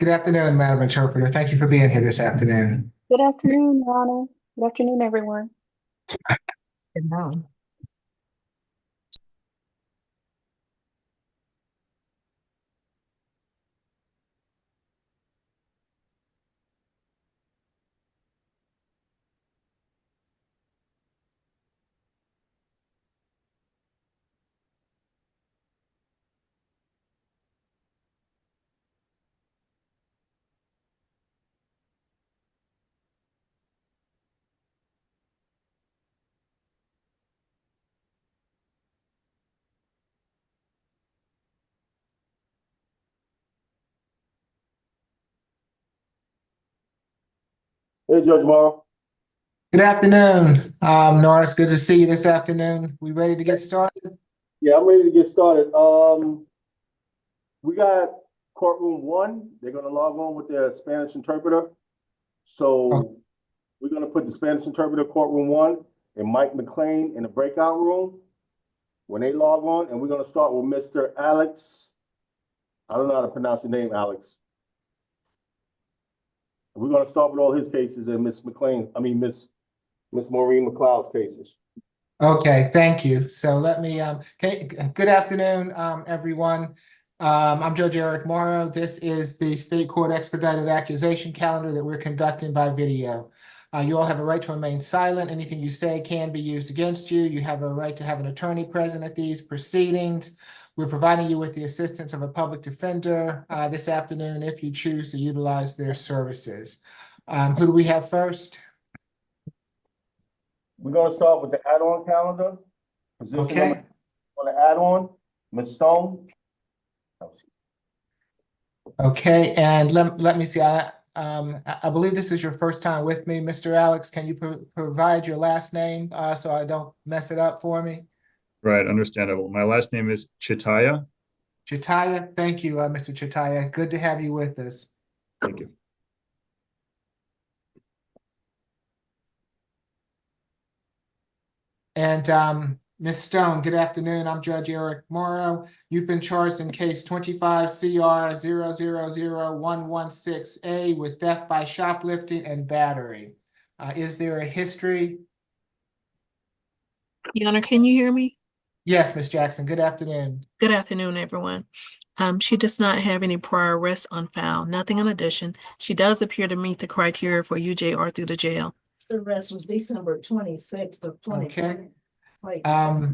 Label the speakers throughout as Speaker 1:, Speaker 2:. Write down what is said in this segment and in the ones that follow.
Speaker 1: Good afternoon, Madam Interpreter. Thank you for being here this afternoon.
Speaker 2: Good afternoon, Your Honor. Good afternoon, everyone.
Speaker 3: Good morning.
Speaker 4: Hey, Judge Morrow.
Speaker 1: Good afternoon, Norris. Good to see you this afternoon. We ready to get started?
Speaker 4: Yeah, I'm ready to get started. We got courtroom one. They're gonna log on with their Spanish interpreter. So we're gonna put the Spanish interpreter courtroom one and Mike McLean in the breakout room when they log on, and we're gonna start with Mr. Alex. I don't know how to pronounce your name, Alex. We're gonna start with all his cases and Miss Maureen McLeod's cases.
Speaker 1: Okay, thank you. So let me, good afternoon, everyone. I'm Judge Eric Morrow. This is the State Court Expedited Accusation Calendar that we're conducting by video. You all have a right to remain silent. Anything you say can be used against you. You have a right to have an attorney present at these proceedings. We're providing you with the assistance of a public defender this afternoon if you choose to utilize their services. Who do we have first?
Speaker 4: We're gonna start with the add-on calendar. Position
Speaker 1: Okay.
Speaker 4: number on the add-on, Ms. Stone.
Speaker 1: Okay, and let me see. I believe this is your first time with me, Mr. Alex. Can you provide your last name so I don't mess it up for me?
Speaker 5: Right, understandable. My last name is Chitaya.
Speaker 1: Chitaya, thank you, Mr. Chitaya. Good to have you with us.
Speaker 5: Thank you.
Speaker 1: And Ms. Stone, good afternoon. I'm Judge Eric Morrow. You've been charged in case 25 CR 000116A with theft by shoplifting and battery. Is there a history?
Speaker 3: Your Honor, can you hear me?
Speaker 1: Yes, Ms. Jackson. Good afternoon.
Speaker 3: Good afternoon, everyone. She does not have any prior arrests on file, nothing in addition. She does appear to meet the criteria for UJR through the jail.
Speaker 6: The arrest was December 26th of 2020.
Speaker 1: Okay.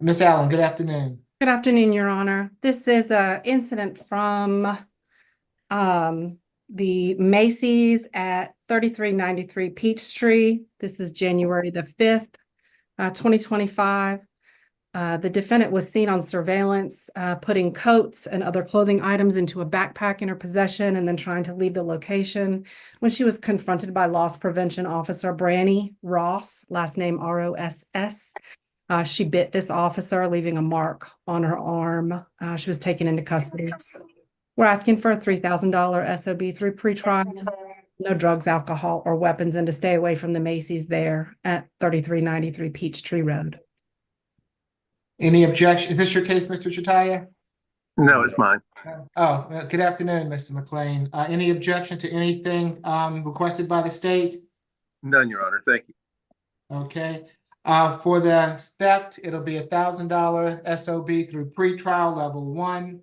Speaker 1: Ms. Allen, good afternoon.
Speaker 7: Good afternoon, Your Honor. This is an incident from the Macy's at 3393 Peachtree. This is January the 5th, 2025. The defendant was seen on surveillance putting coats and other clothing items into a backpack in her possession and then trying to leave the location when she was confronted by Loss Prevention Officer Branny Ross, last name ROSS. She bit this officer, leaving a mark on her arm. She was taken into custody. We're asking for a $3,000 SOB through pretrial, no drugs, alcohol, or weapons, and to stay away from the Macy's there at 3393 Peachtree Road.
Speaker 1: Any objection? Is this your case, Mr. Chitaya?
Speaker 8: No, it's mine.
Speaker 1: Oh, good afternoon, Mr. McLean. Any objection to anything requested by the state?
Speaker 8: None, Your Honor. Thank you.
Speaker 1: Okay. For the theft, it'll be $1,000 SOB through pretrial level 1.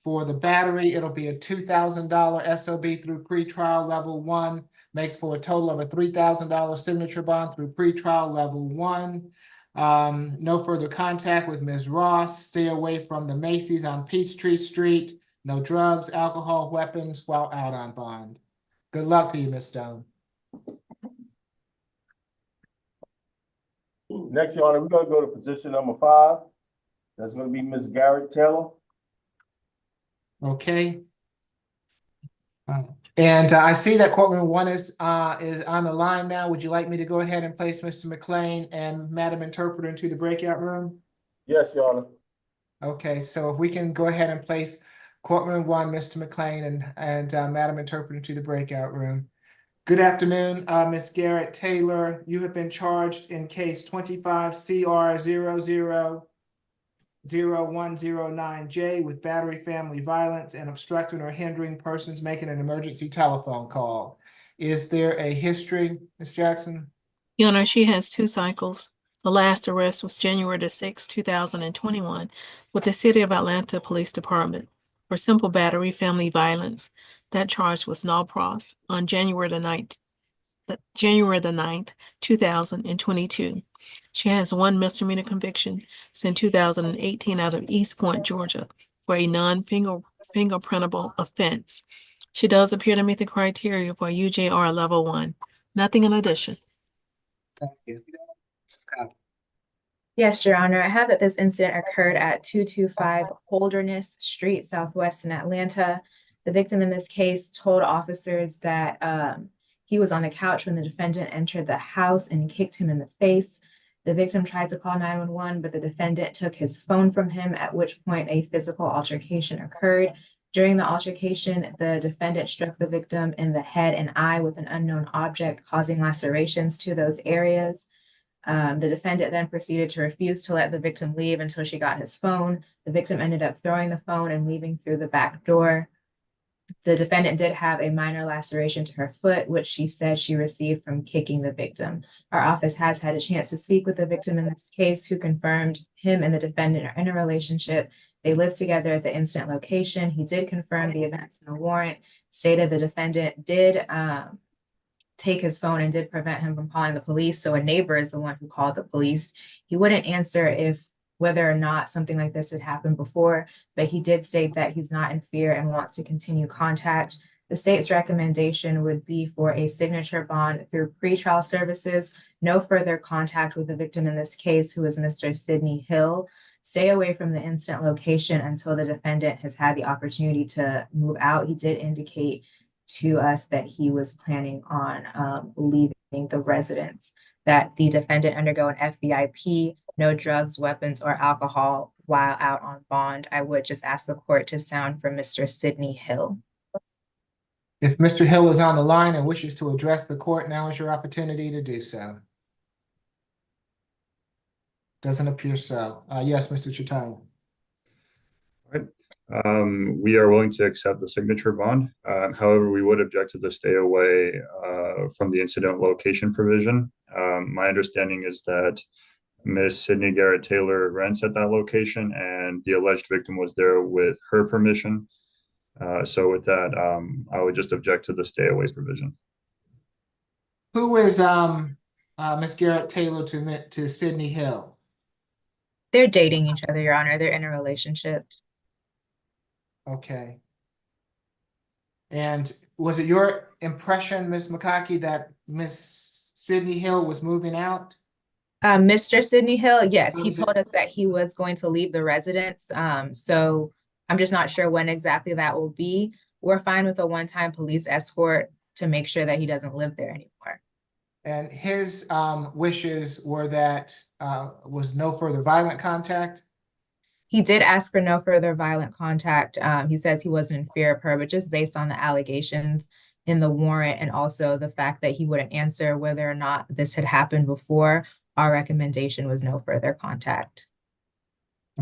Speaker 1: For the battery, it'll be a $2,000 SOB through pretrial level 1. Makes for a total of a $3,000 signature bond through pretrial level 1. No further contact with Ms. Ross. Stay away from the Macy's on Peachtree Street. No drugs, alcohol, weapons while out on bond. Good luck to you, Ms. Stone.
Speaker 4: Next, Your Honor, we're gonna go to position number 5. That's gonna be Ms. Garrett Taylor.
Speaker 1: Okay. And I see that courtroom 1 is on the line now. Would you like me to go ahead and place Mr. McLean and Madam Interpreter into the breakout room?
Speaker 4: Yes, Your Honor.
Speaker 1: Okay, so if we can go ahead and place courtroom 1, Mr. McLean and Madam Interpreter into the breakout room. Good afternoon, Ms. Garrett Taylor. You have been charged in case 25 CR 0109J with battery, family violence, and obstructing or hindering persons making an emergency telephone call. Is there a history, Ms. Jackson?
Speaker 3: Your Honor, she has 2 cycles. The last arrest was January the 6th, 2021, with the City of Atlanta Police Department for simple battery, family violence. That charge was null pros on January the 9th, 2022. She has 1 misdemeanor conviction since 2018 out of East Point, Georgia, for a non-fingerprintable offense. She does appear to meet the criteria for UJR level 1. Nothing in addition.
Speaker 1: Thank you.
Speaker 9: Yes, Your Honor. I have that this incident occurred at 225 Holderness Street, Southwest in Atlanta. The victim in this case told officers that he was on the couch when the defendant entered the house and kicked him in the face. The victim tried to call 911, but the defendant took his phone from him, at which point a physical altercation occurred. During the altercation, the defendant struck the victim in the head and eye with an unknown object, causing lacerations to those areas. The defendant then proceeded to refuse to let the victim leave until she got his phone. The victim ended up throwing the phone and leaving through the back door. The defendant did have a minor laceration to her foot, which she said she received from kicking the victim. Our office has had a chance to speak with the victim in this case, who confirmed him and the defendant are in a relationship. They live together at the incident location. He did confirm the events in the warrant, stated the defendant did take his phone and did prevent him from calling the police. So a neighbor is the one who called the police. He wouldn't answer whether or not something like this had happened before, but he did state that he's not in fear and wants to continue contact. The state's recommendation would be for a signature bond through pretrial services, no further contact with the victim in this case, who is Mr. Sidney Hill. Stay away from the incident location until the defendant has had the opportunity to move out. He did indicate to us that he was planning on leaving the residence, that the defendant undergo an FVIP, no drugs, weapons, or alcohol while out on bond. I would just ask the court to sound for Mr. Sidney Hill.
Speaker 1: If Mr. Hill is on the line and wishes to address the court, now is your opportunity to do so. Doesn't appear so. Yes, Mr. Chitang.
Speaker 5: We are willing to accept the signature bond. However, we would object to the stay away from the incident location provision. My understanding is that Miss Sydney Garrett Taylor rents at that location, and the alleged victim was there with her permission. So with that, I would just object to the stay away provision.
Speaker 1: Who is Miss Garrett Taylor to Sidney Hill?
Speaker 9: They're dating each other, Your Honor. They're in a relationship.
Speaker 1: Okay. And was it your impression, Ms. McConkey, that Miss Sidney Hill was moving out?
Speaker 9: Mr. Sidney Hill, yes, he told us that he was going to leave the residence. So I'm just not sure when exactly that will be. We're fine with a one-time police escort to make sure that he doesn't live there anymore.
Speaker 1: And his wishes were that was no further violent contact?
Speaker 9: He did ask for no further violent contact. He says he wasn't in fear of her, but just based on the allegations in the warrant and also the fact that he wouldn't answer whether or not this had happened before, our recommendation was no further contact.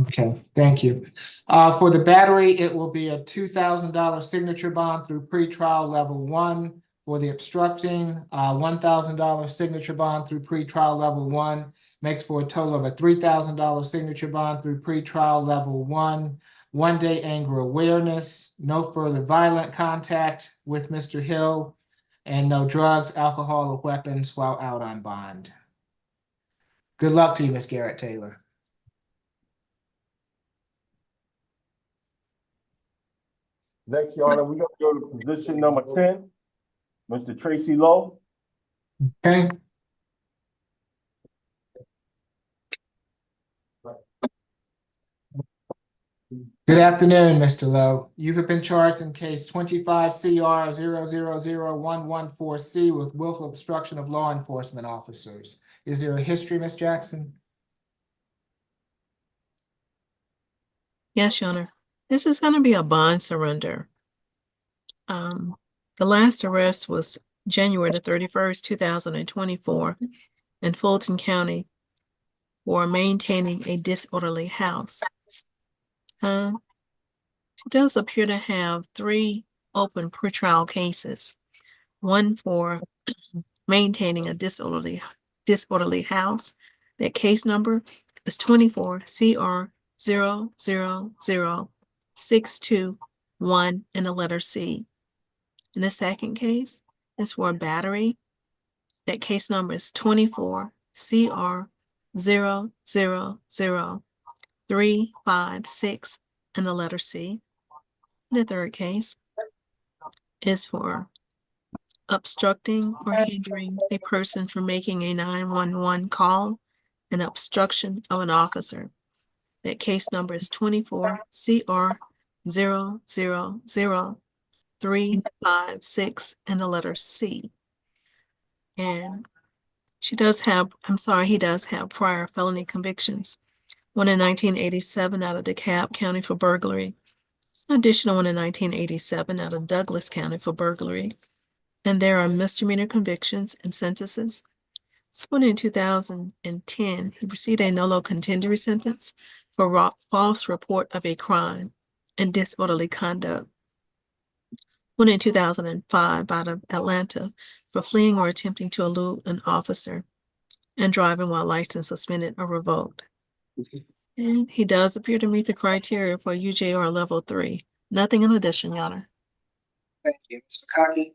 Speaker 1: Okay, thank you. For the battery, it will be a $2,000 signature bond through pretrial level 1. For the obstructing, $1,000 signature bond through pretrial level 1. Makes for a total of a $3,000 signature bond through pretrial level 1. 1 day anger awareness, no further violent contact with Mr. Hill, and no drugs, alcohol, or weapons while out on bond. Good luck to you, Ms. Garrett Taylor.
Speaker 4: Next, Your Honor, we're gonna go to position number 10, Mr. Tracy Low.
Speaker 1: Okay. Good afternoon, Mr. Lowe. You have been charged in case 25 CR 000114C with willful obstruction of law enforcement officers. Is there a history, Ms. Jackson?
Speaker 3: Yes, Your Honor. This is going to be a bond surrender. The last arrest was January the 31st, 2024 in Fulton County for maintaining a disorderly house. She does appear to have 3 open pretrial cases. One for maintaining a disorderly house. That case number is 24 CR 0000621 and the letter C. And the second case is for a battery. That case number is 24 CR 0000356 and the letter C. And the third case is for obstructing or hindering a person from making a 911 call and obstruction of an officer. That case number is 24 CR 0000356 and the letter C. And he does have prior felony convictions. One in 1987 out of DeKalb County for burglary. An additional one in 1987 out of Douglas County for burglary. And there are misdemeanor convictions and sentences. One in 2010, he received a nolo contendere sentence for false report of a crime and disorderly conduct. One in 2005 out of Atlanta for fleeing or attempting to elude an officer and driving while license suspended or revoked. And he does appear to meet the criteria for UJR level 3. Nothing in addition, Your Honor.
Speaker 1: Thank you. Ms. McConkey?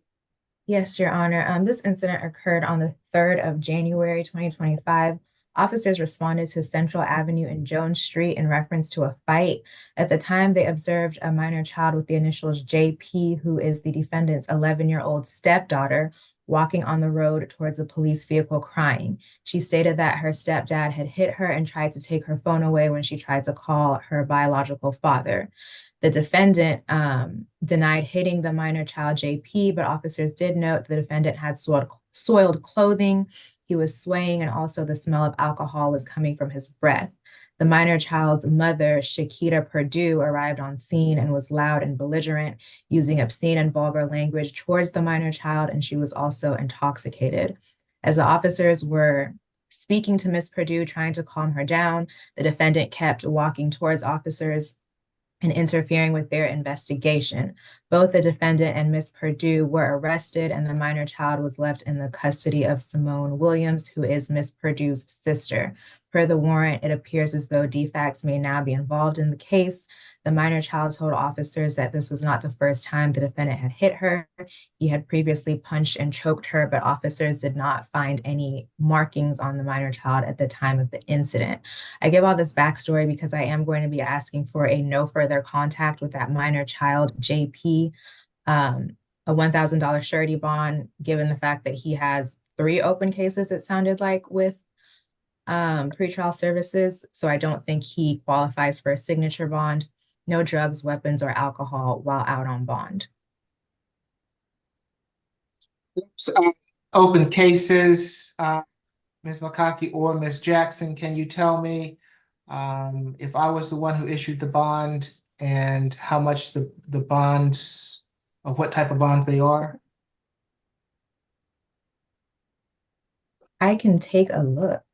Speaker 9: Yes, Your Honor. This incident occurred on the 3rd of January, 2025. Officers responded to Central Avenue and Jones Street in reference to a fight. At the time, they observed a minor child with the initials JP, who is the defendant's 11-year-old stepdaughter, walking on the road towards a police vehicle crying. She stated that her stepdad had hit her and tried to take her phone away when she tried to call her biological father. The defendant denied hitting the minor child JP, but officers did note the defendant had soiled clothing. He was swaying, and also the smell of alcohol was coming from his breath. The minor child's mother, Shakita Perdue, arrived on scene and was loud and belligerent, using obscene and vulgar language towards the minor child, and she was also intoxicated. As the officers were speaking to Ms. Perdue, trying to calm her down, the defendant kept walking towards officers and interfering with their investigation. Both the defendant and Ms. Perdue were arrested, and the minor child was left in the custody of Simone Williams, who is Ms. Perdue's sister. Per the warrant, it appears as though DFACS may now be involved in the case. The minor child told officers that this was not the first time the defendant had hit her. He had previously punched and choked her, but officers did not find any markings on the minor child at the time of the incident. I give all this backstory because I am going to be asking for a no further contact with that minor child, JP, a $1,000 surety bond, given the fact that he has 3 open cases, it sounded like, with pretrial services. So I don't think he qualifies for a signature bond. No drugs, weapons, or alcohol while out on bond.
Speaker 1: Open cases, Ms. McConkey or Ms. Jackson, can you tell me if I was the one who issued the bond and how much the bonds, of what type of bond they are?
Speaker 9: I can take a look.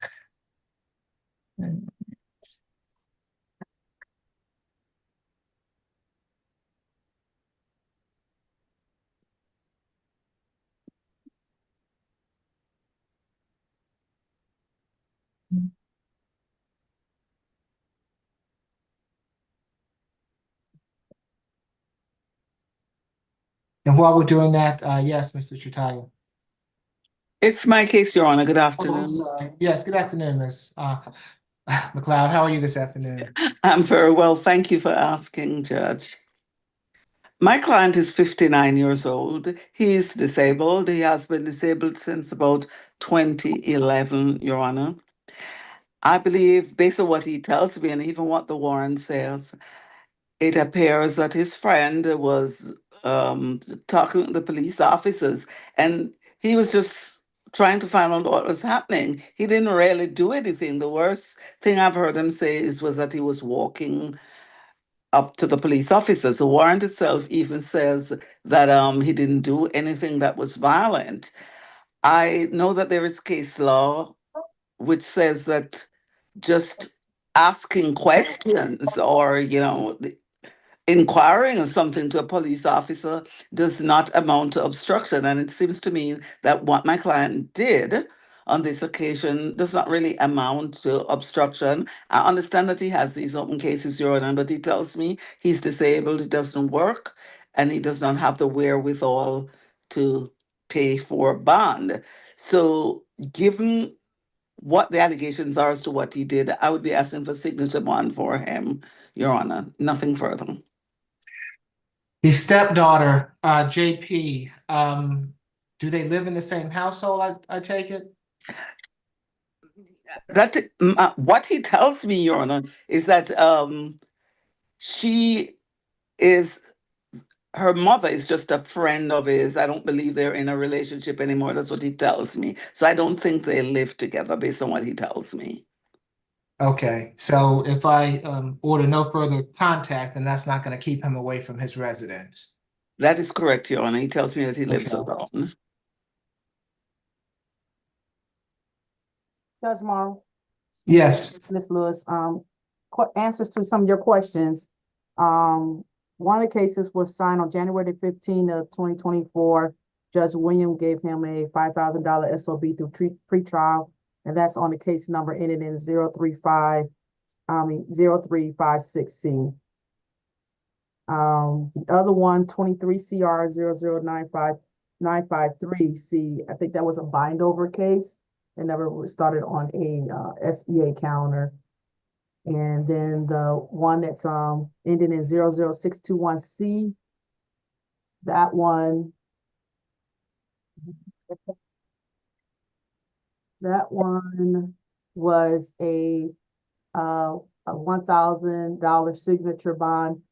Speaker 1: And while we're doing that, yes, Mr. Chitalia.
Speaker 10: It's my case, Your Honor. Good
Speaker 1: Oh, I'm
Speaker 10: afternoon.
Speaker 1: sorry. Yes, good afternoon, Ms. McLeod. How are you this afternoon?
Speaker 10: I'm very well. Thank you for asking, Judge. My client is 59 years old. He is disabled. He has been disabled since about 2011, Your Honor. I believe, based on what he tells me and even what the warrant says, it appears that his friend was talking to the police officers, and he was just trying to find out what was happening. He didn't really do anything. The worst thing I've heard him say was that he was walking up to the police officers. The warrant itself even says that he didn't do anything that was violent. I know that there is case law which says that just asking questions or, inquiring or something to a police officer does not amount to obstruction. And it seems to me that what my client did on this occasion does not really amount to obstruction. I understand that he has these open cases, Your Honor, but he tells me he's disabled, it doesn't work, and he does not have the wherewithal to pay for bond. So given what the allegations are as to what he did, I would be asking for signature bond for him, Your Honor. Nothing further.
Speaker 1: The stepdaughter, JP, do they live in the same household, I take it?
Speaker 10: That what he tells me, Your Honor, is that her mother is just a friend of his. I don't believe they're in a relationship anymore. That's what he tells me. So I don't think they live together based on what he tells me.
Speaker 1: Okay, so if I order no further contact, then that's not going to keep him away from his residence.
Speaker 10: That is correct, Your Honor. He tells me that he lives alone.
Speaker 6: Judge Morrow.
Speaker 1: Yes.
Speaker 6: Ms. Lewis, answers to some of your questions. One of the cases was signed on January 15th of 2024. Judge William gave him a $5,000 SOB through pretrial, and that's on the case number ended in 0356C. The other one, 23 CR 0095953C, I think that was a bind over case. It never started on a SEA calendar. And then the one that's ending in 00621C, that one was a $1,000 signature bond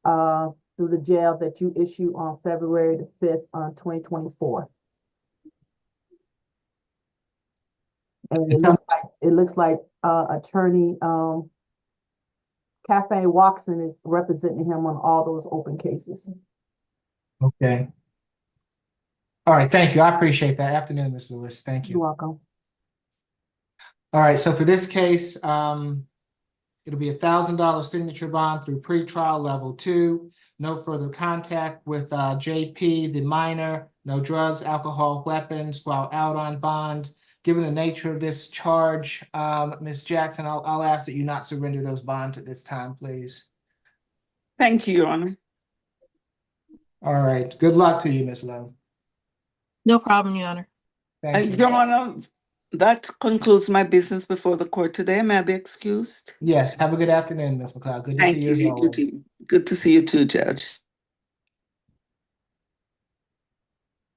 Speaker 6: through the jail that you issued on February the 5th, 2024. And it looks like attorney Cafe Watson is representing him on all those open cases.
Speaker 1: Okay. All right, thank you. I appreciate that. Afternoon, Ms. Lewis. Thank you.
Speaker 6: You're welcome.
Speaker 1: All right, so for this case, it'll be $1,000 signature bond through pretrial level 2. No further contact with JP, the minor. No drugs, alcohol, weapons while out on bond. Given the nature of this charge, Ms. Jackson, I'll ask that you not surrender those bonds at this time, please.
Speaker 10: Thank you, Your Honor.
Speaker 1: All right. Good luck to you, Ms. Lowe.
Speaker 3: No problem, Your Honor.
Speaker 1: Thank you.
Speaker 10: Your Honor, that concludes my business before the court today. May I be excused?
Speaker 1: Yes. Have a good afternoon, Ms. McLeod. Good to see you as always.
Speaker 10: Good to see you too, Judge.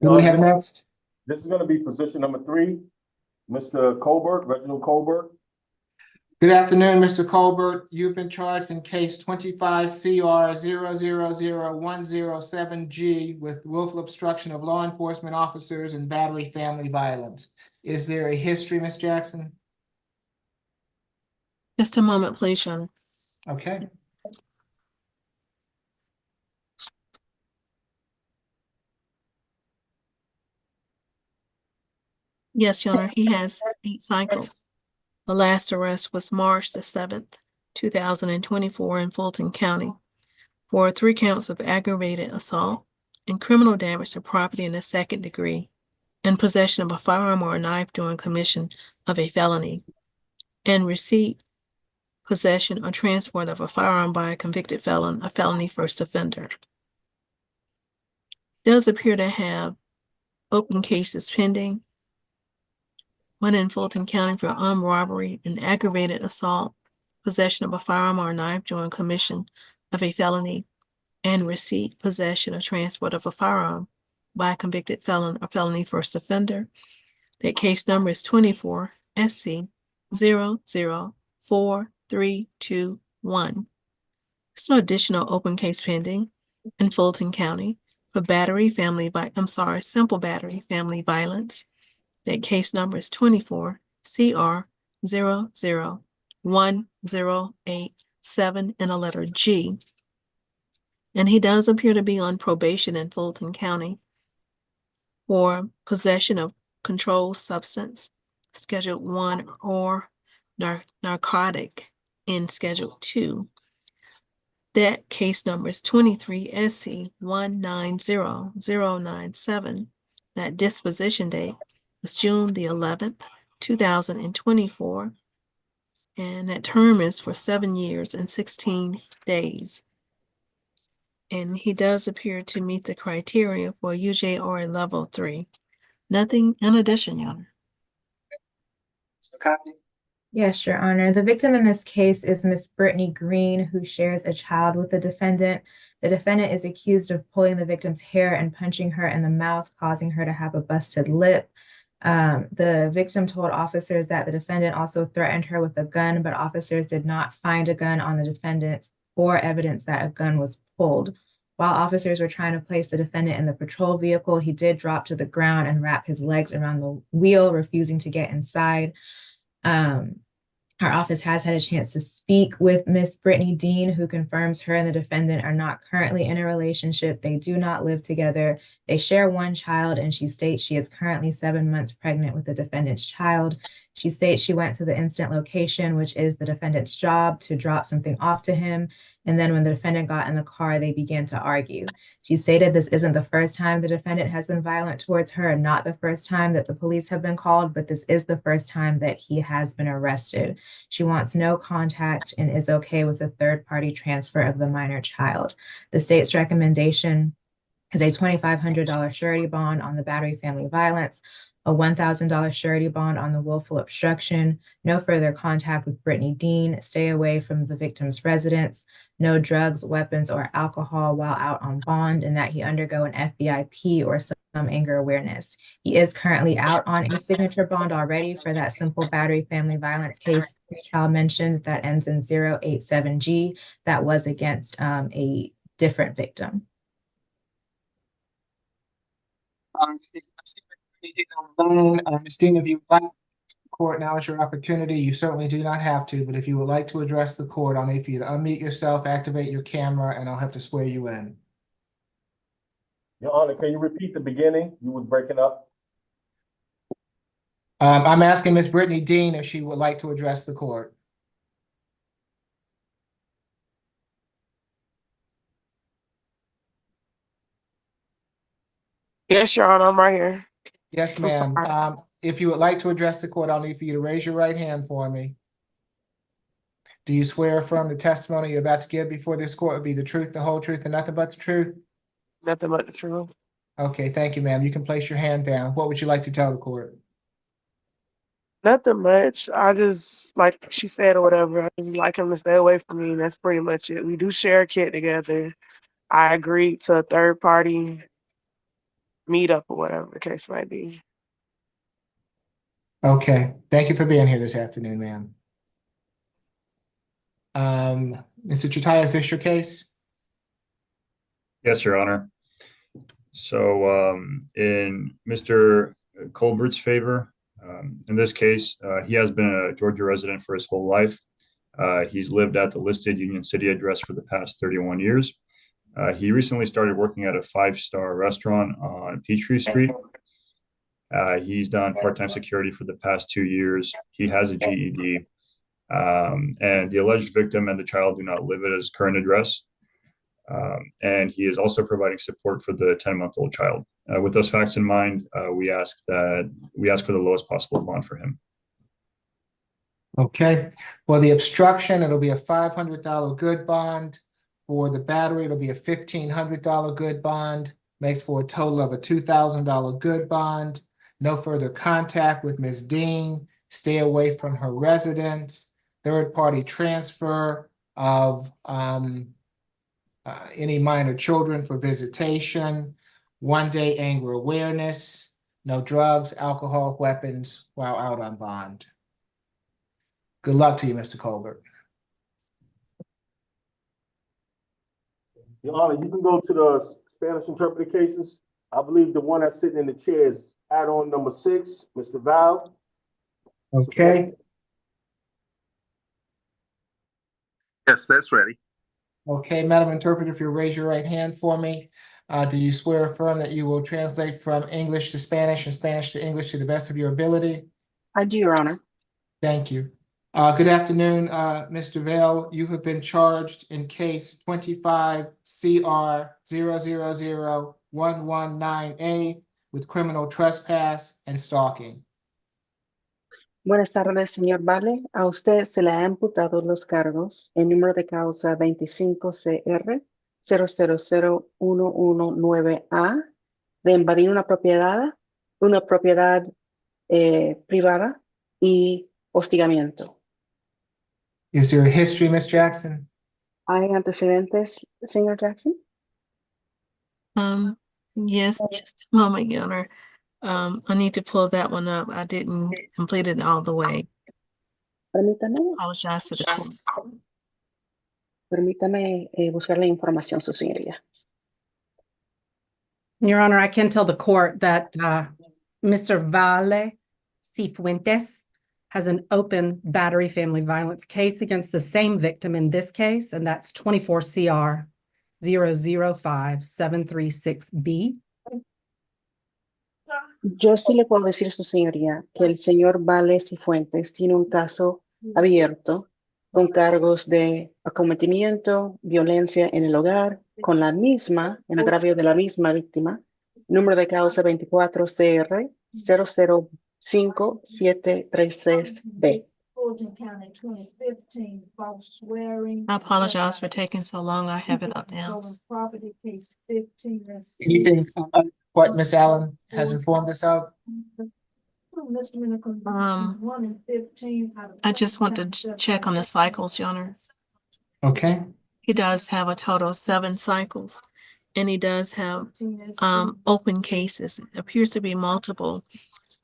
Speaker 1: Who do we have next?
Speaker 4: This is going to be position number 3. Mr. Colbert, Reginald Colbert.
Speaker 1: Good afternoon, Mr. Colbert. You've been charged in case 25 CR 000107G with willful obstruction of law enforcement officers and battery family violence. Is there a history, Ms. Jackson?
Speaker 3: Just a moment, please, Your Honor.
Speaker 1: Okay.
Speaker 3: Yes, Your Honor, he has 8 cycles. The last arrest was March the 7th, 2024 in Fulton County for 3 counts of aggravated assault and criminal damage to property in the 2nd degree and possession of a firearm or a knife during commission of a felony and receipt, possession, or transport of a firearm by a convicted felon, a felony first offender. Does appear to have open cases pending. One in Fulton County for armed robbery and aggravated assault, possession of a firearm or a knife during commission of a felony, and receipt, possession, or transport of a firearm by a convicted felon or felony first offender. That case number is 24 SC 004321. There's no additional open case pending in Fulton County for simple battery family violence. That case number is 24 CR 001087 and a letter G. And he does appear to be on probation in Fulton County for possession of controlled substance, Schedule 1 or narcotic in Schedule 2. That case number is 23 SC 190097. That disposition date was June the 11th, 2024. And that term is for 7 years and 16 days. And he does appear to meet the criteria for UJR Level 3. Nothing in addition, Your Honor.
Speaker 1: Copy.
Speaker 9: Yes, Your Honor. The victim in this case is Miss Brittany Green, who shares a child with the defendant. The defendant is accused of pulling the victim's hair and punching her in the mouth, causing her to have a busted lip. The victim told officers that the defendant also threatened her with a gun, but officers did not find a gun on the defendant or evidence that a gun was pulled. While officers were trying to place the defendant in the patrol vehicle, he did drop to the ground and wrap his legs around the wheel, refusing to get inside. Our office has had a chance to speak with Miss Brittany Dean, who confirms her and the defendant are not currently in a relationship. They do not live together. They share one child, and she states she is currently 7 months pregnant with the defendant's child. She states she went to the incident location, which is the defendant's job, to drop something off to him. And then when the defendant got in the car, they began to argue. She stated this isn't the first time the defendant has been violent towards her, and not the first time that the police have been called, but this is the first time that he has been arrested. She wants no contact and is okay with a third-party transfer of the minor child. The state's recommendation is a $2,500 surety bond on the battery family violence, a $1,000 surety bond on the willful obstruction, no further contact with Brittany Dean, stay away from the victim's residence, no drugs, weapons, or alcohol while out on bond, and that he undergo an FBIP or some anger awareness. He is currently out on a signature bond already for that simple battery family violence case child mentioned that ends in 087G that was against a different victim.
Speaker 1: Ms. Dean, if you would like court, now is your opportunity. You certainly do not have to, but if you would like to address the court, I'll need for you to unmute yourself, activate your camera, and I'll have to swear you in.
Speaker 4: Your Honor, can you repeat the beginning? You was breaking up.
Speaker 1: I'm asking Ms. Brittany Dean if she would like to address the court.
Speaker 11: Yes, Your Honor, I'm right here.
Speaker 1: Yes,
Speaker 11: I'm
Speaker 1: ma'am.
Speaker 11: sorry.
Speaker 1: If you would like to address the court, I'll need for you to raise your right hand for me. Do you swear or affirm the testimony you're about to give before this court will be the truth, the whole truth, and nothing but the truth?
Speaker 11: Nothing but the truth.
Speaker 1: Okay, thank you, ma'am. You can place your hand down. What would you like to tell the court?
Speaker 11: Nothing much. I just, like she said or whatever, I just like him to stay away from me, and that's pretty much it. We do share a kid together. I agreed to a third party meetup or whatever the case might be.
Speaker 1: Okay, thank you for being here this afternoon, ma'am. Mr. Chitaya, is this your case?
Speaker 5: Yes, Your Honor. So in Mr. Colbert's favor, in this case, he has been a Georgia resident for his whole life. He's lived at the listed Union City address for the past 31 years. He recently started working at a 5-star restaurant on Peachtree Street. He's done part-time security for the past 2 years. He has a GED. And the alleged victim and the child do not live at his current address. And he is also providing support for the 10-month-old child. With those facts in mind, we ask for the lowest possible bond for him.
Speaker 1: Okay, for the obstruction, it'll be a $500 good bond. For the battery, it'll be a $1,500 good bond. Makes for a total of a $2,000 good bond. No further contact with Ms. Dean. Stay away from her residence. Third-party transfer of any minor children for visitation. 1-day anger awareness. No drugs, alcohol, weapons while out on bond. Good luck to you, Mr. Colbert.
Speaker 4: Your Honor, you can go to the Spanish interpreter cases. I believe the one that's sitting in the chair is add-on number 6, Mr. Val.
Speaker 1: Okay.
Speaker 8: Yes, that's ready.
Speaker 1: Okay, Madam Interpreter, if you raise your right hand for me, do you swear or affirm that you will translate from English to Spanish and Spanish to English to the best of your ability?
Speaker 2: I do, Your Honor.
Speaker 1: Thank you. Good afternoon, Mr. Vale. You have been charged in case 25 CR 000-119A with criminal trespass and stalking.
Speaker 2: Buenas tardes, señor Vale. A usted se le ha imputado los cargos en número de causa 25CR 000119A de invadir una propiedad privada y hostigamiento.
Speaker 1: Is there a history, Ms. Jackson?
Speaker 2: ¿Hay antecedentes, señor Jackson?
Speaker 3: Yes, just a moment, Your Honor. I need to pull that one up. I didn't complete it all the way.
Speaker 2: Permítame,
Speaker 3: Apologize to the court.
Speaker 2: permítame buscar la información, su señoría.
Speaker 7: Your Honor, I can tell the court that Mr. Vale Cifuentes has an open battery family violence case against the same victim in this case, and that's 24 CR 005736B.
Speaker 2: Yo sí le puedo decir, su señoría, que el señor Vale Cifuentes tiene un caso abierto con cargos de acometimiento, violencia en el hogar, con la misma, en agravio de la misma víctima, número de causa 24 CR 005-736B.
Speaker 3: I apologize for taking so long. I have it up now.
Speaker 1: Anything what Ms. Allen has informed us of?
Speaker 3: I just want to check on the cycles, Your Honor.
Speaker 1: Okay.
Speaker 3: He does have a total of 7 cycles, and he does have open cases. It appears to be multiple.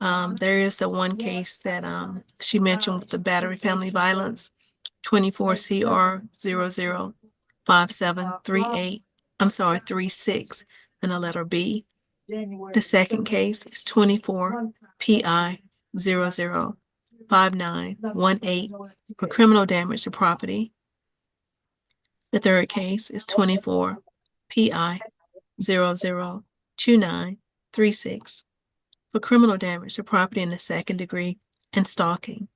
Speaker 3: There is the one case that she mentioned with the battery family violence, 24 CR 005738. I'm sorry, 36, and a letter B. The second case is 24 PI 005918 for criminal damage to property. The third case is 24 PI 002936 for criminal damage to property in the second degree and stalking.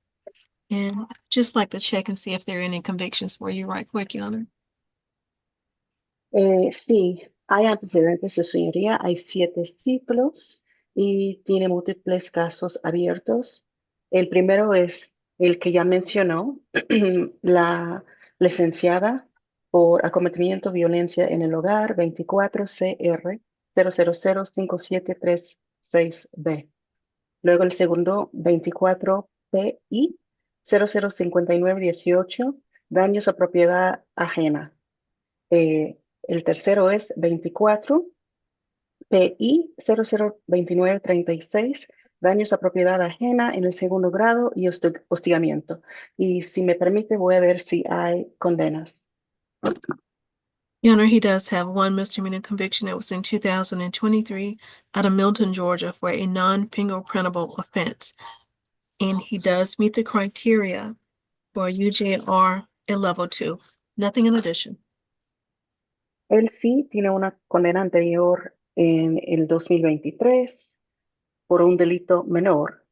Speaker 3: And I'd just like to check and see if there are any convictions for you right quick, Your Honor.
Speaker 2: Sí, hay antecedentes, su señoría. Hay 7 ciclos y tiene múltiples casos abiertos. El primero es el que ya mencionó, la licenciada por acometimiento, violencia en el hogar, 24 CR 0005736B. Luego el segundo, 24 PI 005918, daños a propiedad ajena. El tercero es 24 PI 002936, daños a propiedad ajena en el segundo grado y hostigamiento. Y si me permite, voy a ver si hay condenas.
Speaker 3: Your Honor, he does have one misdemeanor conviction that was in 2023 out of Milton, Georgia for a non-fingerprintable offense. And he does meet the criteria for UJR a level 2. Nothing in addition.
Speaker 2: Él sí tiene una condena anterior en el 2023 por un delito menor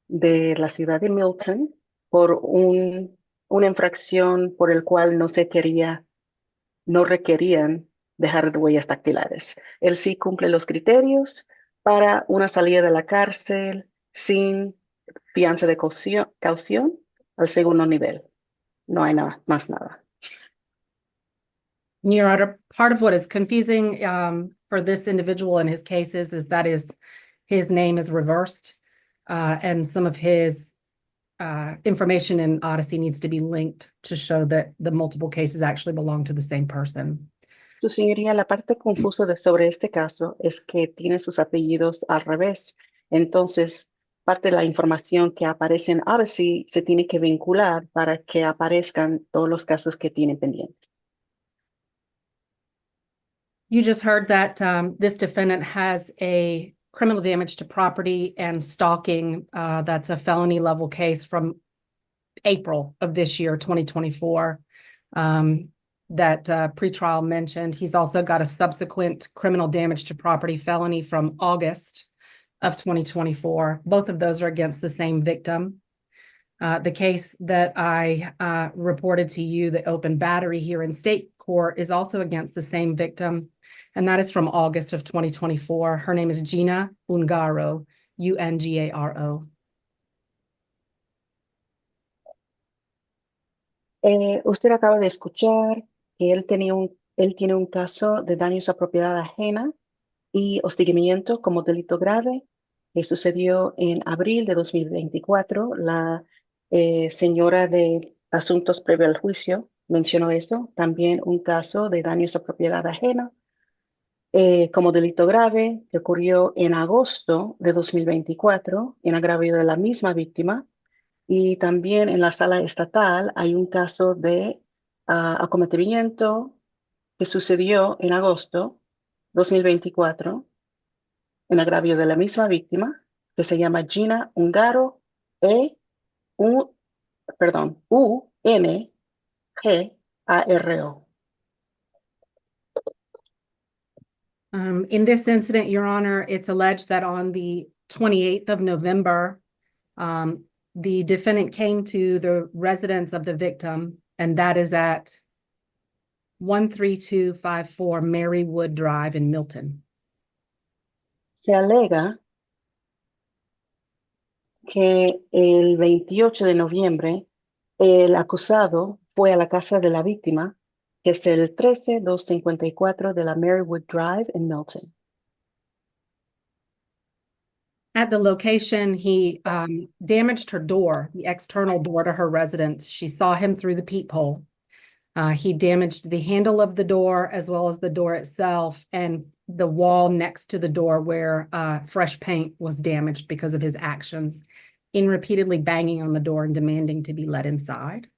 Speaker 2: de la ciudad de Milton por una infracción por el cual no requerían dejar de huellas dactilares. Él sí cumple los criterios para una salida de la cárcel sin fianza de caución al segundo nivel. No hay más nada.
Speaker 7: Your Honor, part of what is confusing for this individual in his cases is that his name is reversed and some of his information in Odyssey needs to be linked to show that the multiple cases actually belong to the same person.
Speaker 2: Su señoría, la parte confusa sobre este caso es que tiene sus apellidos al revés. Entonces, parte de la información que aparece en Odyssey se tiene que vincular para que aparezcan todos los casos que tienen pendientes.
Speaker 7: You just heard that this defendant has a criminal damage to property and stalking. That's a felony level case from April of this year, 2024, that pretrial mentioned. He's also got a subsequent criminal damage to property felony from August of 2024. Both of those are against the same victim. The case that I reported to you, the open battery here in state court, is also against the same victim, and that is from August of 2024. Her name is Gina Ungaro, Ungaro.
Speaker 2: Usted acaba de escuchar que él tiene un caso de daños a propiedad ajena y hostigamiento como delito grave que sucedió en abril de 2024. La señora de Asuntos Previo al Juicio mencionó eso. También un caso de daños a propiedad ajena como delito grave que ocurrió en agosto de 2024 en agravio de la misma víctima. Y también en la sala estatal hay un caso de acometimiento que sucedió en agosto 2024 en agravio de la misma víctima, que se llama Gina Ungaro, Ungaro.
Speaker 7: In this incident, Your Honor, it's alleged that on the 28th of November, the defendant came to the residence of the victim, and that is at 13254 Marywood Drive in Milton.
Speaker 2: Se alega que el 28 de noviembre el acusado fue a la casa de la víctima, que es el 13254 de la Marywood Drive en Milton.
Speaker 7: At the location, he damaged her door, the external door to her residence. She saw him through the peephole. He damaged the handle of the door as well as the door itself and the wall next to the door where fresh paint was damaged because of his actions in repeatedly banging on the door and demanding to be let inside.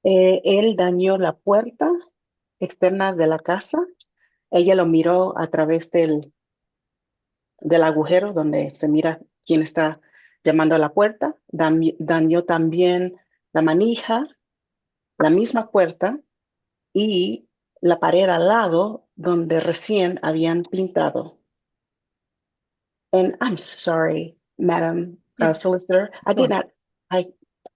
Speaker 2: Él dañó la puerta externa de la casa. Ella lo miró a través del agujero donde se mira quién está llamando a la puerta. Dañó también la manija, la misma puerta y la pared al lado donde recién habían pintado. And I'm sorry, Madam Solicitor, I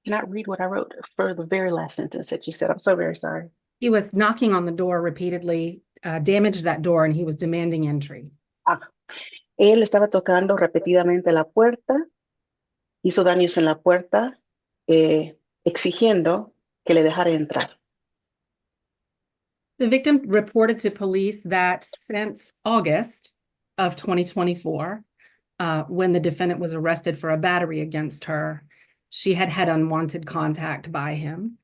Speaker 2: cannot read what I wrote for the very last sentence that you said. I'm so very sorry.
Speaker 7: He was knocking on the door repeatedly, damaged that door, and he was demanding entry.
Speaker 2: Él estaba tocando repetidamente la puerta, hizo daños en la puerta, exigiendo que le dejara entrar.
Speaker 7: The victim reported to police that since August of 2024, when the defendant was arrested for a battery against her, she had had unwanted contact by him.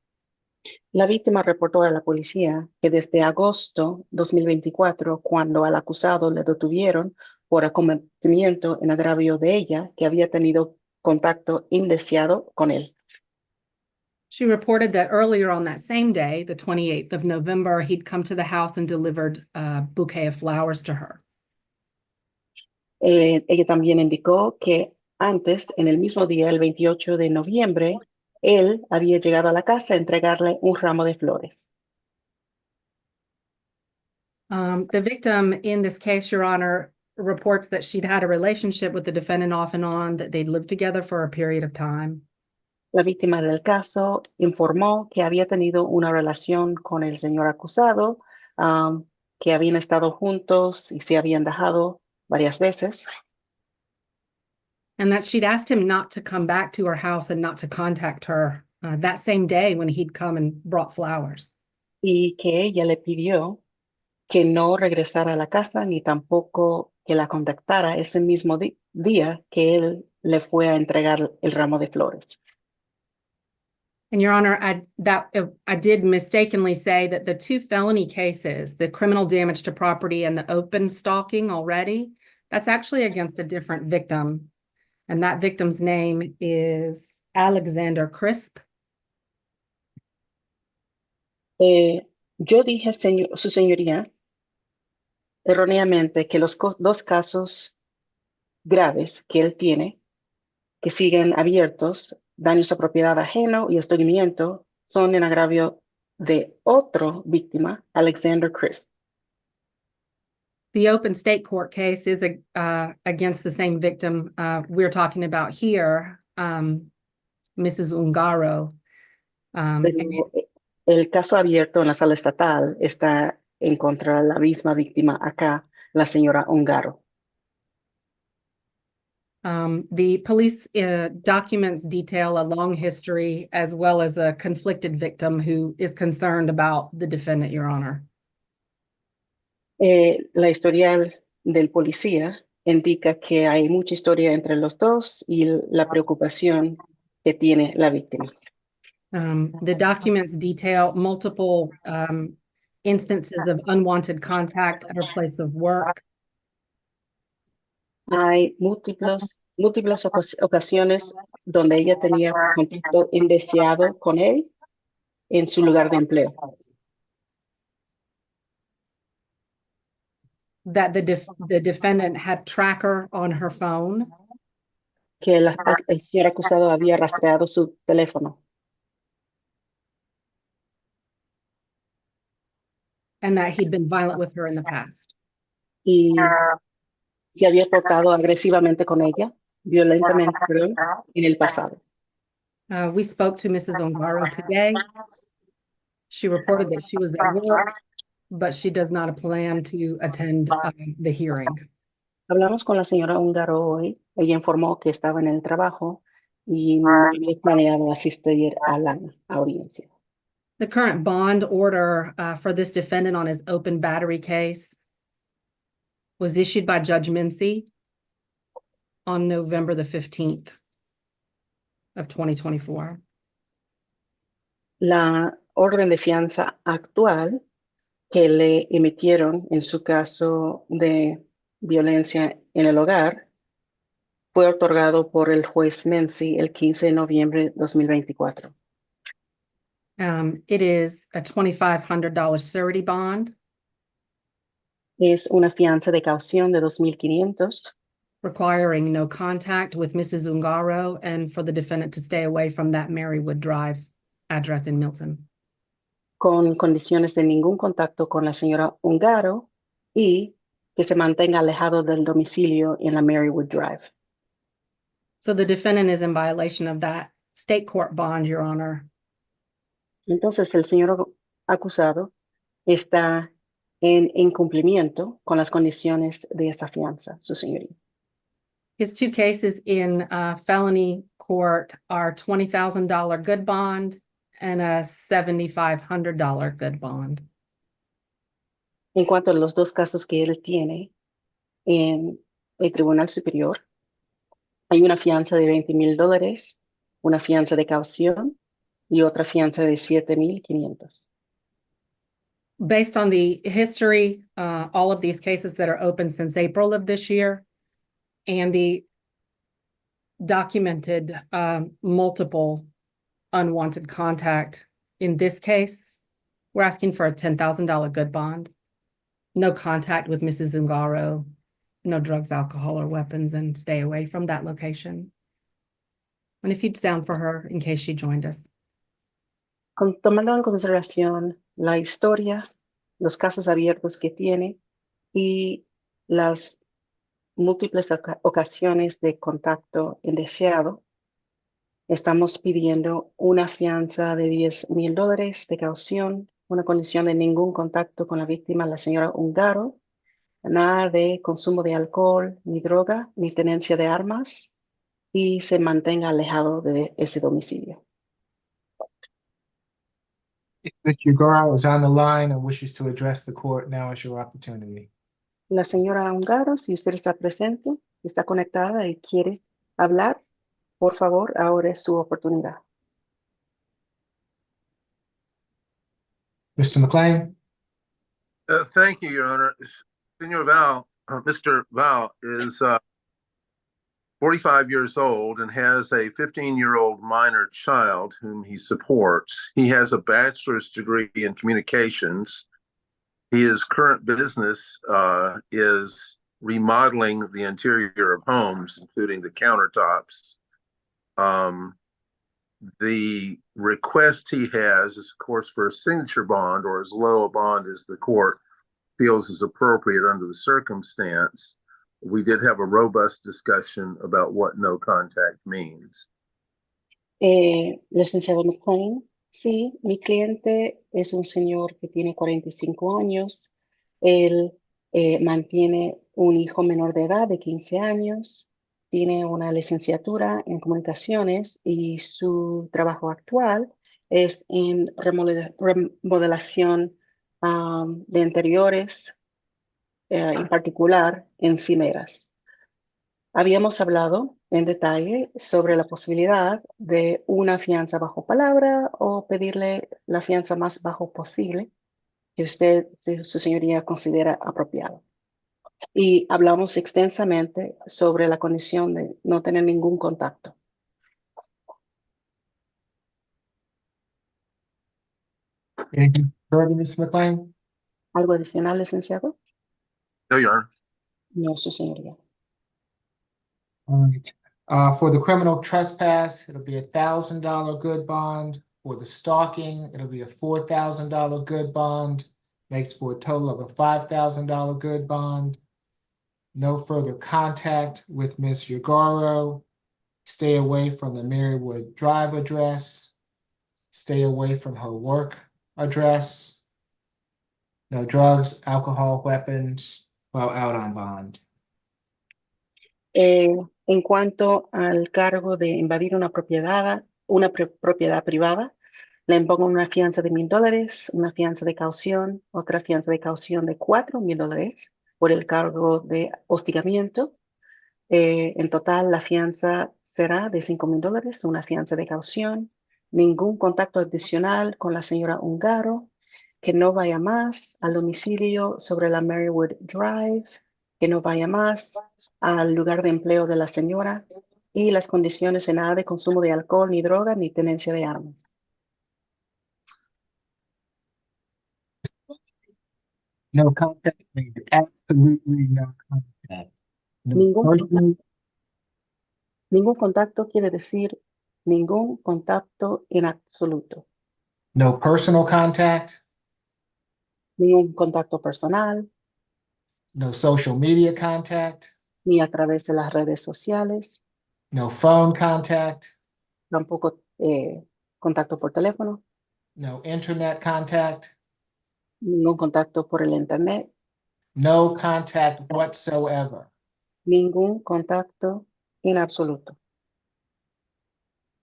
Speaker 2: La víctima reportó a la policía que desde agosto 2024, cuando al acusado le detuvieron por acometimiento en agravio de ella, que había tenido contacto indeseado con él.
Speaker 7: She reported that earlier on that same day, the 28th of November, he'd come to the house and delivered a bouquet of flowers to her.
Speaker 2: Ella también indicó que antes, en el mismo día, el 28 de noviembre, él había llegado a la casa a entregarle un ramo de flores.
Speaker 7: The victim in this case, Your Honor, reports that she'd had a relationship with the defendant off and on, that they'd lived together for a period of time.
Speaker 2: La víctima del caso informó que había tenido una relación con el señor acusado, que habían estado juntos y se habían dejado varias veces.
Speaker 7: And that she'd asked him not to come back to her house and not to contact her that same day when he'd come and brought flowers.
Speaker 2: Y que ella le pidió que no regresara a la casa ni tampoco que la contactara ese mismo día que él le fue a entregar el ramo de flores.
Speaker 7: And Your Honor, I did mistakenly say that the two felony cases, the criminal damage to property and the open stalking already, that's actually against a different victim. And that victim's name is Alexander Crisp.
Speaker 2: Yo dije, su señoría, erróneamente, que los dos casos graves que él tiene, que siguen abiertos, daños a propiedad ajeno y hostigamiento, son en agravio de otro víctima, Alexander Crisp.
Speaker 7: The open state court case is against the same victim we're talking about here, Mrs. Ungaro.
Speaker 2: Pero el caso abierto en la sala estatal está en contra de la misma víctima acá, la señora Ungaro.
Speaker 7: The police documents detail a long history as well as a conflicted victim who is concerned about the defendant, Your Honor.
Speaker 2: La historial del policía indica que hay mucha historia entre los dos y la preocupación que tiene la víctima.
Speaker 7: The documents detail multiple instances of unwanted contact at her place of work.
Speaker 2: Hay múltiples ocasiones donde ella tenía contacto indeseado con él en su lugar de empleo.
Speaker 7: That the defendant had tracker on her phone.
Speaker 2: Que el señor acusado había rastreado su teléfono.
Speaker 7: And that he'd been violent with her in the past.
Speaker 2: Y se había portado agresivamente con ella, violentamente, perdón, en el pasado.
Speaker 7: We spoke to Mrs. Ongaro today. She reported that she was at work, but she does not plan to attend the hearing.
Speaker 2: Hablamos con la señora Ungaro hoy. Ella informó que estaba en el trabajo y no había planeado asistir a la audiencia.
Speaker 7: The current bond order for this defendant on his open battery case was issued by Judge Mincy on November the 15th of 2024.
Speaker 2: La orden de fianza actual que le emitieron en su caso de violencia en el hogar fue otorgado por el juez Mincy el 15 de noviembre de 2024.
Speaker 7: It is a $2,500 surety bond.
Speaker 2: Es una fianza de caución de $2,500.
Speaker 7: Requiring no contact with Mrs. Ungaro and for the defendant to stay away from that Marywood Drive address in Milton.
Speaker 2: Con condiciones de ningún contacto con la señora Ungaro y que se mantenga alejado del domicilio en la Marywood Drive.
Speaker 7: So the defendant is in violation of that state court bond, Your Honor.
Speaker 2: Entonces el señor acusado está en incumplimiento con las condiciones de esta fianza, su señoría.
Speaker 7: His two cases in felony court are $20,000 good bond and a $7,500 good bond.
Speaker 2: En cuanto a los dos casos que él tiene en el Tribunal Superior, hay una fianza de $20,000, una fianza de caución y otra fianza de $7,500.
Speaker 7: Based on the history, all of these cases that are open since April of this year, and the documented multiple unwanted contact in this case, we're asking for a $10,000 good bond, no contact with Mrs. Ungaro, no drugs, alcohol, or weapons, and stay away from that location. And if you'd sound for her in case she joined us.
Speaker 2: Tomando en consideración la historia, los casos abiertos que tiene y las múltiples ocasiones de contacto indeseado, estamos pidiendo una fianza de $10,000 de caución, una condición de ningún contacto con la víctima, la señora Ungaro, nada de consumo de alcohol, ni droga, ni tenencia de armas, y se mantenga alejado de ese domicilio.
Speaker 1: Mr. Ungaro is on the line and wishes to address the court. Now is your opportunity.
Speaker 2: La señora Ungaro, si usted está presente, está conectada y quiere hablar, por favor, ahora es su oportunidad.
Speaker 1: Mr. McLean?
Speaker 8: Thank you, Your Honor. Senor Val, Mr. Val is 45 years old and has a 15-year-old minor child whom he supports. He has a bachelor's degree in communications. His current business is remodeling the interior of homes, including the countertops. The request he has is, of course, for a signature bond or as low a bond as the court feels is appropriate under the circumstance. We did have a robust discussion about what no contact means.
Speaker 2: Licenciado McLean, sí, mi cliente es un señor que tiene 45 años. Él mantiene un hijo menor de edad de 15 años. Tiene una licenciatura en comunicaciones y su trabajo actual es en remodelación de interiores, en particular encimeras. Habíamos hablado en detalle sobre la posibilidad de una fianza bajo palabra o pedirle la fianza más bajo posible que usted, su señoría, considera apropiado. Y hablamos extensamente sobre la condición de no tener ningún contacto.
Speaker 1: Anything further, Ms. McLean?
Speaker 2: ¿Algo adicional, licenciado?
Speaker 8: No, Your Honor.
Speaker 2: No, su señoría.
Speaker 1: All right. For the criminal trespass, it'll be $1,000 good bond. For the stalking, it'll be a $4,000 good bond. Makes for a total of a $5,000 good bond. No further contact with Ms. Yagaro. Stay away from the Marywood Drive address. Stay away from her work address. No drugs, alcohol, weapons while out on bond.
Speaker 2: En cuanto al cargo de invadir una propiedad privada, le impongo una fianza de $1,000, una fianza de caución, otra fianza de caución de $4,000 por el cargo de hostigamiento. En total, la fianza será de $5,000, una fianza de caución, ningún contacto adicional con la señora Ungaro, que no vaya más al domicilio sobre la Marywood Drive, que no vaya más al lugar de empleo de la señora y las condiciones en nada de consumo de alcohol, ni droga, ni tenencia de armas.
Speaker 1: No contact means absolutely no contact. No
Speaker 2: Ningún contacto quiere decir ningún contacto en absoluto.
Speaker 1: no personal contact,
Speaker 2: Ningún contacto personal,
Speaker 1: no social media contact,
Speaker 2: ni a través de las redes sociales,
Speaker 1: no phone contact,
Speaker 2: tampoco contacto por teléfono,
Speaker 1: no internet contact,
Speaker 2: ningún contacto por el internet,
Speaker 1: no contact whatsoever.
Speaker 2: ningún contacto en absoluto.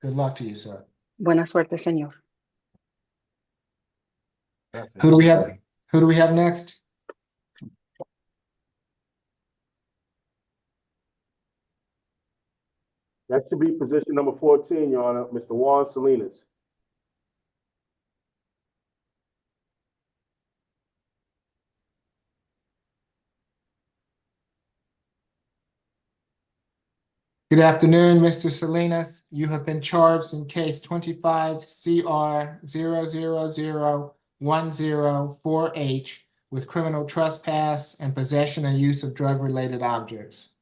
Speaker 1: Good luck to you, sir.
Speaker 2: Buena suerte, señor.
Speaker 1: Who do we have? Who do we have next?
Speaker 4: That should be position number 14, Your Honor, Mr. Juan Selenas.
Speaker 1: Good afternoon, Mr. Selenas. You have been charged in case 25 CR 0001048 with criminal trespass and possession and use of drug-related objects.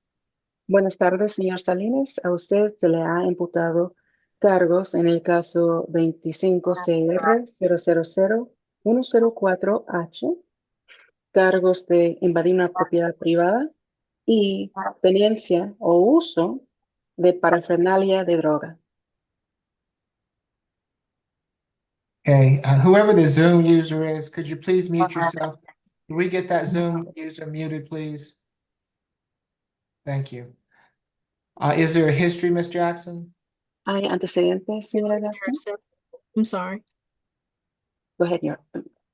Speaker 2: Buenas tardes, señor Salinas. A usted se le ha imputado cargos en el caso 25 CR 000-104H, cargos de invadir una propiedad privada y tenencia o uso de parafernalia de droga.
Speaker 1: Okay, whoever the Zoom user is, could you please mute yourself? Can we get that Zoom user muted, please? Thank you. Is there a history, Ms. Jackson?
Speaker 2: ¿Hay antecedentes, señora Jackson?
Speaker 3: I'm sorry.
Speaker 2: Go ahead, go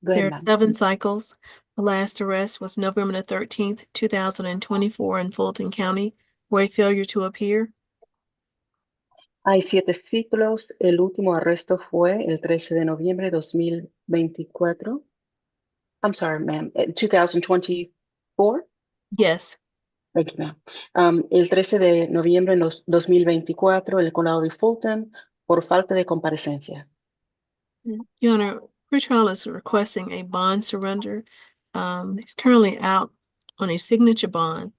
Speaker 3: There
Speaker 2: ahead,
Speaker 3: are
Speaker 2: ma'am.
Speaker 3: 7 cycles. The last arrest was November the 13th, 2024 in Fulton County, where a failure to appear.
Speaker 2: Hay 7 ciclos. El último arresto fue el 13 de noviembre de 2024. I'm sorry, ma'am. 2024?
Speaker 3: Yes.
Speaker 2: Thank you, ma'am. El 13 de noviembre de 2024, el condado de Fulton, por falta de comparecencia.
Speaker 3: Your Honor, pretrial is requesting a bond surrender. He's currently out on a signature bond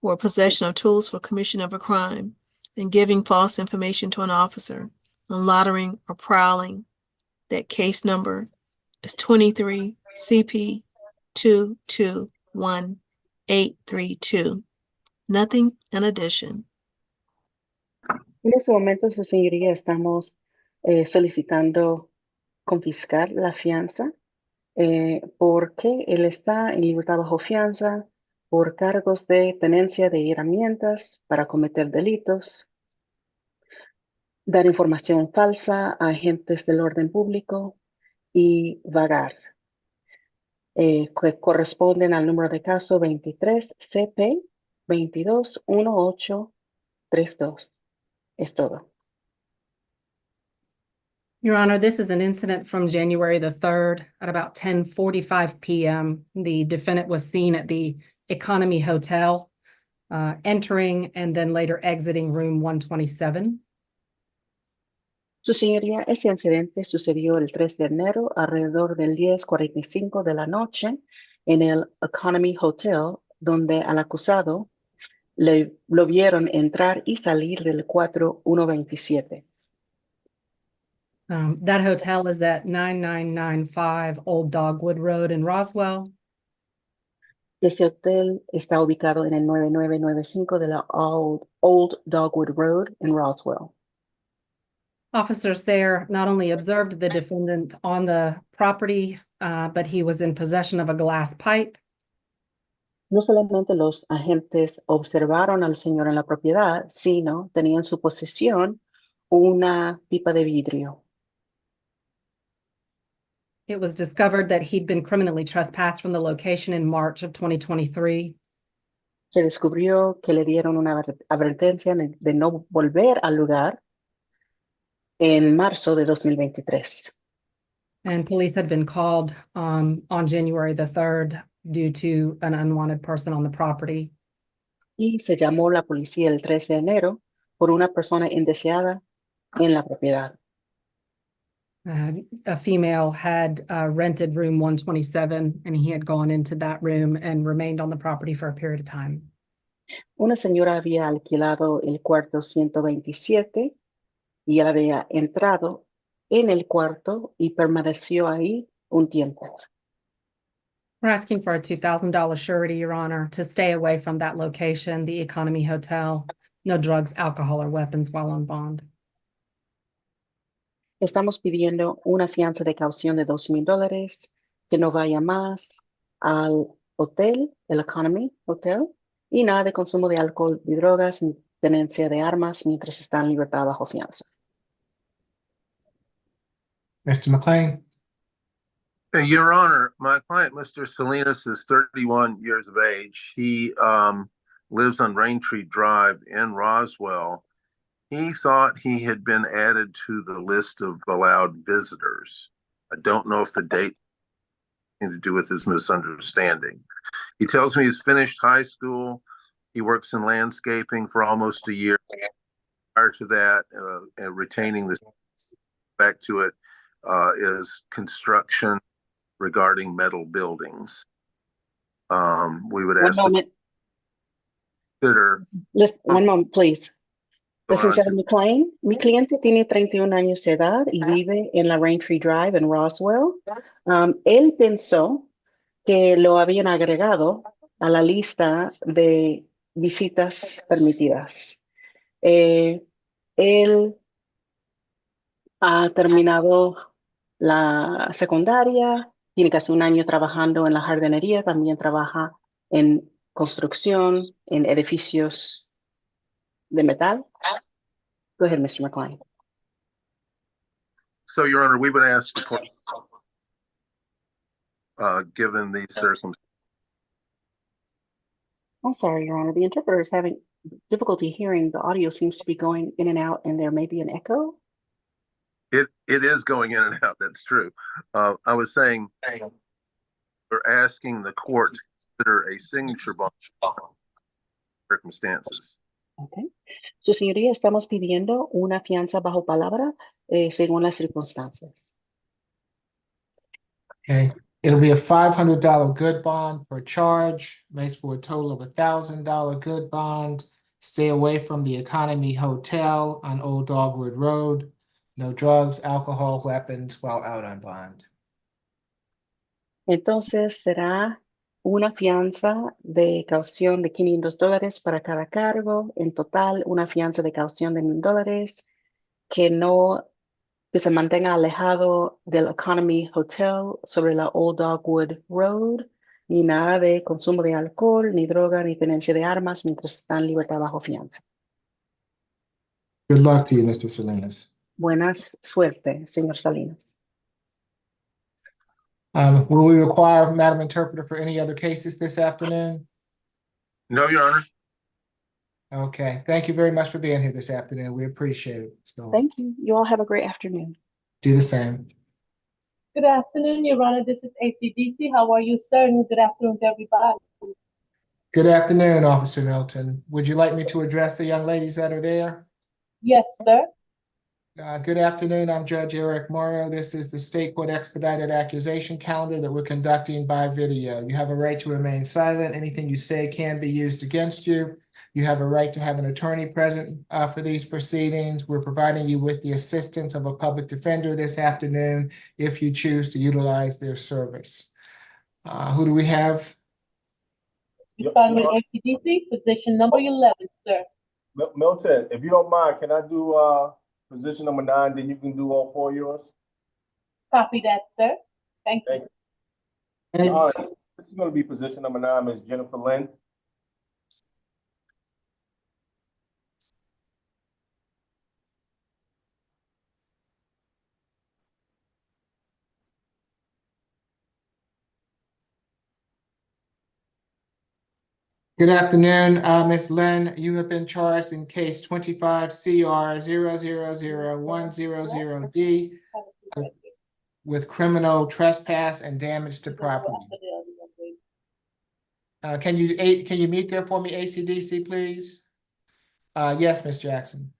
Speaker 3: for possession of tools for commission of a crime and giving false information to an officer, unlottering or prowling. That case number is 23 CP 221-832. Nothing in addition.
Speaker 2: En este momento, su señoría, estamos solicitando confiscar la fianza porque él está en libertad bajo fianza por cargos de tenencia de herramientas para cometer delitos, dar información falsa a agentes del orden público y vagar, que corresponden al número de caso 23 CP 221832. Es todo.
Speaker 7: Your Honor, this is an incident from January the 3rd at about 10:45 p.m. The defendant was seen at the Economy Hotel, entering and then later exiting room 127.
Speaker 2: Su señoría, ese incidente sucedió el 3 de enero alrededor del 10:45 de la noche en el Economy Hotel, donde al acusado lo vieron entrar y salir del 4127.
Speaker 7: That hotel is at 9995 Old Dogwood Road in Roswell.
Speaker 2: Este hotel está ubicado en el 9995 de la Old Dogwood Road en Roswell.
Speaker 7: Officers there not only observed the defendant on the property, but he was in possession of a glass pipe.
Speaker 2: No solamente los agentes observaron al señor en la propiedad, sino tenían en su posesión una pipa de vidrio.
Speaker 7: It was discovered that he'd been criminally trespassed from the location in March of 2023.
Speaker 2: Se descubrió que le dieron una advertencia de no volver al lugar en marzo de 2023.
Speaker 7: And police had been called on January the 3rd due to an unwanted person on the property.
Speaker 2: Y se llamó la policía el 3 de enero por una persona indeseada en la propiedad.
Speaker 7: A female had rented room 127, and he had gone into that room and remained on the property for a period of time.
Speaker 2: Una señora había alquilado el cuarto 127 y él había entrado en el cuarto y permaneció ahí un tiempo.
Speaker 7: We're asking for a $2,000 surety, Your Honor, to stay away from that location, the Economy Hotel. No drugs, alcohol, or weapons while on bond.
Speaker 2: Estamos pidiendo una fianza de caución de $2,000, que no vaya más al hotel, el Economy Hotel, y nada de consumo de alcohol y drogas ni tenencia de armas mientras está en libertad bajo fianza.
Speaker 1: Mr. McLean.
Speaker 8: Your Honor, my client, Mr. Selenas, is 31 years of age. He lives on Raintree Drive in Roswell. He thought he had been added to the list of allowed visitors. I don't know if the date had to do with his misunderstanding. He tells me he's finished high school. He works in landscaping for almost a year. Prior to that, retaining this back to it is construction regarding metal buildings. We would ask
Speaker 2: One moment, please. Licenciado McLean, mi cliente tiene 31 años de edad y vive en la Raintree Drive en Roswell. Él pensó que lo habían agregado a la lista de visitas permitidas. Él ha terminado la secundaria, tiene casi un año trabajando en la jardinería, también trabaja en construcción, en edificios de metal. Go ahead, Mr. McLean.
Speaker 8: So, Your Honor, we would ask, given these circumstances.
Speaker 2: I'm sorry, Your Honor. The interpreter is having difficulty hearing. The audio seems to be going in and out, and there may be an echo.
Speaker 8: It is going in and out. That's true. I was saying we're asking the court to consider a signature bond circumstances.
Speaker 2: Okay. Su señoría, estamos pidiendo una fianza bajo palabra según las circunstancias.
Speaker 1: Okay, it'll be a $500 good bond per charge, makes for a total of $1,000 good bond. Stay away from the Economy Hotel on Old Dogwood Road. No drugs, alcohol, weapons while out on bond.
Speaker 2: Entonces será una fianza de caución de $500 para cada cargo, en total una fianza de caución de $1,000, que se mantenga alejado del Economy Hotel sobre la Old Dogwood Road, ni nada de consumo de alcohol, ni droga, ni tenencia de armas mientras está en libertad bajo fianza.
Speaker 1: Good luck to you, Mr. Selenas.
Speaker 2: Buenas suerte, señor Salinas.
Speaker 1: Will we require Madam Interpreter for any other cases this afternoon?
Speaker 8: No, Your Honor.
Speaker 1: Okay, thank you very much for being here this afternoon. We appreciate it. So
Speaker 2: Thank you. You all have a great afternoon.
Speaker 1: do the same.
Speaker 12: Good afternoon, Your Honor. This is ACDC. How are you, sir? And good afternoon to everybody.
Speaker 1: Good afternoon, Officer Milton. Would you like me to address the young ladies that are there?
Speaker 12: Yes, sir.
Speaker 1: Good afternoon. I'm Judge Eric Morrow. This is the State Court Expedited Accusation Calendar that we're conducting by video. You have a right to remain silent. Anything you say can be used against you. You have a right to have an attorney present for these proceedings. We're providing you with the assistance of a public defender this afternoon if you choose to utilize their service. Who do we have?
Speaker 12: You start with ACDC, position number 11, sir.
Speaker 4: Milton, if you don't mind, can I do position number 9, then you can do all 4 of yours?
Speaker 12: Copy that, sir. Thank you.
Speaker 1: Hey,
Speaker 4: This is going to be position number 9, Ms. Jennifer Lynn.
Speaker 1: good afternoon, Ms. Lynn. You have been charged in case 25 CR 0000100D with criminal trespass and damage to property. Can you meet there for me, ACDC, please? Yes, Ms. Jackson.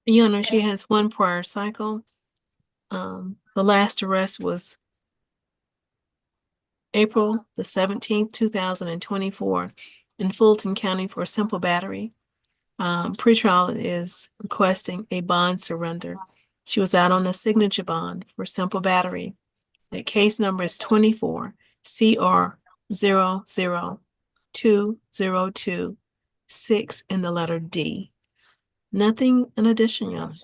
Speaker 3: Your Honor, she has one prior cycle. The last arrest was April the 17th, 2024 in Fulton County for simple battery. Pretrial is requesting a bond surrender. She was out on a signature bond for simple battery. The case number is 24 CR 00202-6 in the letter D. Nothing in addition, Your Honor.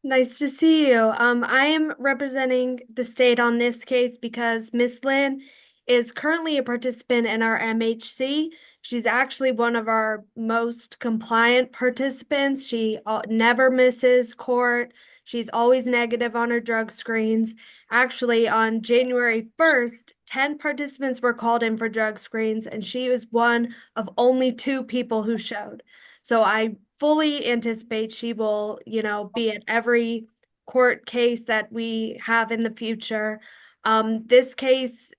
Speaker 13: Nice to see you. I am representing the state on this case because Miss Lynn is currently a participant in our MHC. She's actually one of our most compliant participants. She never misses court. She's always negative on her drug screens. Actually, on January 1st, 10 participants were called in for drug screens, and she was one of only 2 people who showed. So I fully anticipate she will, be at every court case that we have in the future. This case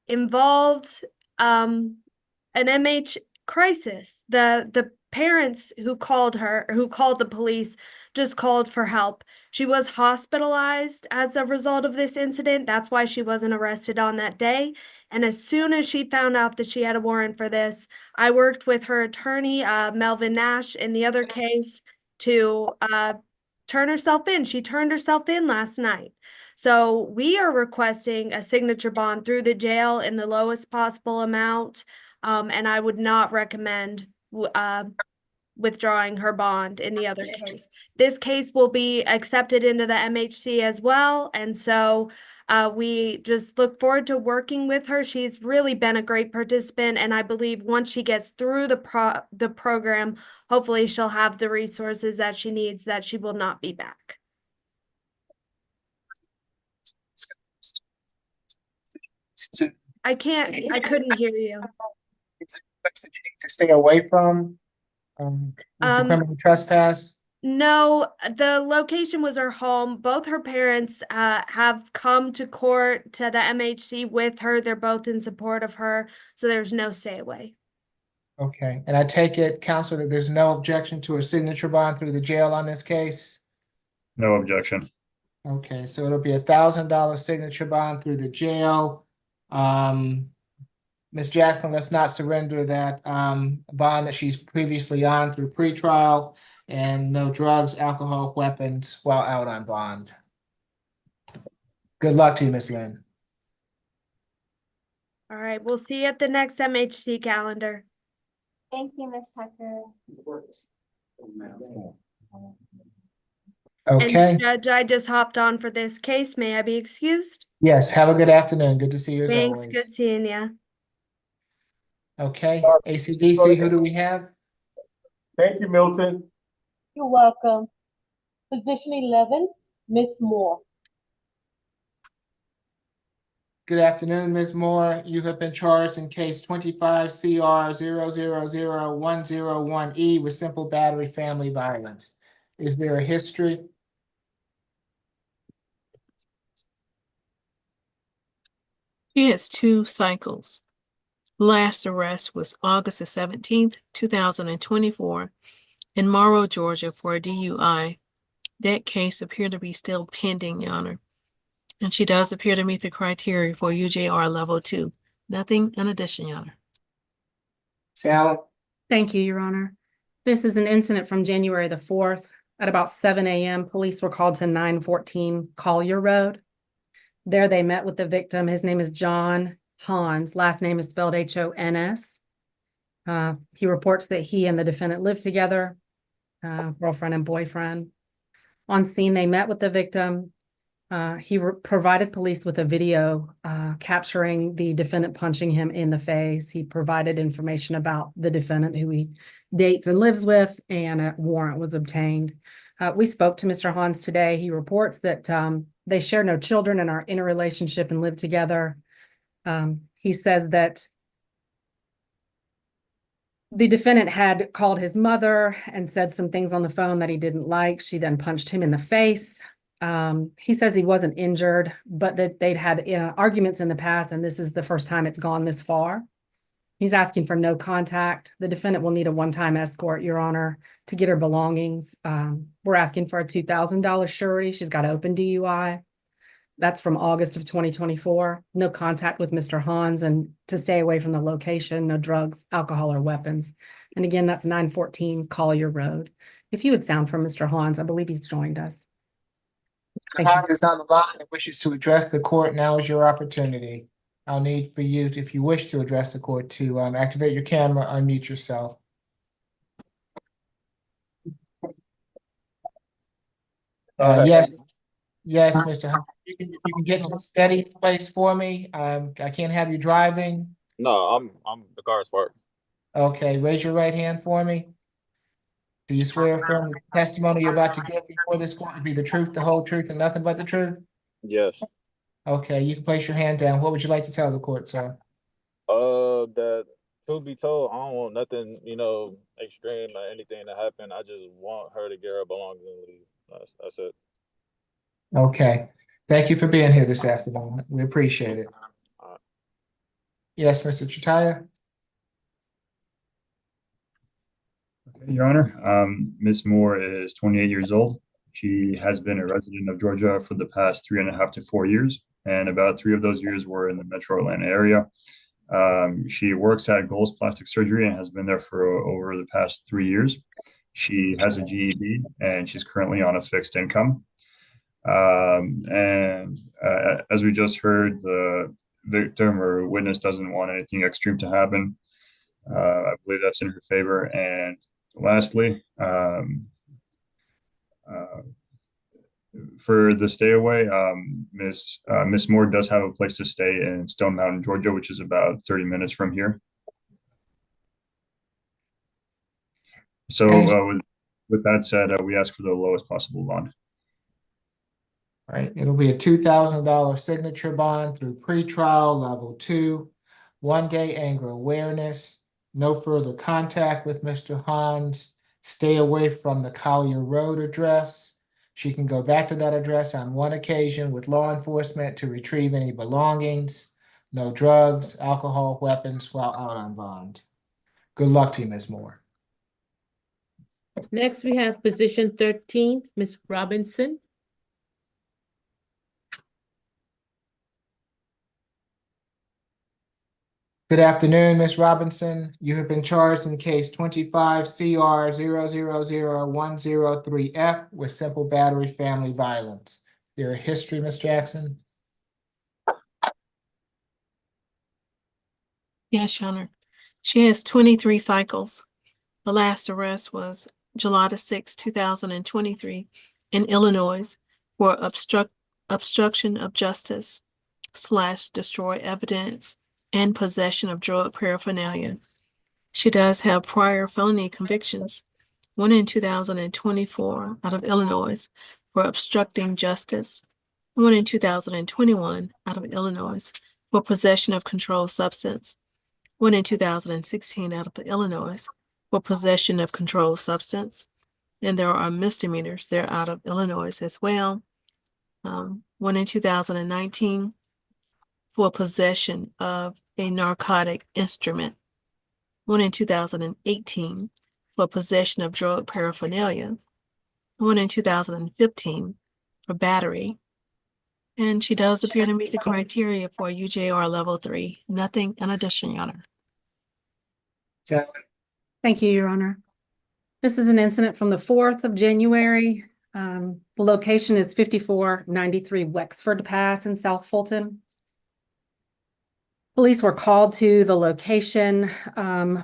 Speaker 13: involved an MH crisis. The parents who called the police, just called for help. She was hospitalized as a result of this incident. That's why she wasn't arrested on that day. And as soon as she found out that she had a warrant for this, I worked with her attorney, Melvin Nash, in the other case to turn herself in. She turned herself in last night. So we are requesting a signature bond through the jail in the lowest possible amount. And I would not recommend withdrawing her bond in the other case. This case will be accepted into the MHC as well. And so we just look forward to working with her. She's really been a great participant. And I believe once she gets through the program, hopefully she'll have the resources that she needs, that she will not be back. I couldn't hear you.
Speaker 1: To stay away from the criminal trespass?
Speaker 13: No, the location was her home. Both her parents have come to court to the MHC with her. They're both in support of her, so there's no stay away.
Speaker 1: Okay, and I take it, Counselor, that there's no objection to a signature bond through the jail on this case?
Speaker 5: No objection.
Speaker 1: Okay, so it'll be $1,000 signature bond through the jail. Ms. Jackson, let's not surrender that bond that she's previously on through pretrial, and no drugs, alcohol, weapons while out on bond. Good luck to you, Miss Lynn.
Speaker 13: All right, we'll see you at the next MHC calendar.
Speaker 9: Thank you, Ms. Tucker.
Speaker 1: Okay,
Speaker 13: And Judge, I just hopped on for this case. May I be excused?
Speaker 1: yes, have a good afternoon. Good to see you as
Speaker 13: Thanks,
Speaker 1: always.
Speaker 13: good seeing ya.
Speaker 1: Okay, ACDC, who do we have?
Speaker 4: Thank you, Milton.
Speaker 12: You're welcome. Position 11, Miss Moore.
Speaker 1: Good afternoon, Ms. Moore. You have been charged in case 25 CR 0000101E with simple battery family violence. Is there a history?
Speaker 3: She has 2 cycles. Last arrest was August the 17th, 2024 in Morrow, Georgia for a DUI. That case appeared to be still pending, Your Honor. And she does appear to meet the criteria for UJR level 2. Nothing in addition, Your Honor.
Speaker 1: Sally?
Speaker 7: Thank you, Your Honor. This is an incident from January the 4th. At about 7 a.m., police were called to 914 Collier Road. There they met with the victim. His name is John Hans. Last name is spelled H-O-N-S. He reports that he and the defendant lived together, girlfriend and boyfriend. On scene, they met with the victim. He provided police with a video capturing the defendant punching him in the face. He provided information about the defendant, who he dates and lives with, and a warrant was obtained. We spoke to Mr. Hans today. He reports that they share no children and are in a relationship and live together. He says that the defendant had called his mother and said some things on the phone that he didn't like. She then punched him in the face. He says he wasn't injured, but that they'd had arguments in the past, and this is the first time it's gone this far. He's asking for no contact. The defendant will need a one-time escort, Your Honor, to get her belongings. We're asking for a $2,000 surety. She's got open DUI. That's from August of 2024. No contact with Mr. Hans, and to stay away from the location, no drugs, alcohol, or weapons. And again, that's 914 Collier Road. If you would sound from Mr. Hans, I believe he's joined us.
Speaker 1: Mr. Hans is on the line and wishes to address the court. Now is your opportunity. I'll need for you, if you wish to address the court, to activate your camera, unmute yourself. Yes, Mr. Hans. If you can get to a steady place for me. I can't have you driving.
Speaker 14: No, the car's parked.
Speaker 1: Okay, raise your right hand for me. Do you swear affirm the testimony you're about to give before this court to be the truth, the whole truth, and nothing but the truth?
Speaker 14: Yes.
Speaker 1: Okay, you can place your hand down. What would you like to tell the court, sir?
Speaker 14: That truth be told, I don't want nothing, extreme or anything to happen. I just want her to get her belongings and leave. That's it.
Speaker 1: Okay. Thank you for being here this afternoon. We appreciate it. Yes, Mr. Chitaya?
Speaker 5: Your Honor, Ms. Moore is 28 years old. She has been a resident of Georgia for the past 3.5 to 4 years, and about 3 of those years were in the metro Atlanta area. She works at Gold's Plastic Surgery and has been there for over the past 3 years. She has a GED and she's currently on a fixed income. As we just heard, the victim or witness doesn't want anything extreme to happen. I believe that's in her favor. And lastly, for the stay away, Miss Moore does have a place to stay in Stone Mountain, Georgia, which is about 30 minutes from here. So with that said, we ask for the lowest possible bond.
Speaker 1: All right, it'll be a $2,000 signature bond through pretrial level 2, 1-day anger awareness, no further contact with Mr. Hans, stay away from the Collier Road address. She can go back to that address on one occasion with law enforcement to retrieve any belongings, no drugs, alcohol, weapons while out on bond. Good luck to you, Ms. Moore.
Speaker 15: Next, we have position 13, Ms. Robinson.
Speaker 1: Good afternoon, Ms. Robinson. You have been charged in case 25 CR 0000103F with simple battery family violence. Your history, Ms. Jackson?
Speaker 3: Yes, Your Honor. She has 23 cycles. The last arrest was July the 6th, 2023 in Illinois for obstruction of justice / destroy evidence and possession of drug paraphernalia. She does have prior felony convictions, one in 2024 out of Illinois for obstructing justice, one in 2021 out of Illinois for possession of controlled substance, one in 2016 out of Illinois for possession of controlled substance. And there are misdemeanors there out of Illinois as well. One in 2019 for possession of a narcotic instrument. One in 2018 for possession of drug paraphernalia. One in 2015 for battery. And she does appear to meet the criteria for UJR level 3. Nothing in addition, Your Honor.
Speaker 7: Thank you, Your Honor. This is an incident from the 4th of January. The location is 5493 Wexford Pass in South Fulton. Police were called to the location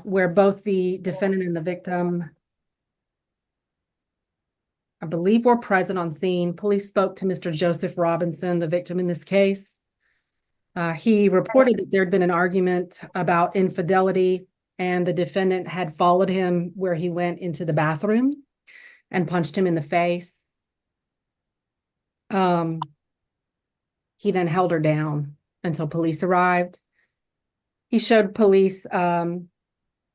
Speaker 7: where both the defendant and the victim, I believe, were present on scene. Police spoke to Mr. Joseph Robinson, the victim in this case. He reported that there had been an argument about infidelity, and the defendant had followed him where he went into the bathroom and punched him in the face. He then held her down until police arrived. He showed police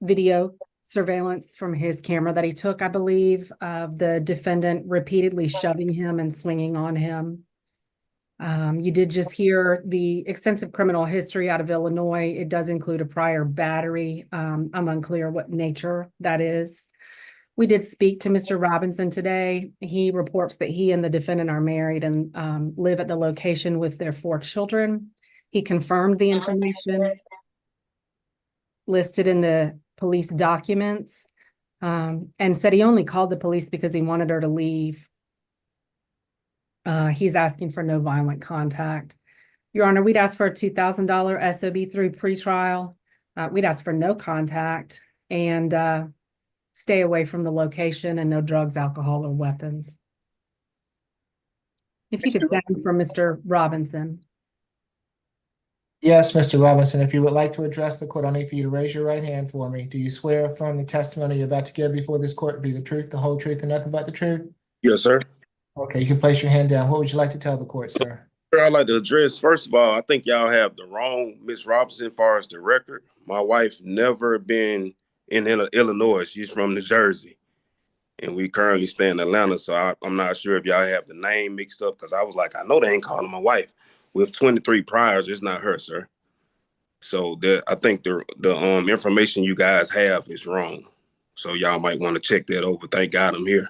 Speaker 7: video surveillance from his camera that he took, I believe, of the defendant repeatedly shoving him and swinging on him. You did just hear the extensive criminal history out of Illinois. It does include a prior battery. I'm unclear what nature that is. We did speak to Mr. Robinson today. He reports that he and the defendant are married and live at the location with their 4 children. He confirmed the information listed in the police documents and said he only called the police because he wanted her to leave. He's asking for no violent contact. Your Honor, we'd ask for a $2,000 SOB through pretrial. We'd ask for no contact and stay away from the location and no drugs, alcohol, or weapons. If you could stand for Mr. Robinson.
Speaker 1: Yes, Mr. Robinson, if you would like to address the court, I need for you to raise your right hand for me. Do you swear or affirm the testimony you're about to give before this court to be the truth, the whole truth, and nothing but the truth?
Speaker 16: Yes, sir.
Speaker 1: Okay, you can place your hand down. What would you like to tell the court, sir?
Speaker 16: I'd like to address, first of all, I think y'all have the wrong Miss Robinson as far as the record. My wife never been in Illinois. She's from New Jersey. And we currently stay in Atlanta, so I'm not sure if y'all have the name mixed up, because I was like, I know they ain't calling my wife. With 23 priors, it's not her, sir. So I think the information you guys have is wrong. So y'all might want to check that over. Thank God I'm here.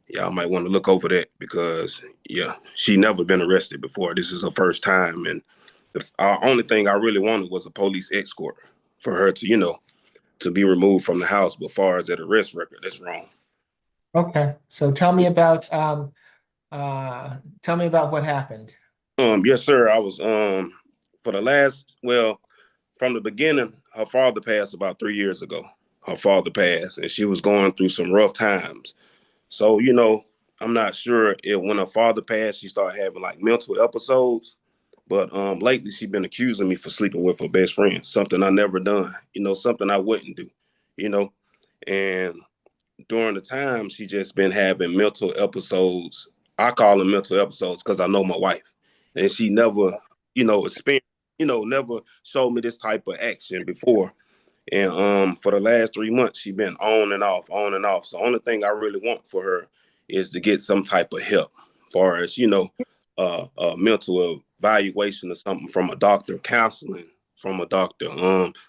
Speaker 16: Y'all might want to look over that because, yeah, she never been arrested before. This is her first time. And the only thing I really wanted was a police escort for her to, to be removed from the house. But as far as that arrest record, that's wrong.
Speaker 1: Okay, so tell me about what happened.
Speaker 16: Yes, sir. I was from the beginning, her father passed about 3 years ago. Her father passed, and she was going through some rough times. So, I'm not sure if when her father passed, she started having like mental episodes. But lately, she's been accusing me for sleeping with her best friend, something I never done, something I wouldn't do, And during the time, she just been having mental episodes. I call them mental episodes because I know my wife. And she never, experienced, never showed me this type of action before. And for the last 3 months, she been on and off. So the only thing I really want for her is to get some type of help, as far as, mental evaluation or something from a doctor, counseling from a doctor,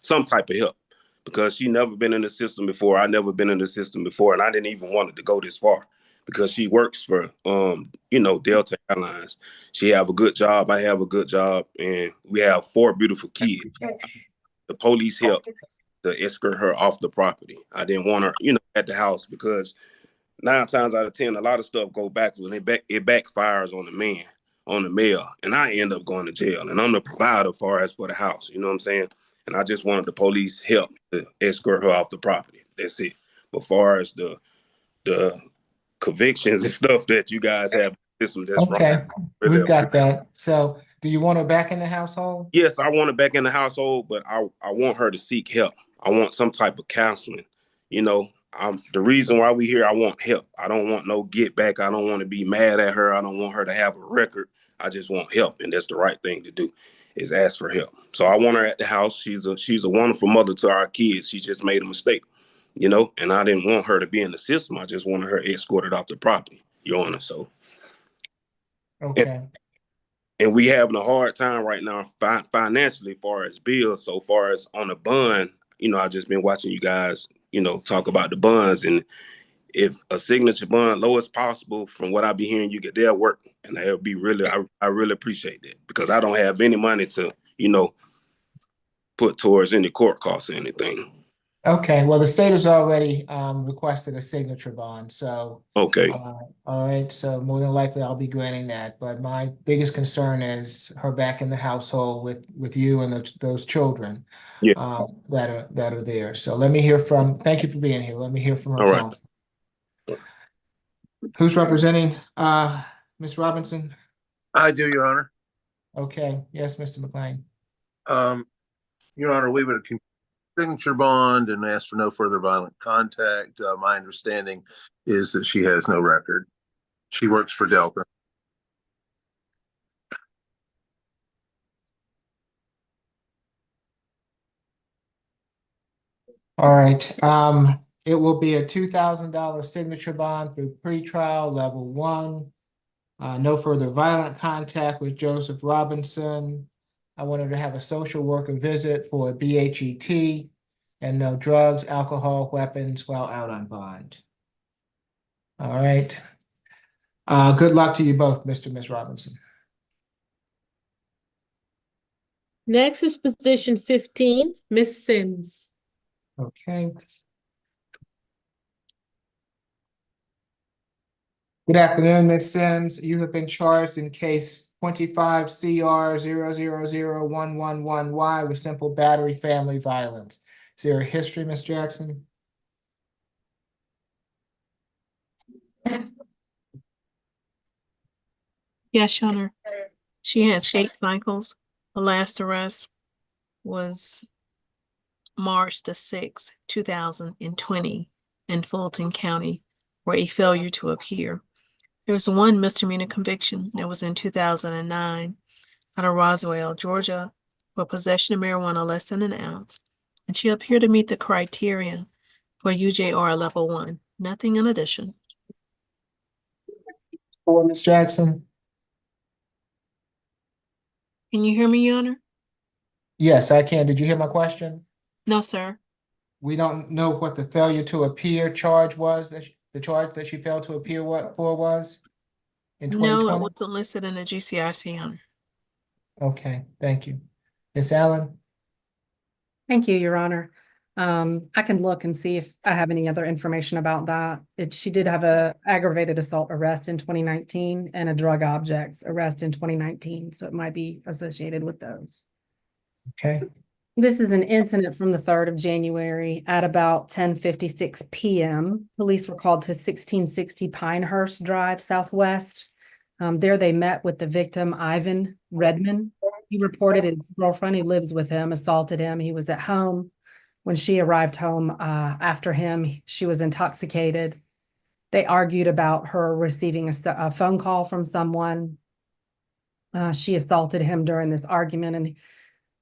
Speaker 16: some type of help. Because she never been in the system before. I never been in the system before. And I didn't even want it to go this far because she works for, Delta Airlines. She have a good job. I have a good job. And we have 4 beautiful kids. The police helped to escort her off the property. I didn't want her, at the house because 9 times out of 10, a lot of stuff go backwards and it backfires on the man, on the male. And I end up going to jail. And I'm the provider for the house. You know what I'm saying? and I just wanted the police help to escort her off the property. That's it. But far as the convictions and stuff that you guys have in the system, that's wrong.
Speaker 1: Okay,
Speaker 16: Really,
Speaker 1: we've got that. So do you want her back in the household?
Speaker 16: yes, I want her back in the household, but I want her to seek help. I want some type of counseling. You know, the reason why we here, I want help. I don't want no get back. I don't want to be mad at her. I don't want her to have a record. I just want help, and that's the right thing to do, is ask for help. So I want her at the house. She's a wonderful mother to our kids. She just made a mistake, you know, and I didn't want her to be in the system. I just wanted her escorted off the property, Your Honor. So,
Speaker 1: Okay.
Speaker 16: and we having a hard time right now financially, far as bills. So far as on the bond, you know, I just been watching you guys, you know, talk about the bonds, and if a signature bond low as possible, from what I be hearing, you get their work, and that'll be really, I really appreciate that, because I don't have any money to, you know, put towards any court costs or anything.
Speaker 1: Okay, well, the state has already requested a signature bond, so.
Speaker 16: Okay.
Speaker 1: All right, so more than likely I'll be granting that, but my biggest concern is her back in the household with you and those children.
Speaker 16: Yeah.
Speaker 1: That are there. So let me hear from, thank you for being here. Let me hear from her
Speaker 16: All right.
Speaker 1: counsel. Who's representing Ms. Robinson?
Speaker 17: I do, Your Honor.
Speaker 1: Okay, yes, Mr. McLean.
Speaker 17: Your Honor, we would signature bond and ask for no further violent contact. My understanding is that she has no record. She works for Delta.
Speaker 1: All right, it will be a $2,000 signature bond for pretrial level 1. No further violent contact with Joseph Robinson. I wanted to have a social worker visit for a BHET, and no drugs, alcohol, weapons while out on bond. All right. Good luck to you both, Mr. and Ms. Robinson.
Speaker 15: Next is position 15, Ms. Sims.
Speaker 1: Okay. Good afternoon, Ms. Sims. You have been charged in case 25 CR 0001111Y with simple battery family violence. Is there a history, Ms. Jackson?
Speaker 3: Yes, Your Honor. She has 8 cycles. The last arrest was March the 6th, 2020 in Fulton County for a failure to appear. There was one misdemeanor conviction that was in 2009 out of Roswell, Georgia, for possession of marijuana less than an ounce, and she appeared to meet the criteria for UJR level 1. Nothing in addition.
Speaker 1: For Ms. Jackson?
Speaker 3: Can you hear me, Your Honor?
Speaker 1: Yes, I can. Did you hear my question?
Speaker 3: No, sir.
Speaker 1: We don't know what the failure to appear charge was, the charge that she failed to appear for was in
Speaker 3: No,
Speaker 1: 2020?
Speaker 3: it wasn't listed in the GCIC, Your Honor.
Speaker 1: Okay, thank you. Ms. Allen?
Speaker 7: Thank you, Your Honor. I can look and see if I have any other information about that. She did have a aggravated assault arrest in 2019 and a drug objects arrest in 2019, so it might be associated with those.
Speaker 1: Okay.
Speaker 7: This is an incident from the 3rd of January at about 10:56 p.m. Police were called to 1660 Pinehurst Drive Southwest. There they met with the victim, Ivan Redman. He reported his girlfriend, he lives with him, assaulted him. He was at home. When she arrived home after him, she was intoxicated. They argued about her receiving a phone call from someone. She assaulted him during this argument, and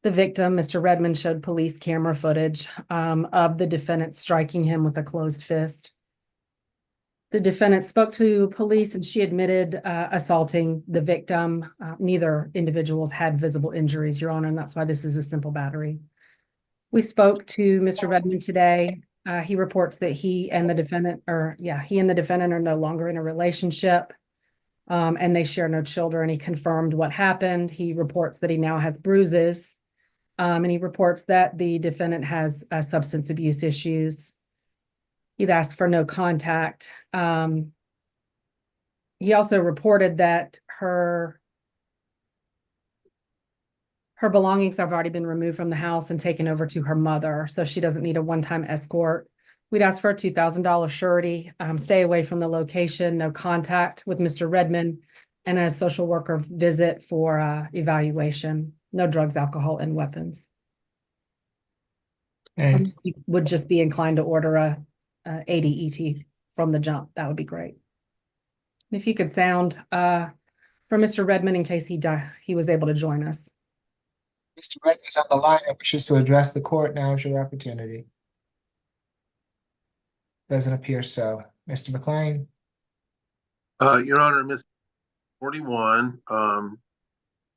Speaker 7: the victim, Mr. Redmond, showed police camera footage of the defendant striking him with a closed fist. The defendant spoke to police and she admitted assaulting the victim. Neither individuals had visible injuries, Your Honor, and that's why this is a simple battery. We spoke to Mr. Redmond today. He reports that he and the defendant are no longer in a relationship, and they share no children. He confirmed what happened. He reports that he now has bruises, and he reports that the defendant has substance abuse issues. He'd asked for no contact. He also reported that her Her belongings have already been removed from the house and taken over to her mother, so she doesn't need a one-time escort. We'd ask for a $2,000 surety, stay away from the location, no contact with Mr. Redmond, and a social worker visit for evaluation. No drugs, alcohol, and weapons.
Speaker 1: Okay.
Speaker 7: You would just be inclined to order a ADET from the jump. That would be great. And if you could sound for Mr. Redmond in case he was able to join us.
Speaker 1: Mr. Redmond is on the line and wishes to address the court. Now is your opportunity. Doesn't appear so. Mr. McLean?
Speaker 17: Your Honor, Miss 41,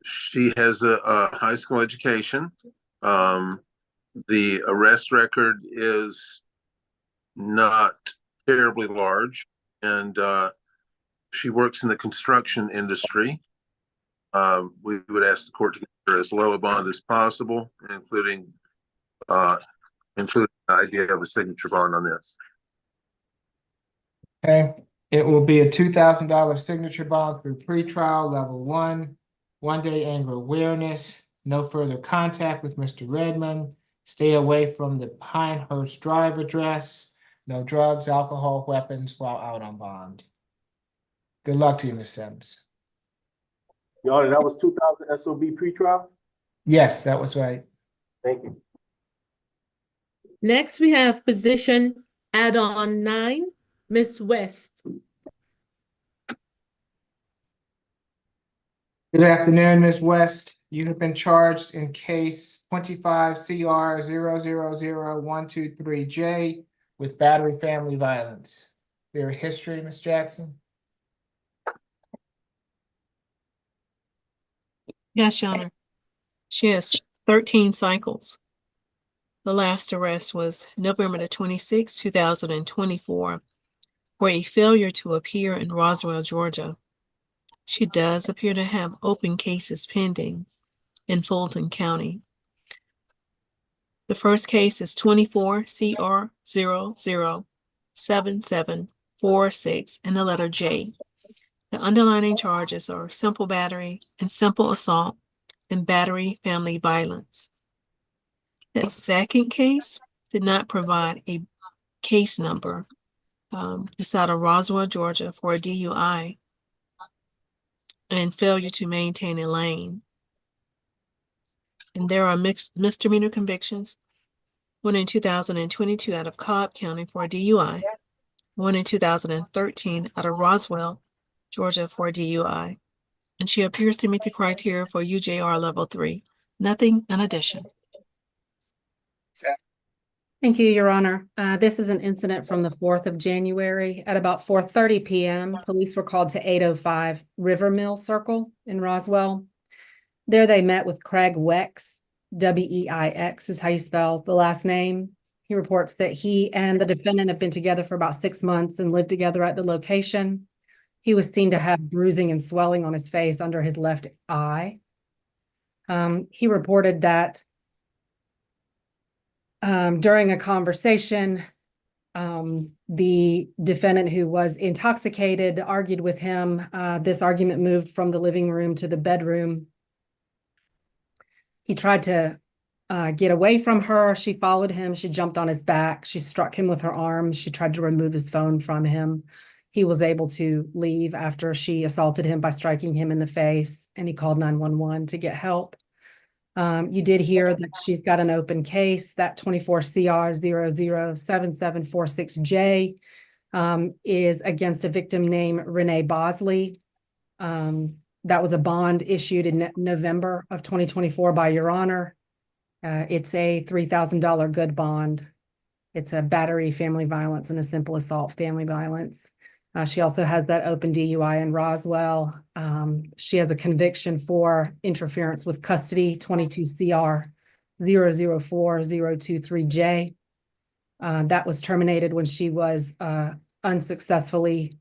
Speaker 17: she has a high school education. The arrest record is not terribly large, and she works in the construction industry. We would ask the court to get her as low a bond as possible, including the idea of a signature bond on this.
Speaker 1: Okay, it will be a $2,000 signature bond through pretrial level 1-day anger awareness, no further contact with Mr. Redmond, stay away from the Pinehurst Drive address, no drugs, alcohol, weapons while out on bond. Good luck to you, Ms. Sims.
Speaker 4: Your Honor, that was 2,000 SOB pretrial?
Speaker 1: Yes, that was right.
Speaker 4: Thank you.
Speaker 15: Next, we have position add-on 9, Ms. West.
Speaker 1: Good afternoon, Ms. West. You have been charged in case 25 CR 000123J with battery family violence. Your history, Ms. Jackson?
Speaker 3: Yes, Your Honor. She has 13 cycles. The last arrest was November the 26th, 2024, for a failure to appear in Roswell, Georgia. She does appear to have open cases pending in Fulton County. The first case is 24 CR 007746 and the letter J. The underlying charges are simple battery and simple assault and battery family violence. The second case did not provide a case number. It's out of Roswell, Georgia for a DUI and failure to maintain a lane. And there are mixed misdemeanor convictions, one in 2022 out of Cobb County for a DUI, one in 2013 out of Roswell, Georgia for a DUI. And she appears to meet the criteria for UJR level 3. Nothing in addition.
Speaker 7: Thank you, Your Honor. This is an incident from the 4th of January. At about 4:30 p.m., police were called to 805 River Mill Circle in Roswell. There they met with Craig Wex, W-E-I-X is how you spell the last name. He reports that he and the defendant have been together for about 6 months and lived together at the location. He was seen to have bruising and swelling on his face under his left eye. He reported that during a conversation, the defendant, who was intoxicated, argued with him. This argument moved from the living room to the bedroom. He tried to get away from her. She followed him. She jumped on his back. She struck him with her arms. She tried to remove his phone from him. He was able to leave after she assaulted him by striking him in the face, and he called 911 to get help. You did hear that she's got an open case. That 24 CR 007746J is against a victim named Renee Bosley. That was a bond issued in November of 2024 by Your Honor. It's a $3,000 good bond. It's a battery family violence and a simple assault family violence. She also has that open DUI in Roswell. She has a conviction for interference with custody, 22 CR 004023J. That was terminated when she was unsuccessfully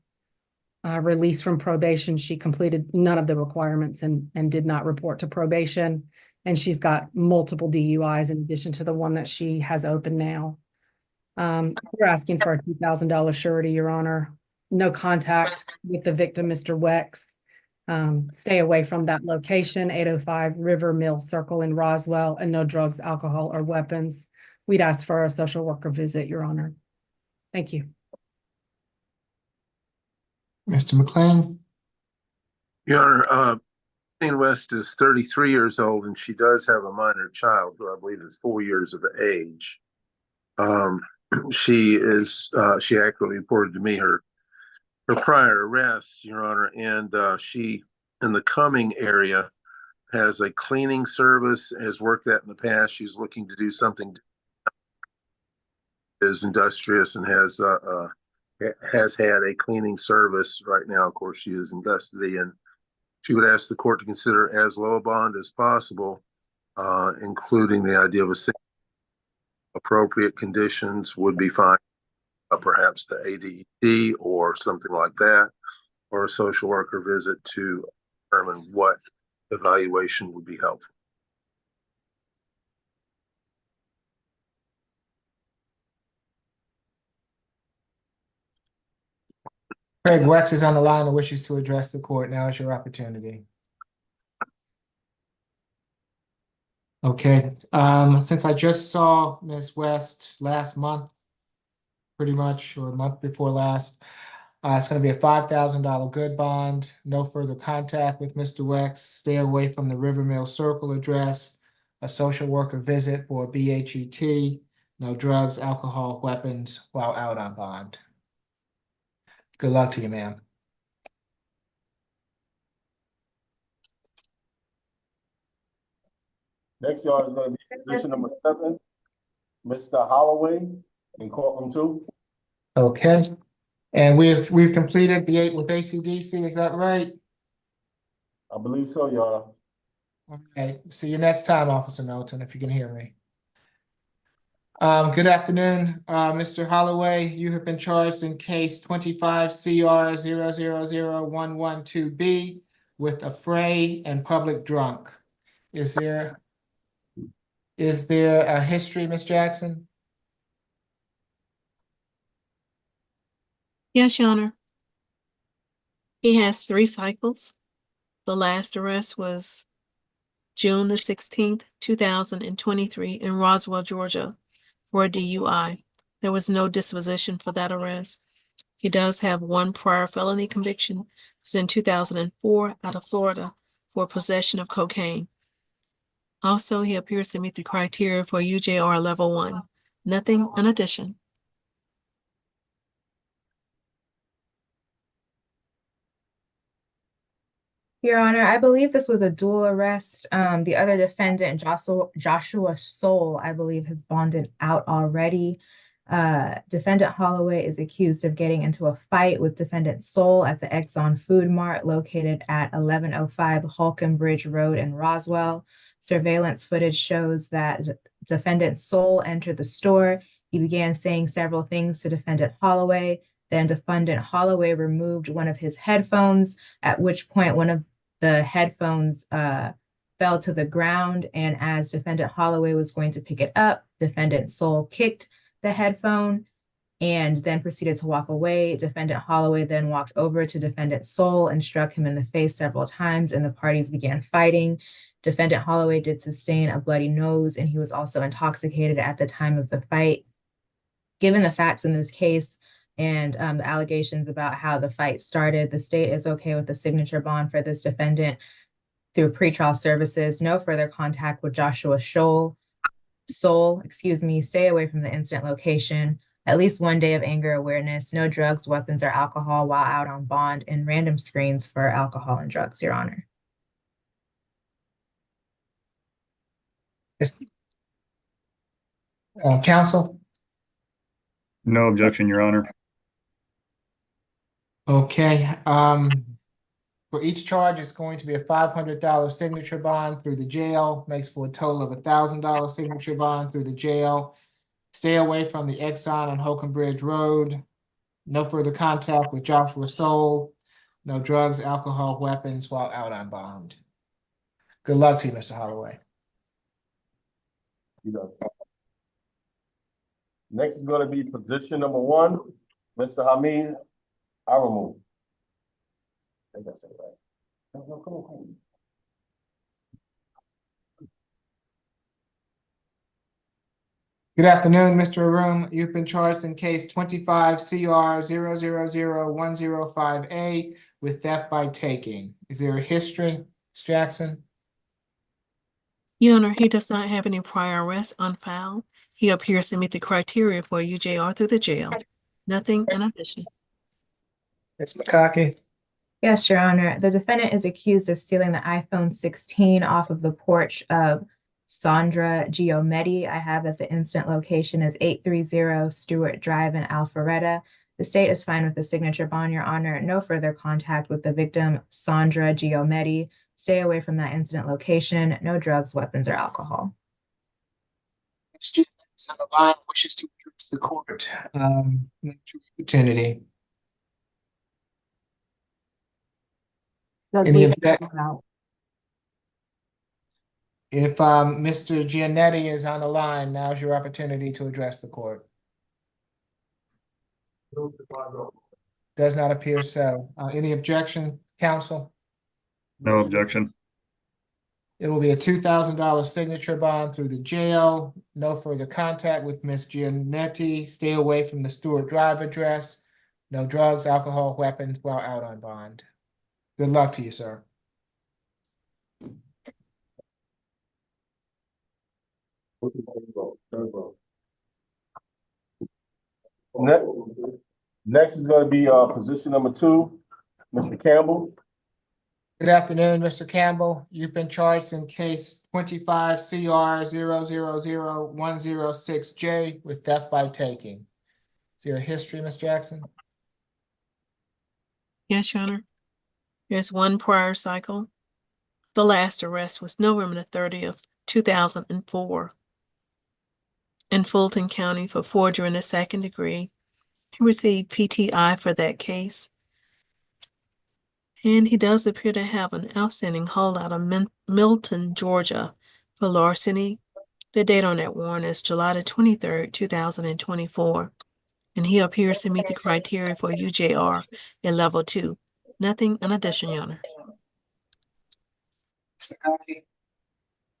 Speaker 7: released from probation. She completed none of the requirements and did not report to probation. And she's got multiple DUIs in addition to the one that she has open now. We're asking for a $2,000 surety, Your Honor. No contact with the victim, Mr. Wex. Stay away from that location, 805 River Mill Circle in Roswell, and no drugs, alcohol, or weapons. We'd ask for a social worker visit, Your Honor. Thank you.
Speaker 1: Mr. McLean?
Speaker 17: Your Honor, Jane West is 33 years old, and she does have a minor child who I believe is 4 years of age. She accurately reported to me her prior arrests, Your Honor, and she, in the Cumming area, has a cleaning service, has worked that in the past. She's looking to do something is industrious and has had a cleaning service. Right now, of course, she is in custody, and she would ask the court to consider as low a bond as possible, including the idea of appropriate conditions would be fine, perhaps the ADET or something like that, or a social worker visit to determine what evaluation would be helpful.
Speaker 1: Craig Wex is on the line and wishes to address the court. Now is your opportunity. Okay, since I just saw Ms. West last month, pretty much, or a month before last, it's going to be a $5,000 good bond, no further contact with Mr. Wex, stay away from the River Mill Circle address, a social worker visit for a BHET, no drugs, alcohol, weapons while out on bond. Good luck to you, ma'am.
Speaker 4: Next, y'all, is going to be position number 7, Mr. Holloway in courtroom 2.
Speaker 1: Okay, and we've completed the 8 with ACDC, is that right?
Speaker 4: I believe so, y'all.
Speaker 1: Okay, see you next time, Officer Melton, if you can hear me. Good afternoon, Mr. Holloway. You have been charged in case 25 CR 000112B with affray and public drunk. Is there a history, Ms. Jackson?
Speaker 3: Yes, Your Honor. He has 3 cycles. The last arrest was June the 16th, 2023 in Roswell, Georgia for a DUI. There was no disposition for that arrest. He does have 1 prior felony conviction. It was in 2004 out of Florida for possession of cocaine. Also, he appears to meet the criteria for UJR level 1. Nothing in addition.
Speaker 9: Your Honor, I believe this was a dual arrest. The other defendant, Joshua Soul, I believe, has bonded out already. Defendant Holloway is accused of getting into a fight with defendant Soul at the Exxon Food Mart located at 1105 Holcomb Bridge Road in Roswell. Surveillance footage shows that defendant Soul entered the store. He began saying several things to defendant Holloway. Then defendant Holloway removed one of his headphones, at which point one of the headphones fell to the ground. And as defendant Holloway was going to pick it up, defendant Soul kicked the headphone and then proceeded to walk away. Defendant Holloway then walked over to defendant Soul and struck him in the face several times, and the parties began fighting. Defendant Holloway did sustain a bloody nose, and he was also intoxicated at the time of the fight. Given the facts in this case, and the allegations about how the fight started, the state is okay with the signature bond for this defendant through pretrial services. No further contact with Joshua Soul, stay away from the incident location, at least 1 day of anger awareness, no drugs, weapons, or alcohol while out on bond, and random screens for alcohol and drugs, Your Honor.
Speaker 1: Counsel?
Speaker 5: No objection, Your Honor.
Speaker 1: Okay, for each charge, it's going to be a $500 signature bond through the jail, makes for a total of $1,000 signature bond through the jail. Stay away from the Exxon on Holcomb Bridge Road. No further contact with Joshua Soul. No drugs, alcohol, weapons while out on bond. Good luck to you, Mr. Holloway.
Speaker 4: Next is going to be position number 1, Mr. Hamid Aru. I think that's it, right?
Speaker 1: Good afternoon, Mr. Arum. You've been charged in case 25 CR 0001005A with theft by taking. Is there a history, Ms. Jackson?
Speaker 3: Your Honor, he does not have any prior arrests on file. He appears to meet the criteria for UJR through the jail. Nothing in addition.
Speaker 1: Ms. McCockey?
Speaker 9: Yes, Your Honor. The defendant is accused of stealing the iPhone 16 off of the porch of Sandra Giometti. I have that the incident location is 830 Stewart Drive in Alpharetta. The state is fine with the signature bond, Your Honor. No further contact with the victim, Sandra Giometti. Stay away from that incident location. No drugs, weapons, or alcohol.
Speaker 1: Mr. on the line wishes to address the court. Opportunity. Any If Mr. Giannetti is on the line, now's your opportunity to address the court. Does not appear so. Any objection, counsel?
Speaker 5: No objection.
Speaker 1: It will be a $2,000 signature bond through the jail. No further contact with Ms. Giannetti. Stay away from the Stewart Drive address. No drugs, alcohol, weapons while out on bond. Good luck to you, sir.
Speaker 4: Next is going to be position number 2, Mr. Campbell.
Speaker 1: Good afternoon, Mr. Campbell. You've been charged in case 25 CR 0001006J with theft by taking. Is there a history, Ms. Jackson?
Speaker 3: Yes, Your Honor. There's one prior cycle. The last arrest was November the 30th, 2004 in Fulton County for forgery in the second degree. He received PTI for that case. And he does appear to have an outstanding holdout of Milton, Georgia for larceny. The date on that warrant is July the 23rd, 2024. And he appears to meet the criteria for UJR at level 2. Nothing in addition, Your Honor.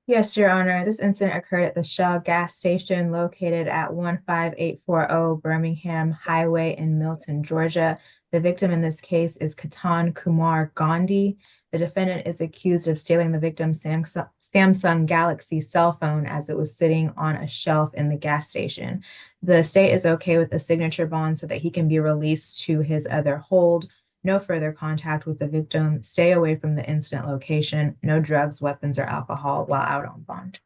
Speaker 9: Yes, Your Honor. This incident occurred at the Shell gas station located at 15840 Birmingham Highway in Milton, Georgia. The victim in this case is Ketan Kumar Gandhi. The defendant is accused of stealing the victim's Samsung Galaxy cell phone as it was sitting on a shelf in the gas station. The state is okay with the signature bond so that he can be released to his other hold. No further contact with the victim. Stay away from the incident location. No drugs, weapons, or alcohol while out on bond.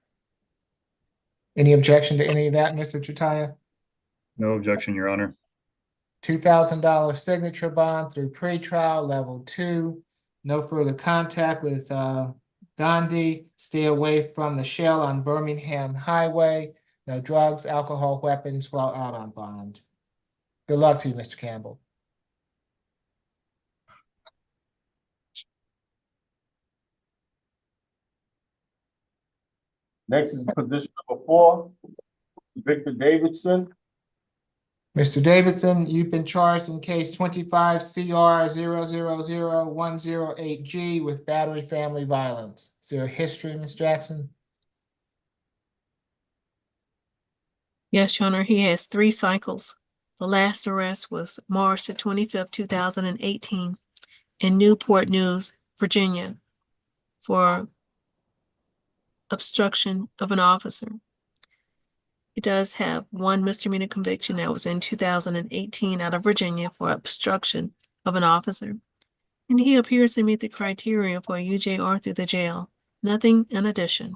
Speaker 1: Any objection to any of that, Mr. Chitaya?
Speaker 5: No objection, Your Honor.
Speaker 1: $2,000 signature bond through pretrial level 2. No further contact with Gandhi. Stay away from the Shell on Birmingham Highway. No drugs, alcohol, weapons while out on bond. Good luck to you, Mr. Campbell.
Speaker 4: Next is position number 4, Victor Davidson.
Speaker 1: Mr. Davidson, you've been charged in case 25 CR 000108G with battery family violence. Is there a history, Ms. Jackson?
Speaker 3: Yes, Your Honor. He has 3 cycles. The last arrest was March the 25th, 2018 in Newport News, Virginia for obstruction of an officer. He does have 1 misdemeanor conviction that was in 2018 out of Virginia for obstruction of an officer. And he appears to meet the criteria for UJR through the jail. Nothing in addition.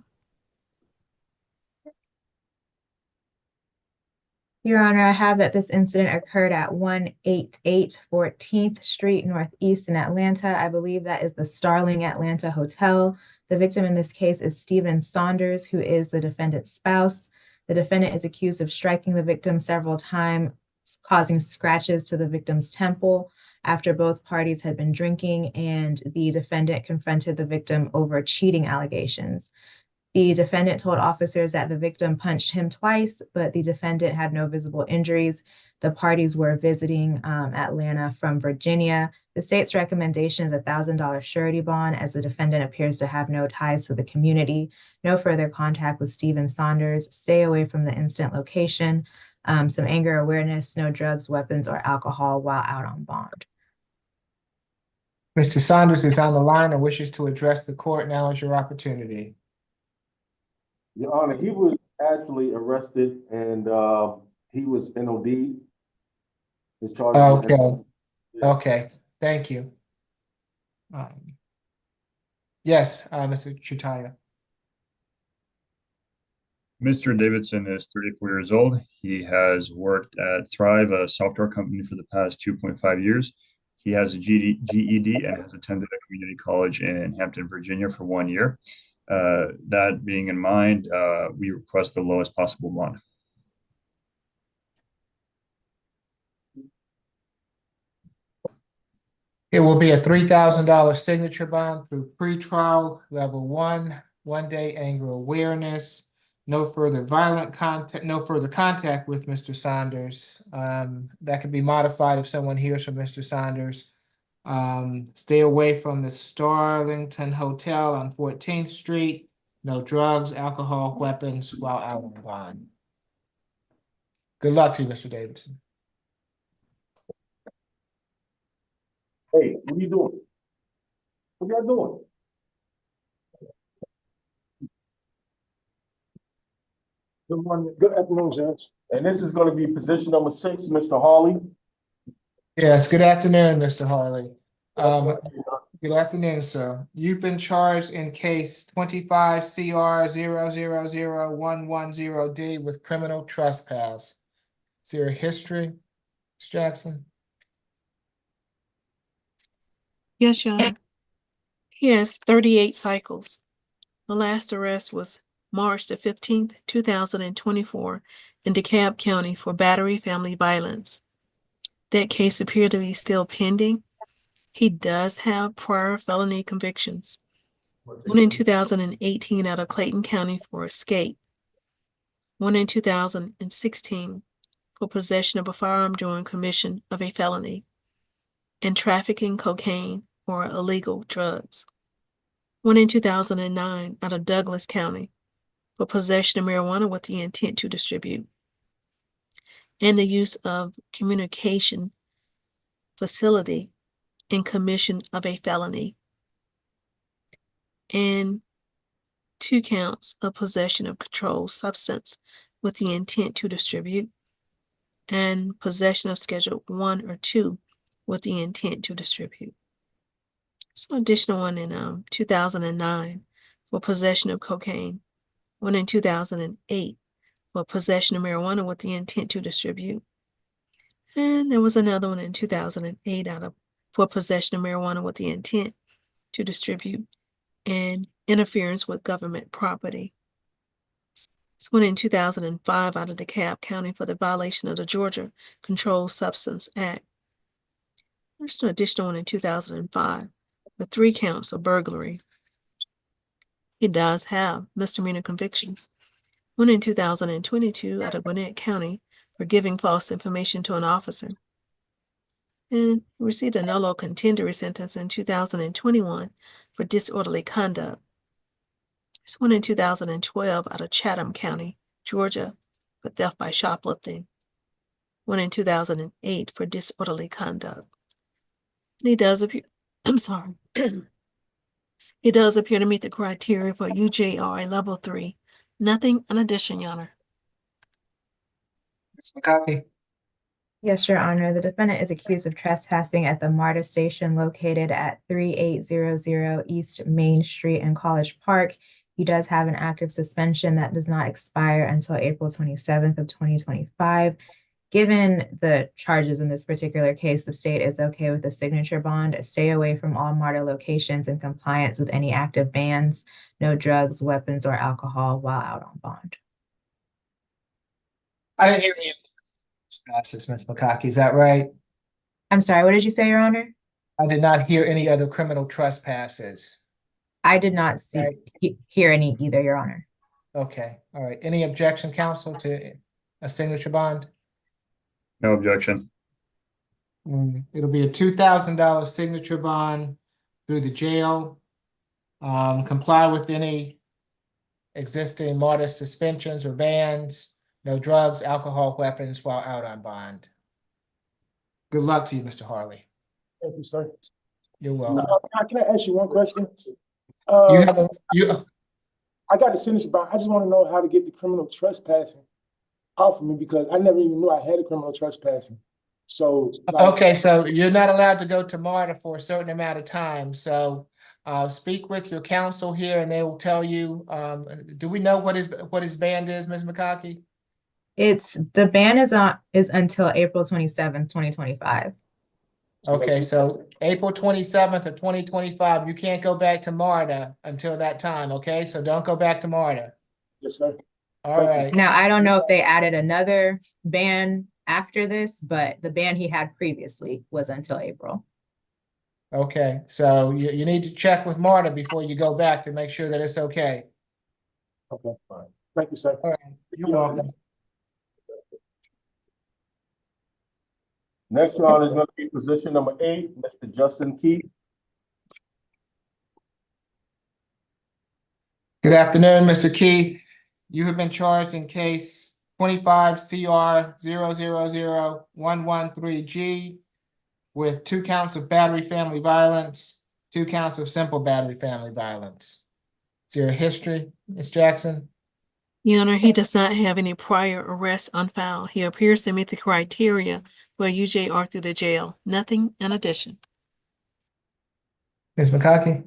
Speaker 9: Your Honor, I have that this incident occurred at 188 14th Street Northeast in Atlanta. I believe that is the Starling Atlanta Hotel. The victim in this case is Stephen Saunders, who is the defendant's spouse. The defendant is accused of striking the victim several times, causing scratches to the victim's temple after both parties had been drinking, and the defendant confronted the victim over cheating allegations. The defendant told officers that the victim punched him twice, but the defendant had no visible injuries. The parties were visiting Atlanta from Virginia. The state's recommendation is $1,000 surety bond, as the defendant appears to have no ties to the community. No further contact with Stephen Saunders. Stay away from the incident location. Some anger awareness, no drugs, weapons, or alcohol while out on bond.
Speaker 1: Mr. Saunders is on the line and wishes to address the court. Now is your opportunity.
Speaker 4: Your Honor, he was actually arrested and he was NOD. His charges were
Speaker 1: Okay,
Speaker 4: NOD. Yeah.
Speaker 1: okay, thank you. Yes, Mr. Chutaya.
Speaker 5: Mr. Davidson is 34 years old. He has worked at Thrive, a software company, for the past 2.5 years. He has a GED and has attended a community college in Hampton, Virginia for 1 year. That being in mind, we request the lowest possible bond.
Speaker 1: It will be a $3,000 signature bond through pretrial level 1, 1 day anger awareness, no further violent contact, no further contact with Mr. Saunders. That can be modified if someone hears from Mr. Saunders. Stay away from the Starlington Hotel on 14th Street. No drugs, alcohol, weapons while out on bond. Good luck to you, Mr. Davidson.
Speaker 4: Hey, what are you doing? What y'all doing? Good morning. Good afternoon, Judge. And this is going to be position number 6, Mr. Harley.
Speaker 1: Yes, good afternoon, Mr. Harley. Good afternoon, sir. You've been charged in case 25 CR 000110D with criminal trespass. Is there a history, Ms. Jackson?
Speaker 3: Yes, Your Honor. He has 38 cycles. The last arrest was March the 15th, 2024 in DeKalb County for battery family violence. That case appeared to be still pending. He does have prior felony convictions. One in 2018 out of Clayton County for escape. One in 2016 for possession of a firearm during commission of a felony. And trafficking cocaine or illegal drugs. One in 2009 out of Douglas County for possession of marijuana with the intent to distribute. And the use of communication facility in commission of a felony. And 2 counts of possession of controlled substance with the intent to distribute. And possession of Schedule 1 or 2 with the intent to distribute. So additional one in 2009 for possession of cocaine. One in 2008 for possession of marijuana with the intent to distribute. And there was another one in 2008 for possession of marijuana with the intent to distribute and interference with government property. This one in 2005 out of DeKalb County for the violation of the Georgia Controlled Substance Act. There's an additional one in 2005 with 3 counts of burglary. He does have misdemeanor convictions. One in 2022 out of Gwinnett County for giving false information to an officer. And he received a nolo contendere sentence in 2021 for disorderly conduct. There's one in 2012 out of Chatham County, Georgia, for theft by shoplifting. One in 2008 for disorderly conduct. And he does appear, he does appear to meet the criteria for UJR level 3. Nothing in addition, Your Honor.
Speaker 1: Ms. McCarthy.
Speaker 9: Yes, Your Honor. The defendant is accused of trespassing at the MARTA station located at 3800 East Main Street in College Park. He does have an active suspension that does not expire until April 27th of 2025. Given the charges in this particular case, the state is okay with the signature bond. Stay away from all MARTA locations in compliance with any active bans, no drugs, weapons, or alcohol while out on bond.
Speaker 1: I didn't hear any trespass, Ms. McCarthy. Is that right?
Speaker 9: I'm sorry, what did you say, Your Honor?
Speaker 1: I did not hear any other criminal trespasses.
Speaker 9: I did not see, hear any either, Your Honor.
Speaker 1: Okay, all right. Any objection, counsel, to a signature bond?
Speaker 5: No objection.
Speaker 1: It'll be a $2,000 signature bond through the jail. Comply with any existing MARTA suspensions or bans, no drugs, alcohol, weapons while out on bond. Good luck to you, Mr. Harley.
Speaker 18: Thank you, sir.
Speaker 1: You're welcome.
Speaker 18: Can I ask you one question? I got the signature bond. I just want to know how to get the criminal trespassing off of me because I never even knew I had a criminal trespassing. So
Speaker 1: okay, so you're not allowed to go to MARTA for a certain amount of time. So speak with your counsel here and they will tell you, do we know what his band is, Ms. McConkey?
Speaker 9: The ban is until April 27th, 2025.
Speaker 1: Okay, so April 27th of 2025, you can't go back to MARTA until that time, okay? So don't go back to MARTA.
Speaker 18: Yes, sir.
Speaker 1: All right.
Speaker 9: Now, I don't know if they added another ban after this, but the ban he had previously was until April.
Speaker 1: Okay, so you need to check with MARTA before you go back to make sure that it's okay.
Speaker 18: Okay, fine. Thank you, sir.
Speaker 1: All right, you're welcome.
Speaker 4: Next one is going to be position number 8, Mr. Justin Keith.
Speaker 1: Good afternoon, Mr. Keith. You have been charged in case 25 CR 000113G with 2 counts of battery family violence, 2 counts of simple battery family violence. Is there a history, Ms. Jackson?
Speaker 3: Your Honor, he does not have any prior arrests on file. He appears to meet the criteria for UJR through the jail. Nothing in addition.
Speaker 1: Ms. McConkey?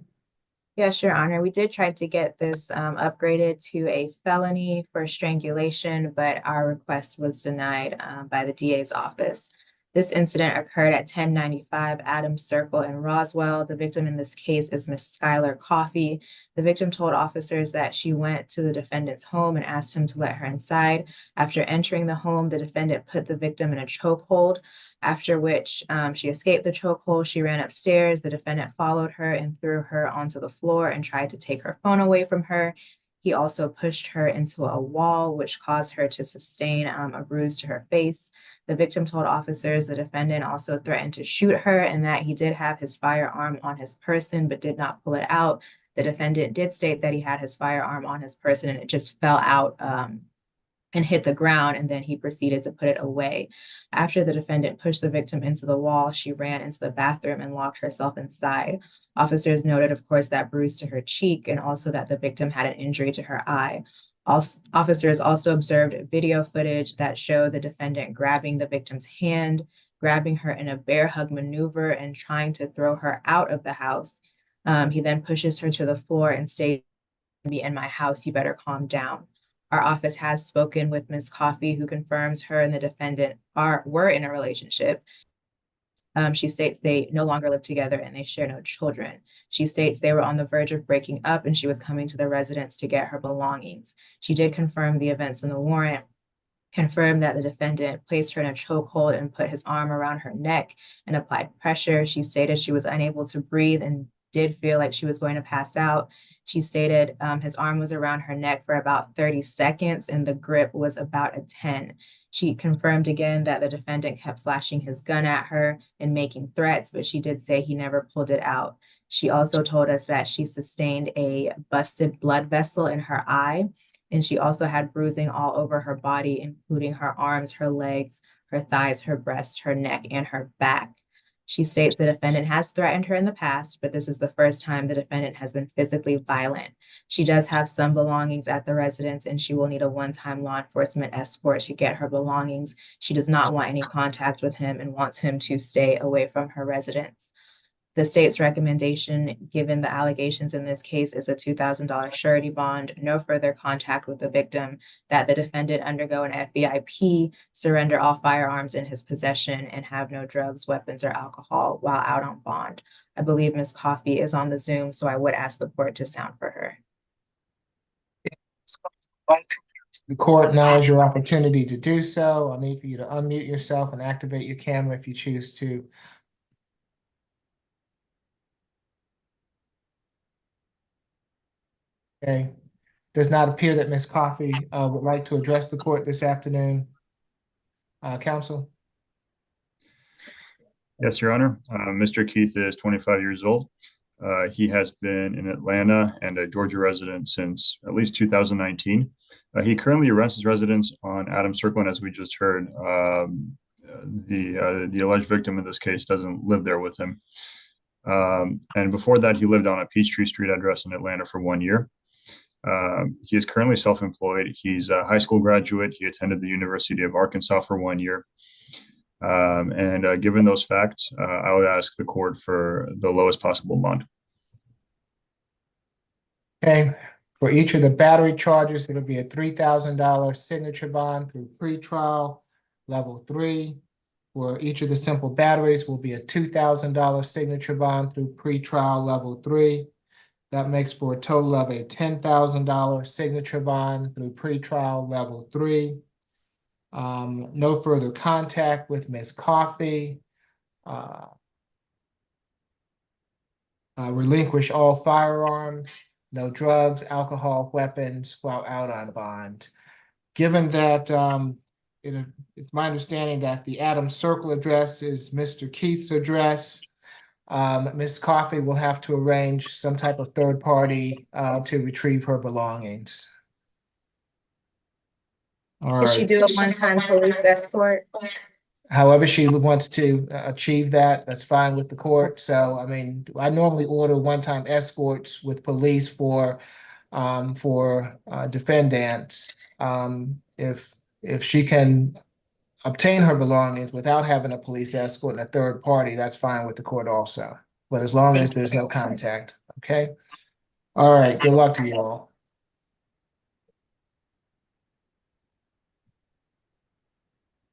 Speaker 9: Yes, Your Honor. We did try to get this upgraded to a felony for strangulation, but our request was denied by the DA's office. This incident occurred at 1095 Adams Circle in Roswell. The victim in this case is Miss Skylar Coffey. The victim told officers that she went to the defendant's home and asked him to let her inside. After entering the home, the defendant put the victim in a chokehold, after which she escaped the chokehold. She ran upstairs. The defendant followed her and threw her onto the floor and tried to take her phone away from her. He also pushed her into a wall, which caused her to sustain a bruise to her face. The victim told officers the defendant also threatened to shoot her and that he did have his firearm on his person, but did not pull it out. The defendant did state that he had his firearm on his person and it just fell out and hit the ground, and then he proceeded to put it away. After the defendant pushed the victim into the wall, she ran into the bathroom and locked herself inside. Officers noted, of course, that bruise to her cheek and also that the victim had an injury to her eye. Officers also observed video footage that showed the defendant grabbing the victim's hand, grabbing her in a bear hug maneuver and trying to throw her out of the house. He then pushes her to the floor and states, "Be in my house, you better calm down." Our office has spoken with Ms. Coffey, who confirms her and the defendant were in a relationship. She states they no longer live together and they share no children. She states they were on the verge of breaking up and she was coming to the residence to get her belongings. She did confirm the events in the warrant, confirmed that the defendant placed her in a chokehold and put his arm around her neck and applied pressure. She stated she was unable to breathe and did feel like she was going to pass out. She stated his arm was around her neck for about 30 seconds and the grip was about a 10. She confirmed again that the defendant kept flashing his gun at her and making threats, but she did say he never pulled it out. She also told us that she sustained a busted blood vessel in her eye, and she also had bruising all over her body, including her arms, her legs, her thighs, her breasts, her neck, and her back. She states the defendant has threatened her in the past, but this is the first time the defendant has been physically violent. She does have some belongings at the residence and she will need a one-time law enforcement escort to get her belongings. She does not want any contact with him and wants him to stay away from her residence. The state's recommendation, given the allegations in this case, is a $2,000 surety bond, no further contact with the victim, that the defendant undergo an FVIP, surrender all firearms in his possession, and have no drugs, weapons, or alcohol while out on bond. I believe Ms. Coffey is on the Zoom, so I would ask the court to sound for her.
Speaker 1: The court now has your opportunity to do so. I'll need for you to unmute yourself and activate your camera if you choose to. Okay. Does not appear that Ms. Coffey would like to address the court this afternoon. Counsel?
Speaker 5: Yes, Your Honor. Mr. Keith is 25 years old. He has been in Atlanta and a Georgia resident since at least 2019. He currently rents his residence on Adams Circle, and as we just heard, the alleged victim in this case doesn't live there with him. And before that, he lived on a Peachtree Street address in Atlanta for 1 year. He is currently self-employed. He's a high school graduate. He attended the University of Arkansas for 1 year. Given those facts, I would ask the court for the lowest possible bond.
Speaker 1: Okay, for each of the battery charges, it'll be a $3,000 signature bond through pretrial level 3. For each of the simple batteries will be a $2,000 signature bond through pretrial level 3. That makes for a total of a $10,000 signature bond through pretrial level 3. No further contact with Ms. Coffey. Relinquish all firearms, no drugs, alcohol, weapons while out on bond. Given that it's my understanding that the Adams Circle address is Mr. Keith's address, Ms. Coffey will have to arrange some type of third party to retrieve her belongings. All
Speaker 9: Could she
Speaker 1: right.
Speaker 9: do a one-time police escort?
Speaker 1: However she wants to achieve that, that's fine with the court. So, I mean, I normally order one-time escorts with police for defendants. If she can obtain her belongings without having a police escort and a third party, that's fine with the court also. But as long as there's no contact, okay? All right, good luck to you all.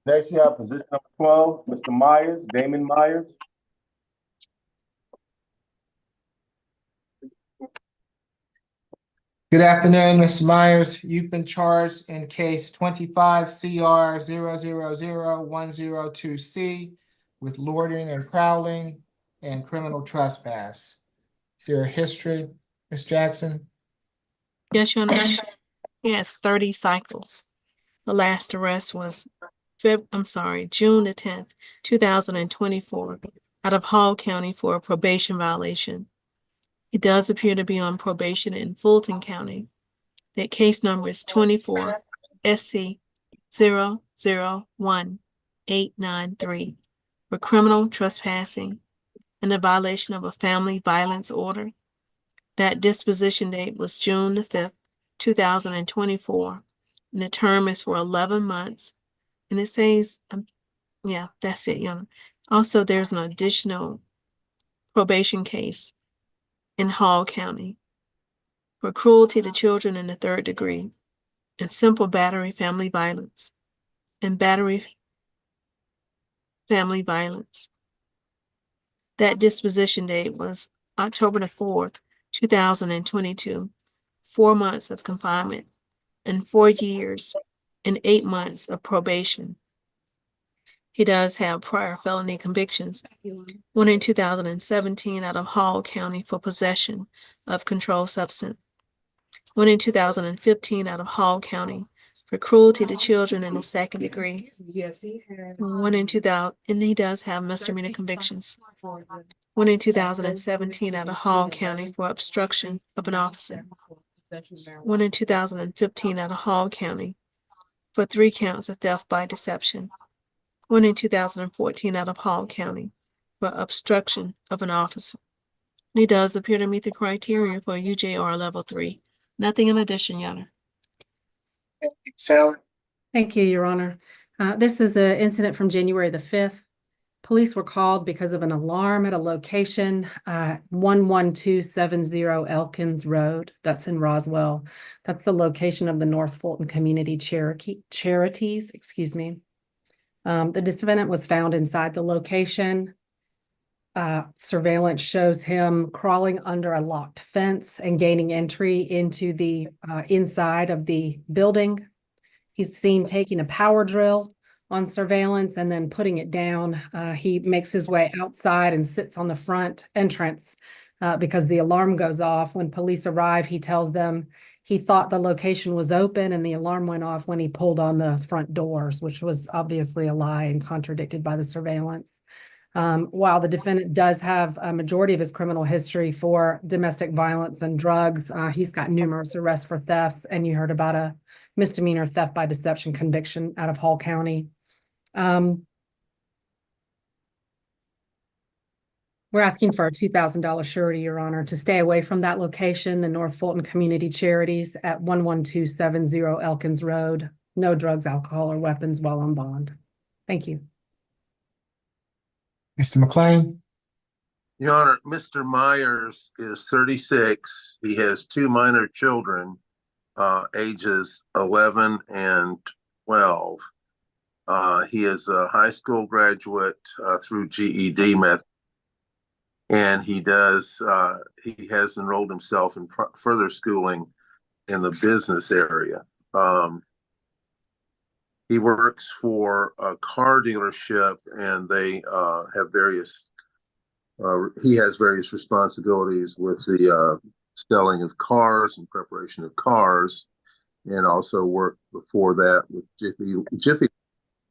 Speaker 4: Next, you have position number 12, Mr. Myers, Damon Myers.
Speaker 1: Good afternoon, Mr. Myers. You've been charged in case 25 CR 000-102C with loitering and prowling and criminal trespass. Is there a history, Ms. Jackson?
Speaker 3: Yes, Your Honor. He has 30 cycles. The last arrest was June the 10th, 2024, out of Hall County for a probation violation. He does appear to be on probation in Fulton County. That case number is 24 SC 001893 for criminal trespassing and the violation of a family violence order. That disposition date was June the 5th, 2024, and the term is for 11 months. And it says, yeah, that's it, Your Honor. Also, there's an additional probation case in Hall County for cruelty to children in the 3rd degree and simple battery family violence and battery family violence. That disposition date was October the 4th, 2022, 4 months of confinement and 4 years and 8 months of probation. He does have prior felony convictions, one in 2017 out of Hall County for possession of controlled substance, one in 2015 out of Hall County for cruelty to children in the 2nd degree, one in 2000, and he does have misdemeanor convictions, one in 2017 out of Hall County for obstruction of an officer, one in 2015 out of Hall County for 3 counts of theft by deception, one in 2014 out of Hall County for obstruction of an officer. And he does appear to meet the criteria for UJR level 3. Nothing in addition, Your Honor.
Speaker 1: Sally?
Speaker 7: Thank you, Your Honor. This is an incident from January the 5th. Police were called because of an alarm at a location, 11270 Elkins Road. That's in Roswell. That's the location of the North Fulton Community Charities, excuse me. The defendant was found inside the location. Surveillance shows him crawling under a locked fence and gaining entry into the inside of the building. He's seen taking a power drill on surveillance and then putting it down. He makes his way outside and sits on the front entrance because the alarm goes off. When police arrive, he tells them he thought the location was open and the alarm went off when he pulled on the front doors, which was obviously a lie and contradicted by the surveillance. While the defendant does have a majority of his criminal history for domestic violence and drugs, he's got numerous arrests for thefts, and you heard about a misdemeanor theft by deception conviction out of Hall County. We're asking for a $2,000 surety, Your Honor, to stay away from that location, the North Fulton Community Charities at 11270 Elkins Road. No drugs, alcohol, or weapons while on bond. Thank you.
Speaker 1: Mr. McLean?
Speaker 17: Your Honor, Mr. Myers is 36. He has two minor children, ages 11 and 12. He is a high school graduate through GED method. And he has enrolled himself in further schooling in the business area. He works for a car dealership, and they have various, he has various responsibilities with the selling of cars and preparation of cars, and also worked before that with Jiffy.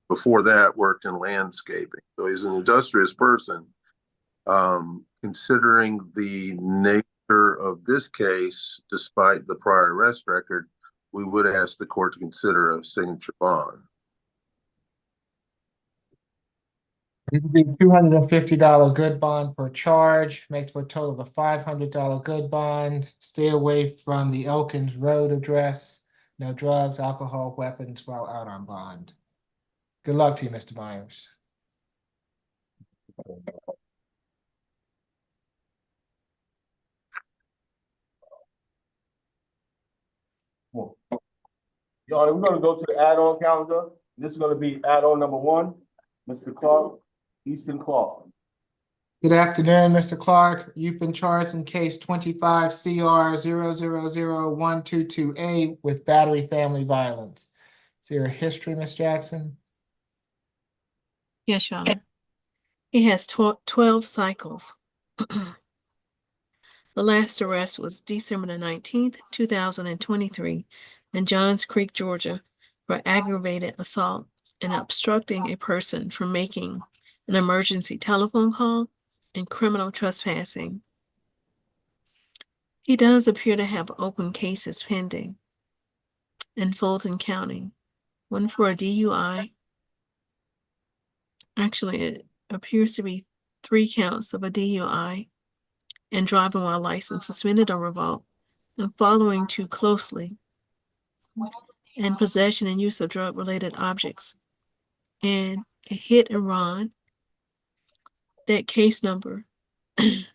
Speaker 17: Before that, worked in landscaping. So he's an industrious person. Considering the nature of this case, despite the prior arrest record, we would ask the court to consider a signature bond.
Speaker 1: It would be $250 good bond per charge, makes for a total of a $500 good bond. Stay away from the Elkins Road address. No drugs, alcohol, weapons while out on bond. Good luck to you, Mr. Myers.
Speaker 4: Your Honor, we're going to go to the add-on calendar. This is going to be add-on number 1, Mr. Clark, Easton Clark.
Speaker 1: Good afternoon, Mr. Clark. You've been charged in case 25 CR 0000122A with battery family violence. Is there a history, Ms. Jackson?
Speaker 3: Yes, Your Honor. He has 12 cycles. The last arrest was December the 19th, 2023 in Johns Creek, Georgia, for aggravated assault and obstructing a person from making an emergency telephone call and criminal trespassing. He does appear to have open cases pending in Fulton County, one for a DUI. Actually, it appears to be 3 counts of a DUI and driving while license suspended or revoked, and following too closely, and possession and use of drug-related objects, and a hit and run. That case number, does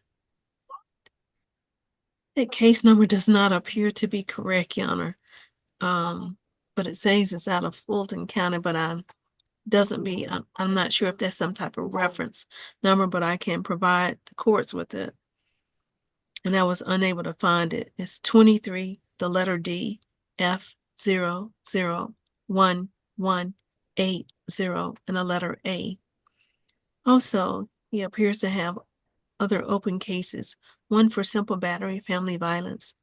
Speaker 3: not appear to be correct, Your Honor. But it says it's out of Fulton County, but I'm not sure if there's some type of reference number, but I can provide the courts with it. And I was unable to find it. It's 23, the letter D, F 0011180, and the letter A. Also, he appears to have other open cases, one for simple battery family violence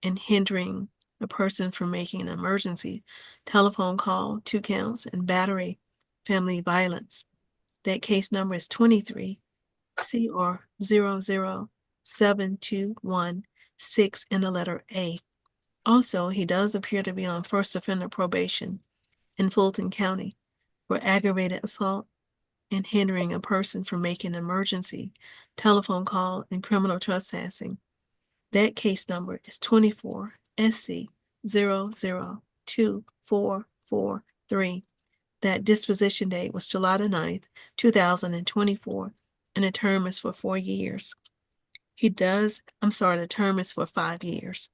Speaker 3: and hindering a person from making an emergency telephone call, 2 counts, and battery family violence. That case number is 23 CR 0072116 and the letter A. Also, he does appear to be on first offender probation in Fulton County for aggravated assault and hindering a person from making an emergency telephone call and criminal trespassing. That case number is 24 SC 0024443. That disposition date was July the 9th, 2024, and the term is for 4 years. The term is for 5 years.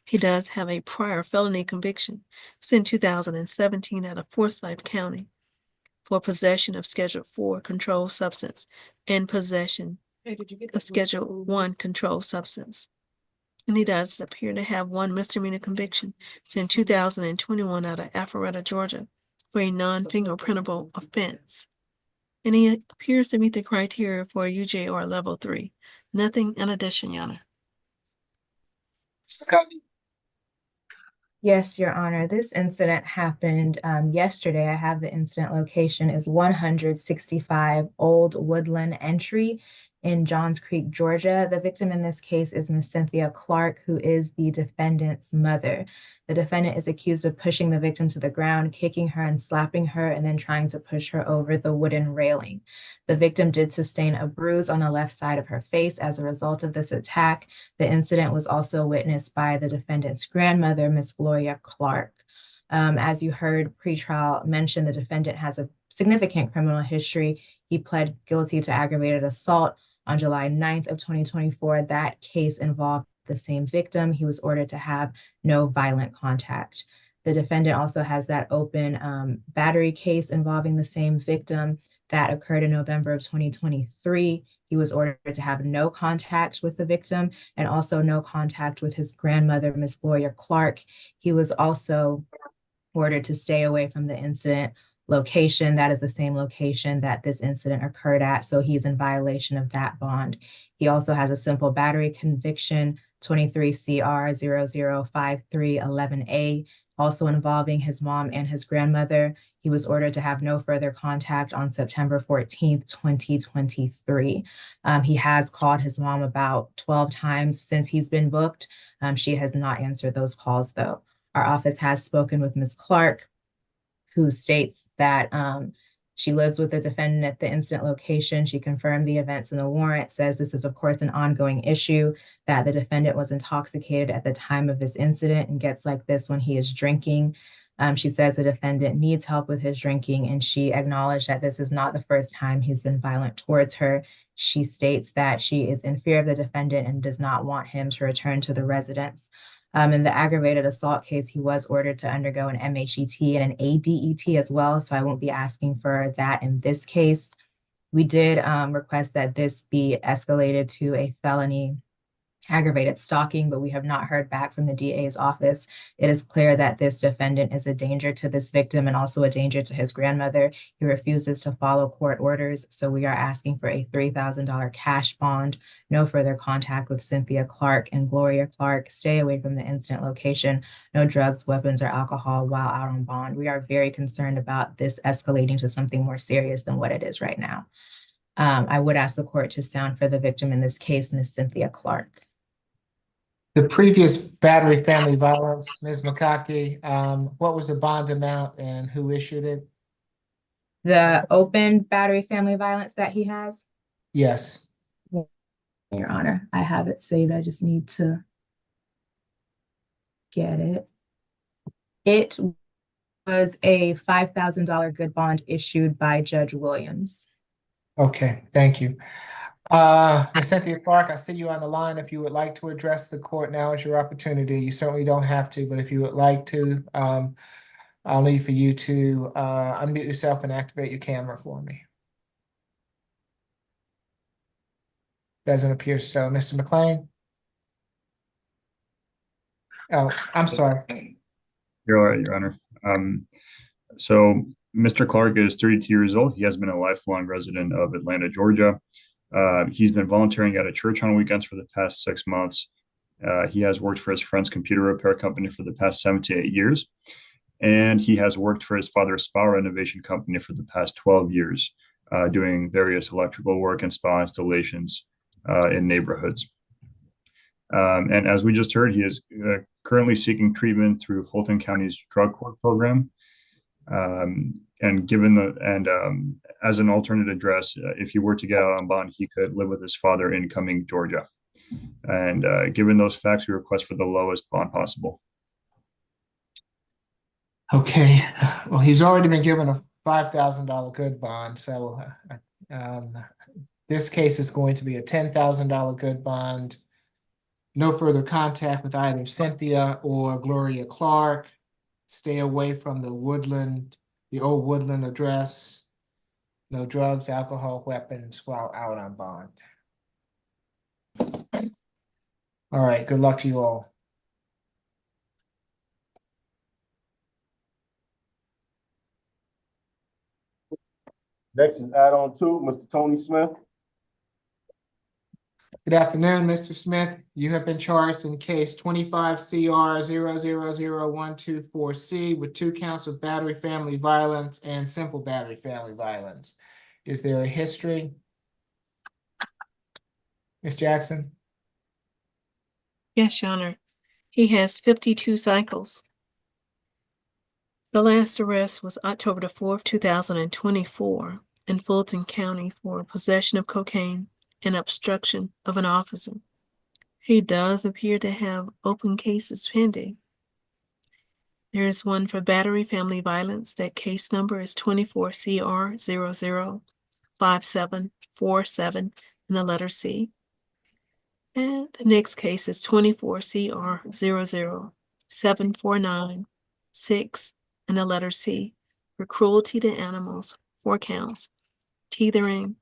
Speaker 3: He does have a prior felony conviction. It's in 2017 out of Forsyth County for possession of Schedule 4 controlled substance and possession of Schedule 1 controlled substance. And he does appear to have 1 misdemeanor conviction. It's in 2021 out of Alpharetta, Georgia, for a non-fingerprintable offense. And he appears to meet the criteria for a UJR Level 3, Nothing in addition, Your Honor.
Speaker 9: Yes, Your Honor. This incident happened yesterday. I have the incident location is 165 Old Woodland Entry in Johns Creek, Georgia. The victim in this case is Miss Cynthia Clark, who is the defendant's mother. The defendant is accused of pushing the victim to the ground, kicking her and slapping her, and then trying to push her over the wooden railing. The victim did sustain a bruise on the left side of her face as a result of this attack. The incident was also witnessed by the defendant's grandmother, Miss Gloria Clark. As you heard pretrial mention, the defendant has a significant criminal history. He pled guilty to aggravated assault on July 9th of 2024. That case involved the same victim. He was ordered to have no violent contact. The defendant also has that open battery case involving the same victim that occurred in November of 2023. He was ordered to have no contact with the victim and also no contact with his grandmother, Miss Gloria Clark. He was also ordered to stay away from the incident location. That is the same location that this incident occurred at, so he's in violation of that bond. He also has a simple battery conviction, 23 CR 005311A, also involving his mom and his grandmother. He was ordered to have no further contact on September 14th, 2023. He has called his mom about 12 times since he's been booked. She has not answered those calls, though. Our office has spoken with Ms. Clark, who states that she lives with the defendant at the incident location. She confirmed the events in the warrant, says this is, of course, an ongoing issue, that the defendant was intoxicated at the time of this incident and gets like this when he is drinking. She says the defendant needs help with his drinking, and she acknowledged that this is not the first time he's been violent towards her. She states that she is in fear of the defendant and does not want him to return to the residence. In the aggravated assault case, he was ordered to undergo an MHET and an ADET as well, so I won't be asking for that in this case. We did request that this be escalated to a felony aggravated stalking, but we have not heard back from the DA's office. It is clear that this defendant is a danger to this victim and also a danger to his grandmother. He refuses to follow court orders, so we are asking for a $3,000 cash bond, no further contact with Cynthia Clark and Gloria Clark, stay away from the incident location, no drugs, weapons, or alcohol while out on bond. We are very concerned about this escalating to something more serious than what it is right now. I would ask the court to sound for the victim in this case, Ms. Cynthia Clark.
Speaker 1: The previous battery family violence, Ms. McCockey, what was the bond amount and who issued it?
Speaker 9: The open battery family violence that he has?
Speaker 1: Yes.
Speaker 9: Your Honor, I have it saved. I just need to get it. It was a $5,000 good bond issued by Judge Williams.
Speaker 1: Okay, thank you. Ms. Cynthia Clark, I see you on the line. If you would like to address the court, now is your opportunity. You certainly don't have to, but if you would like to, I'll need for you to unmute yourself and activate your camera for me. Doesn't appear so. Mr. McLean? Oh, I'm sorry.
Speaker 5: You're all right, Your Honor. So Mr. Clark is 32 years old. He has been a lifelong resident of Atlanta, Georgia. He's been volunteering at a church on weekends for the past 6 months. He has worked for his friend's computer repair company for the past 7 to 8 years. And he has worked for his father's spa renovation company for the past 12 years, doing various electrical work and spa installations in neighborhoods. And as we just heard, he is currently seeking treatment through Fulton County's drug court program. And as an alternate address, if he were to get out on bond, he could live with his father in Cumming, Georgia. And given those facts, we request for the lowest bond possible.
Speaker 1: Okay, well, he's already been given a $5,000 good bond, so this case is going to be a $10,000 good bond. No further contact with either Cynthia or Gloria Clark. Stay away from the old Woodland address. No drugs, alcohol, weapons while out on bond. All right, good luck to you all.
Speaker 4: Next is add-on 2, Mr. Tony Smith.
Speaker 1: Good afternoon, Mr. Smith. You have been charged in case 25 CR 0000124C with 2 counts of battery family violence and simple battery family violence. Is there a history? Ms. Jackson?
Speaker 3: Yes, Your Honor. He has 52 cycles. The last arrest was October the 4th, 2024 in Fulton County for possession of cocaine and obstruction of an officer. He does appear to have open cases pending. There is one for battery family violence. That case number is 24 CR 005747 and the letter C. And the next case is 24 CR 00749 and the letter C for cruelty to animals, 4 counts, teethering,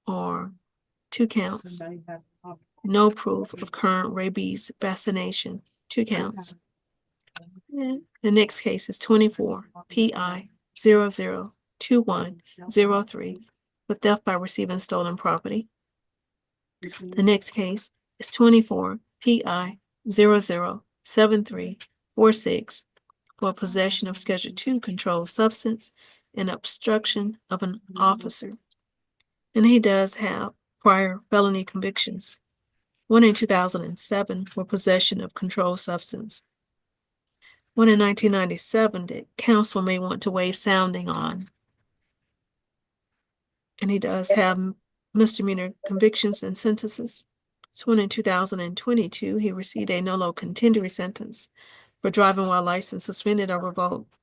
Speaker 3: or 2 counts. No proof of current rabies vaccination, 2 counts. And the next case is 24 PI 002103 with theft by receiving stolen property. The next case is 24 PI 007346 for possession of Schedule 2 controlled substance and obstruction of an officer. And he does have prior felony convictions. One in 2007 for possession of controlled substance. One in 1997 that counsel may want to waive sounding on. And he does have misdemeanor convictions and sentences. So one in 2022, he received a nolo contendere sentence for driving while license suspended or revoked.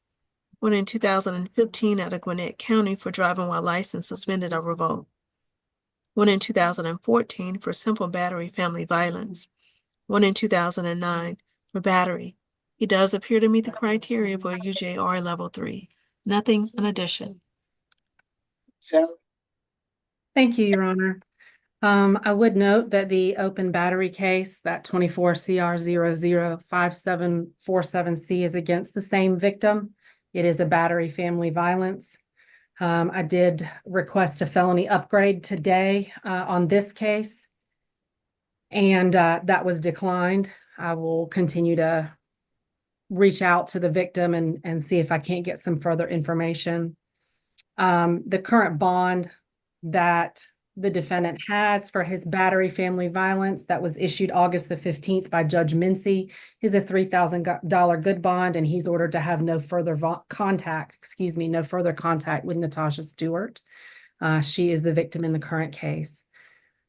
Speaker 3: One in 2015 out of Gwinnett County for driving while license suspended or revoked. One in 2014 for simple battery family violence. One in 2009 for battery. He does appear to meet the criteria for a UJR level 3. Nothing in addition.
Speaker 1: So,
Speaker 7: Thank you, Your Honor. I would note that the open battery case, that 24 CR 005747C is against the same victim. It is a battery family violence. I did request a felony upgrade today on this case, and that was declined. I will continue to reach out to the victim and see if I can't get some further information. The current bond that the defendant has for his battery family violence that was issued August the 15th by Judge Mincy is a $3,000 good bond, and he's ordered to have no further contact with Natasha Stewart. She is the victim in the current case.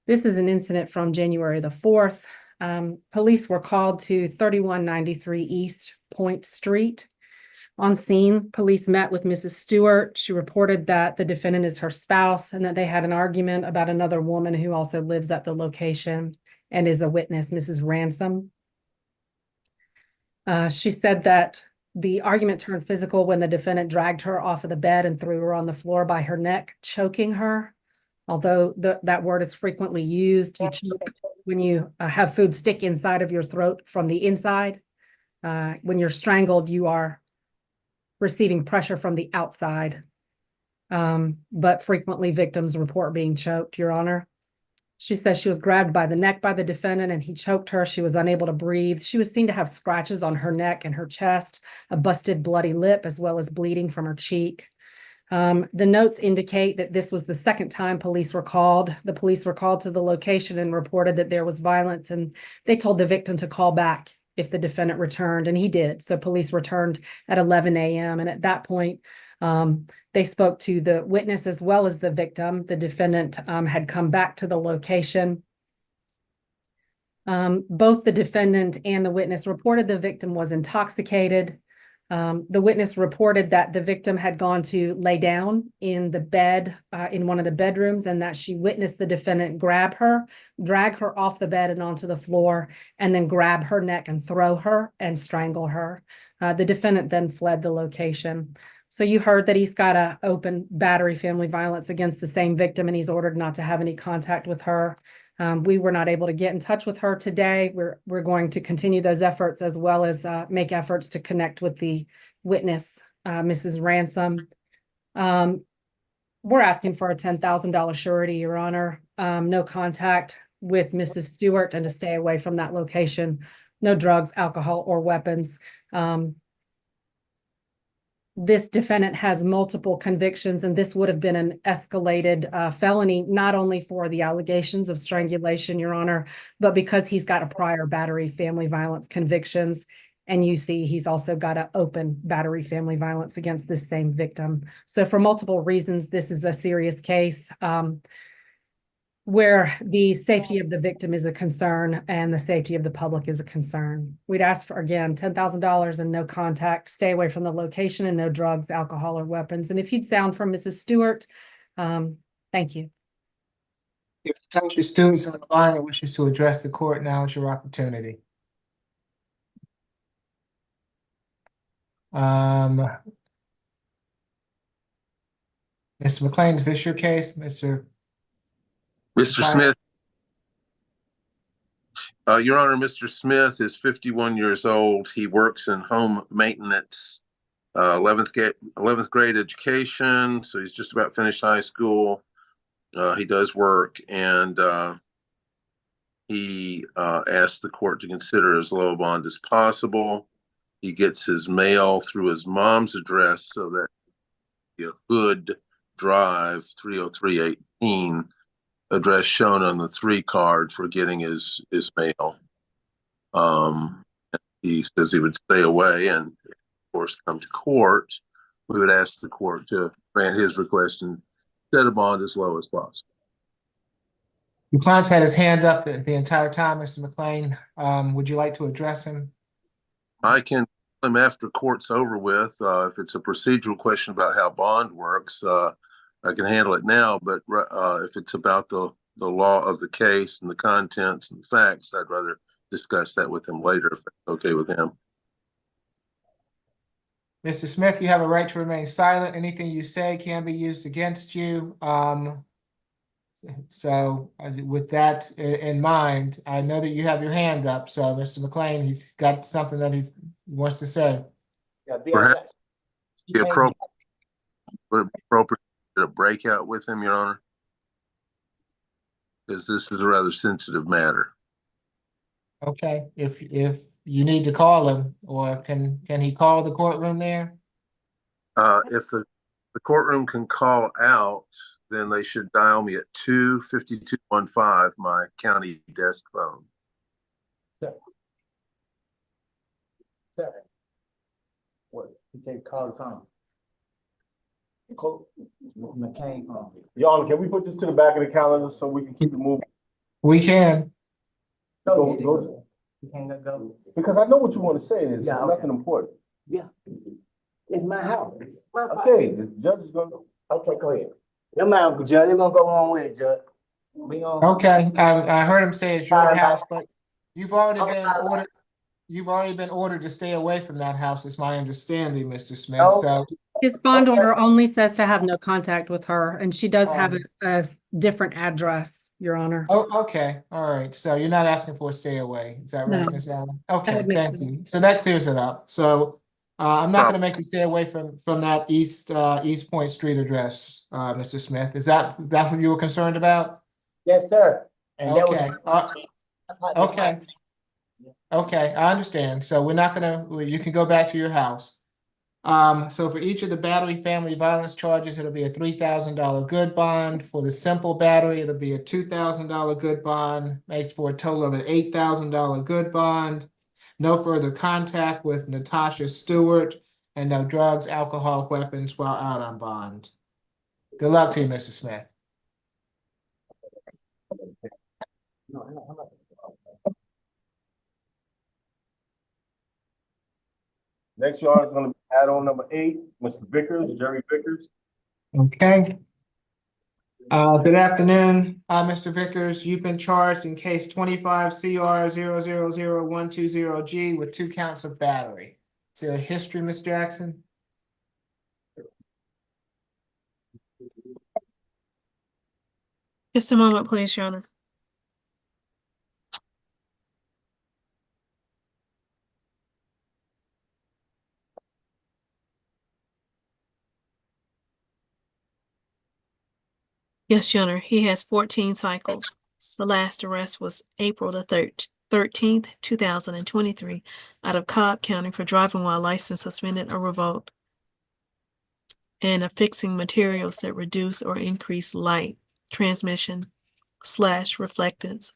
Speaker 7: This is an incident from January the 4th. Police were called to 3193 East Point Street. On scene, police met with Mrs. Stewart. She reported that the defendant is her spouse and that they had an argument about another woman who also lives at the location and is a witness, Mrs. Ransom. She said that the argument turned physical when the defendant dragged her off of the bed and threw her on the floor by her neck, choking her. Although that word is frequently used, you choke when you have food stick inside of your throat from the inside. When you're strangled, you are receiving pressure from the outside. But frequently victims report being choked, Your Honor. She says she was grabbed by the neck by the defendant and he choked her. She was unable to breathe. She was seen to have scratches on her neck and her chest, a busted bloody lip, as well as bleeding from her cheek. The notes indicate that this was the second time police were called. The police were called to the location and reported that there was violence, and they told the victim to call back if the defendant returned, and he did. So police returned at 11 a.m. And at that point, they spoke to the witness as well as the victim. The defendant had come back to the location. Both the defendant and the witness reported the victim was intoxicated. The witness reported that the victim had gone to lay down in the bed in one of the bedrooms, and that she witnessed the defendant grab her, drag her off the bed and onto the floor, and then grab her neck and throw her and strangle her. The defendant then fled the location. So you heard that he's got an open battery family violence against the same victim, and he's ordered not to have any contact with her. We were not able to get in touch with her today. We're going to continue those efforts, as well as make efforts to connect with the witness, Mrs. Ransom. We're asking for a $10,000 surety, Your Honor. No contact with Mrs. Stewart and to stay away from that location. No drugs, alcohol, or weapons. This defendant has multiple convictions, and this would have been an escalated felony, not only for the allegations of strangulation, Your Honor, but because he's got a prior battery family violence convictions. And you see, he's also got an open battery family violence against this same victim. So for multiple reasons, this is a serious case where the safety of the victim is a concern and the safety of the public is a concern. We'd ask for, again, $10,000 and no contact, stay away from the location, and no drugs, alcohol, or weapons. And if you'd sound from Mrs. Stewart, thank you.
Speaker 1: If Natasha Stewart's on the line and wishes to address the court, now is your opportunity. Mr. McLean, is this your case, Mr.
Speaker 17: Smith? Your Honor, Mr. Smith is 51 years old. He works in home maintenance, 11th grade education. So he's just about finished high school. He does work, and he asked the court to consider as low a bond as possible. He gets his mail through his mom's address, so that the Hood Drive 30318 address shown on the 3 card for getting his mail. He says he would stay away and, of course, come to court. We would ask the court to grant his request and set a bond as low as possible.
Speaker 1: Your client's had his hand up the entire time, Mr. McLean. Would you like to address him?
Speaker 17: I can tell him after court's over with. If it's a procedural question about how bond works, I can handle it now, but if it's about the law of the case and the contents and the facts, I'd rather discuss that with him later, if that's okay with him.
Speaker 1: Mr. Smith, you have a right to remain silent. Anything you say can be used against you. So with that in mind, I know that you have your hand up. So Mr. McLean, he's got something that he wants to say.
Speaker 17: Perhaps be appropriate, would it be appropriate to break out with him, Your Honor? Because this is a rather sensitive matter.
Speaker 1: Okay, if you need to call him, or can he call the courtroom there?
Speaker 17: If the courtroom can call out, then they should dial me at 25215, my county desk phone.
Speaker 19: Sir. What? He said call the phone. McCain phone.
Speaker 4: Your Honor, can we put this to the back of the calendar so we can keep it moving?
Speaker 1: We can.
Speaker 19: Go. You can't go.
Speaker 4: Because I know what you want to say. It's
Speaker 19: Yeah,
Speaker 4: nothing important.
Speaker 19: Yeah. It's my house.
Speaker 4: Okay, the judge is going to.
Speaker 19: Okay, go ahead. No matter, Judge, they're gonna go on with it, Judge. We gonna.
Speaker 1: Okay, I heard him say it's your house, but you've already been ordered. You've already been ordered to stay away from that house, is my understanding, Mr. Smith. So
Speaker 7: His bond order only says to have no contact with her, and she does have a different address, Your Honor.
Speaker 1: oh, okay, all right. So you're not asking for a stay away, is that right,
Speaker 7: No.
Speaker 1: Ms. Allen? Okay,
Speaker 7: That makes
Speaker 1: thank you. So that clears it up. So I'm not going to make you stay away from that East Point Street address, Mr. Smith. Is that what you were concerned about?
Speaker 19: Yes, sir. And
Speaker 1: Okay. Okay. Okay, I understand. So we're not gonna, you can go back to your house. So for each of the battery family violence charges, it'll be a $3,000 good bond. For the simple battery, it'll be a $2,000 good bond, makes for a total of an $8,000 good bond. No further contact with Natasha Stewart, and no drugs, alcohol, weapons while out on bond. Good luck to you, Mr. Smith.
Speaker 4: Next, Your Honor, is going to be add-on number 8, Mr. Vickers, Jerry Vickers.
Speaker 1: Okay. Good afternoon, Mr. Vickers. You've been charged in case 25 CR 000120G with 2 counts of battery. Is there a history, Ms. Jackson?
Speaker 3: Just a moment, please, Your Honor. Yes, Your Honor, he has 14 cycles. The last arrest was April the 13th, 2023, out of Cobb County for driving while license suspended or revoked and affixing materials that reduce or increase light, transmission, / reflectance,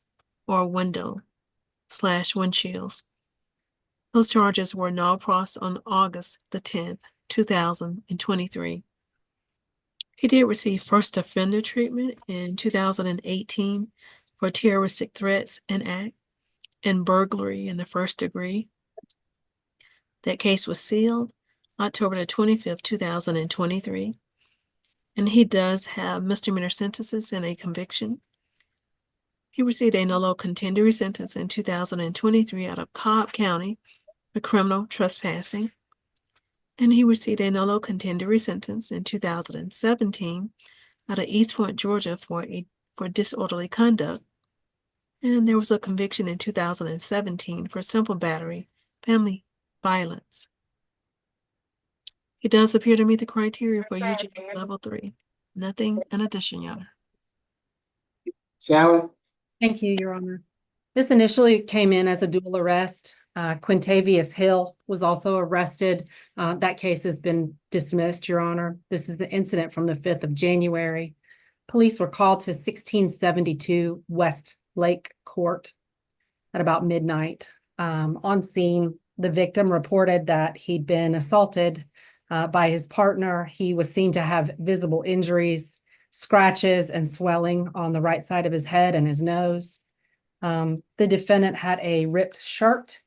Speaker 3: or window/windshields. Those charges were null pros on August the 10th, 2023. He did receive first offender treatment in 2018 for terroristic threats and act and burglary in the first degree. That case was sealed October the 25th, 2023. And he does have misdemeanor sentences and a conviction. He received a nolo contendere sentence in 2023 out of Cobb County for criminal trespassing. And he received a nolo contendere sentence in 2017 out of East Point, Georgia for disorderly conduct. And there was a conviction in 2017 for simple battery, family violence. He does appear to meet the criteria for UG level 3. Nothing in addition, Your Honor.
Speaker 1: Sally?
Speaker 7: Thank you, Your Honor. This initially came in as a dual arrest. Quintavious Hill was also arrested. That case has been dismissed, Your Honor. This is the incident from the 5th of January. Police were called to 1672 West Lake Court at about midnight. On scene, the victim reported that he'd been assaulted by his partner. He was seen to have visible injuries, scratches, and swelling on the right side of his head and his nose. The defendant had a ripped shirt.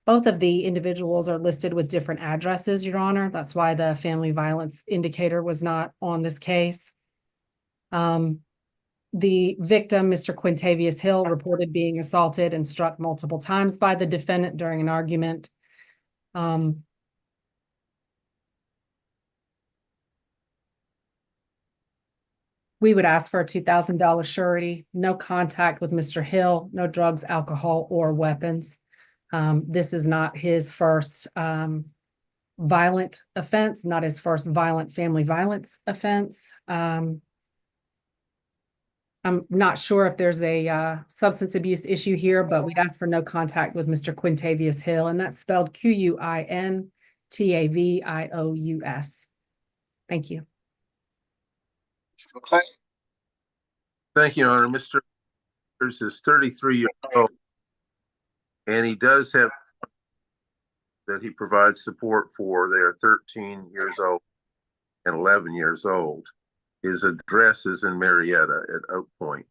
Speaker 7: Both of the individuals are listed with different addresses, Your Honor. That's why the family violence indicator was not on this case. The victim, Mr. Quintavious Hill, reported being assaulted and struck multiple times by the defendant during an argument. We would ask for a $2,000 surety, no contact with Mr. Hill, no drugs, alcohol, or weapons. This is not his first violent offense, not his first violent family violence offense. I'm not sure if there's a substance abuse issue here, but we'd ask for no contact with Mr. Quintavious Hill, and that's spelled Quintavious. Thank you.
Speaker 1: Mr. McClain?
Speaker 17: Thank you, Your Honor. Mr. is 33 years old, and he does have that he provides support for. They are 13 years old and 11 years old. His address is in Marietta at Oak Point.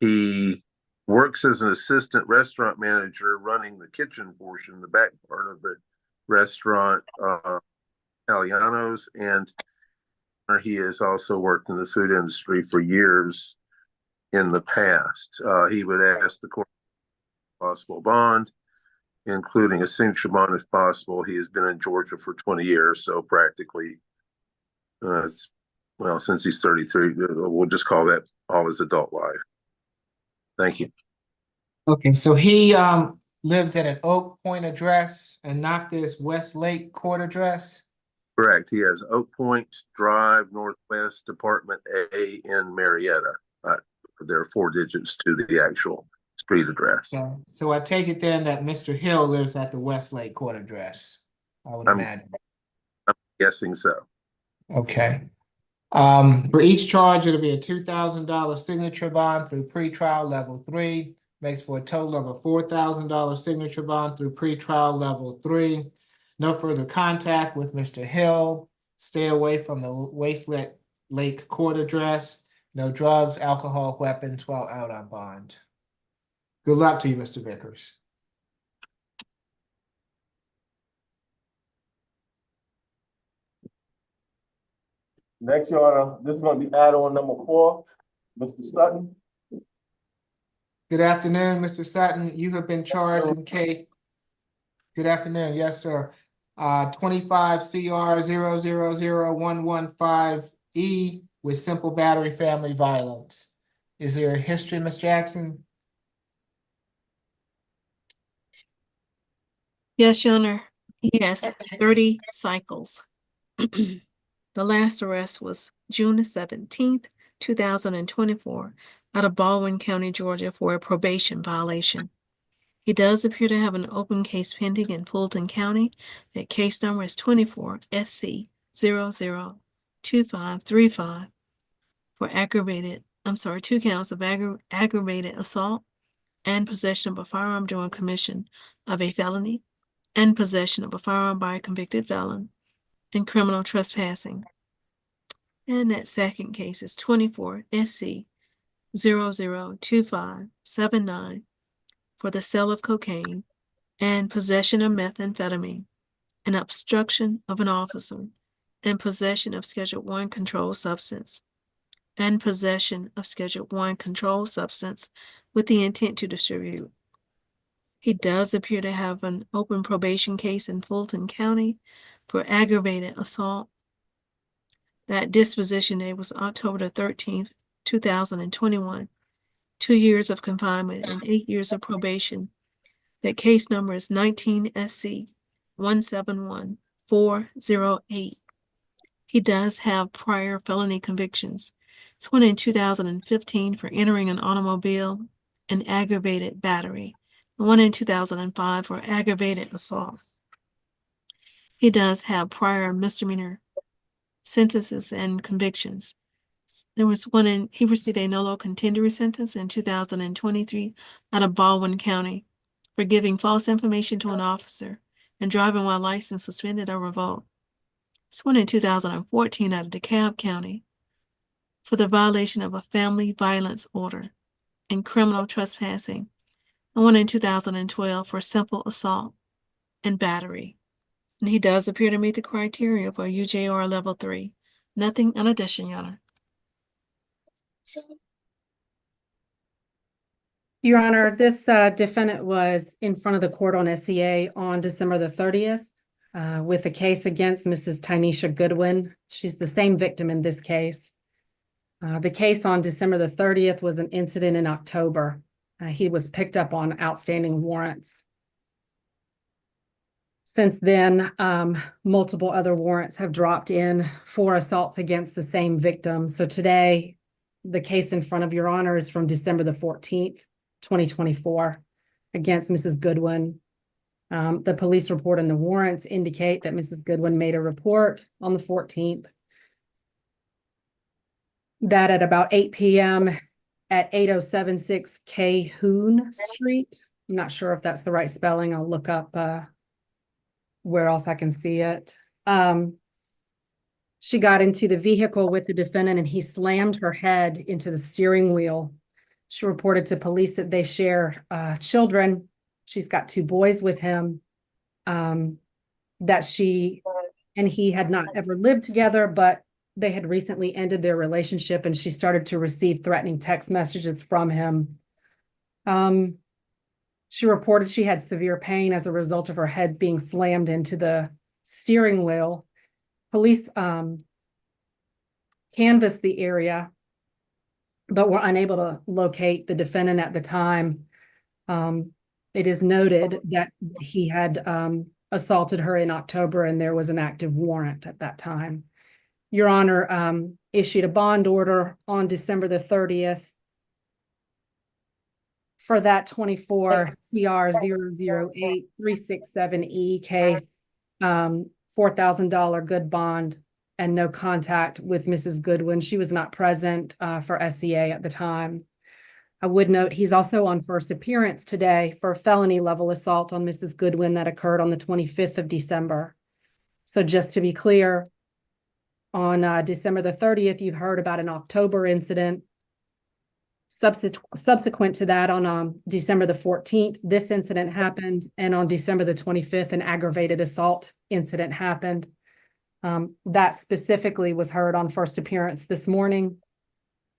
Speaker 17: He works as an assistant restaurant manager running the kitchen portion, the back part of the restaurant, Italianos, and he has also worked in the food industry for years in the past. He would ask the court for possible bond, including a signature bond if possible. He has been in Georgia for 20 years, so practically, well, since he's 33, we'll just call that all his adult life. Thank you.
Speaker 1: Okay, so he lives at an Oak Point address and not this Westlake Court address?
Speaker 17: Correct. He has Oak Point Drive, Northwest, Apartment A in Marietta. There are 4 digits to the actual street address.
Speaker 1: So I take it then that Mr. Hill lives at the Westlake Court address, I would imagine.
Speaker 17: I'm guessing so.
Speaker 1: Okay. For each charge, it'll be a $2,000 signature bond through pretrial level 3, makes for a total of a $4,000 signature bond through pretrial level 3. No further contact with Mr. Hill. Stay away from the Westlake Court address. No drugs, alcohol, weapons while out on bond. Good luck to you, Mr. Vickers.
Speaker 4: Next, Your Honor, this is going to be add-on number 4, Mr. Sutton.
Speaker 1: Good afternoon, Mr. Sutton. You have been charged in case. Good afternoon, yes, sir. 25 CR 000115E with simple battery family violence. Is there a history, Ms. Jackson?
Speaker 3: Yes, Your Honor. Yes, 30 cycles. The last arrest was June 17th, 2024, out of Baldwin County, Georgia, for a probation violation. He does appear to have an open case pending in Fulton County. That case number is 24 SC 002535 for two counts of aggravated assault and possession of a firearm during commission of a felony and possession of a firearm by a convicted felon and criminal trespassing. And that second case is 24 SC 002579 for the sale of cocaine and possession of methamphetamine and obstruction of an officer and possession of Schedule I controlled substance and possession of Schedule I controlled substance with the intent to distribute. He does appear to have an open probation case in Fulton County for aggravated assault. That disposition date was October the 13th, 2021. 2 years of confinement and 8 years of probation. That case number is 19 SC 171408. He does have prior felony convictions. One in 2015 for entering an automobile and aggravated battery. One in 2005 for aggravated assault. He does have prior misdemeanor sentences and convictions. There was he received a nolo contendere sentence in 2023 out of Baldwin County for giving false information to an officer and driving while license suspended or revoked. This one in 2014 out of DeKalb County for the violation of a family violence order and criminal trespassing. And one in 2012 for simple assault and battery. And he does appear to meet the criteria for UJR level 3. Nothing in addition, Your Honor.
Speaker 7: Your Honor, this defendant was in front of the court on SCA on December the 30th with a case against Mrs. Tynesha Goodwin. She's the same victim in this case. The case on December the 30th was an incident in October. He was picked up on outstanding warrants. Since then, multiple other warrants have dropped in for assaults against the same victim. So today, the case in front of Your Honor is from December the 14th, 2024, against Mrs. Goodwin. The police report and the warrants indicate that Mrs. Goodwin made a report on the 14th that at about 8 p.m. at 8076 Cahoon Street. I'm not sure if that's the right spelling. I'll look up where else I can see it. She got into the vehicle with the defendant and he slammed her head into the steering wheel. She reported to police that they share children. She's got 2 boys with him, that she and he had not ever lived together, but they had recently ended their relationship and she started to receive threatening text messages from him. She reported she had severe pain as a result of her head being slammed into the steering wheel. Police canvassed the area, but were unable to locate the defendant at the time. It is noted that he had assaulted her in October and there was an active warrant at that time. Your Honor issued a bond order on December the 30th for that 24 CR 008367E case, $4,000 good bond and no contact with Mrs. Goodwin. She was not present for SCA at the time. I would note he's also on first appearance today for felony level assault on Mrs. Goodwin that occurred on the 25th of December. So just to be clear, on December the 30th, you heard about an October incident. Subsequent to that, on December the 14th, this incident happened. And on December the 25th, an aggravated assault incident happened. That specifically was heard on first appearance this morning.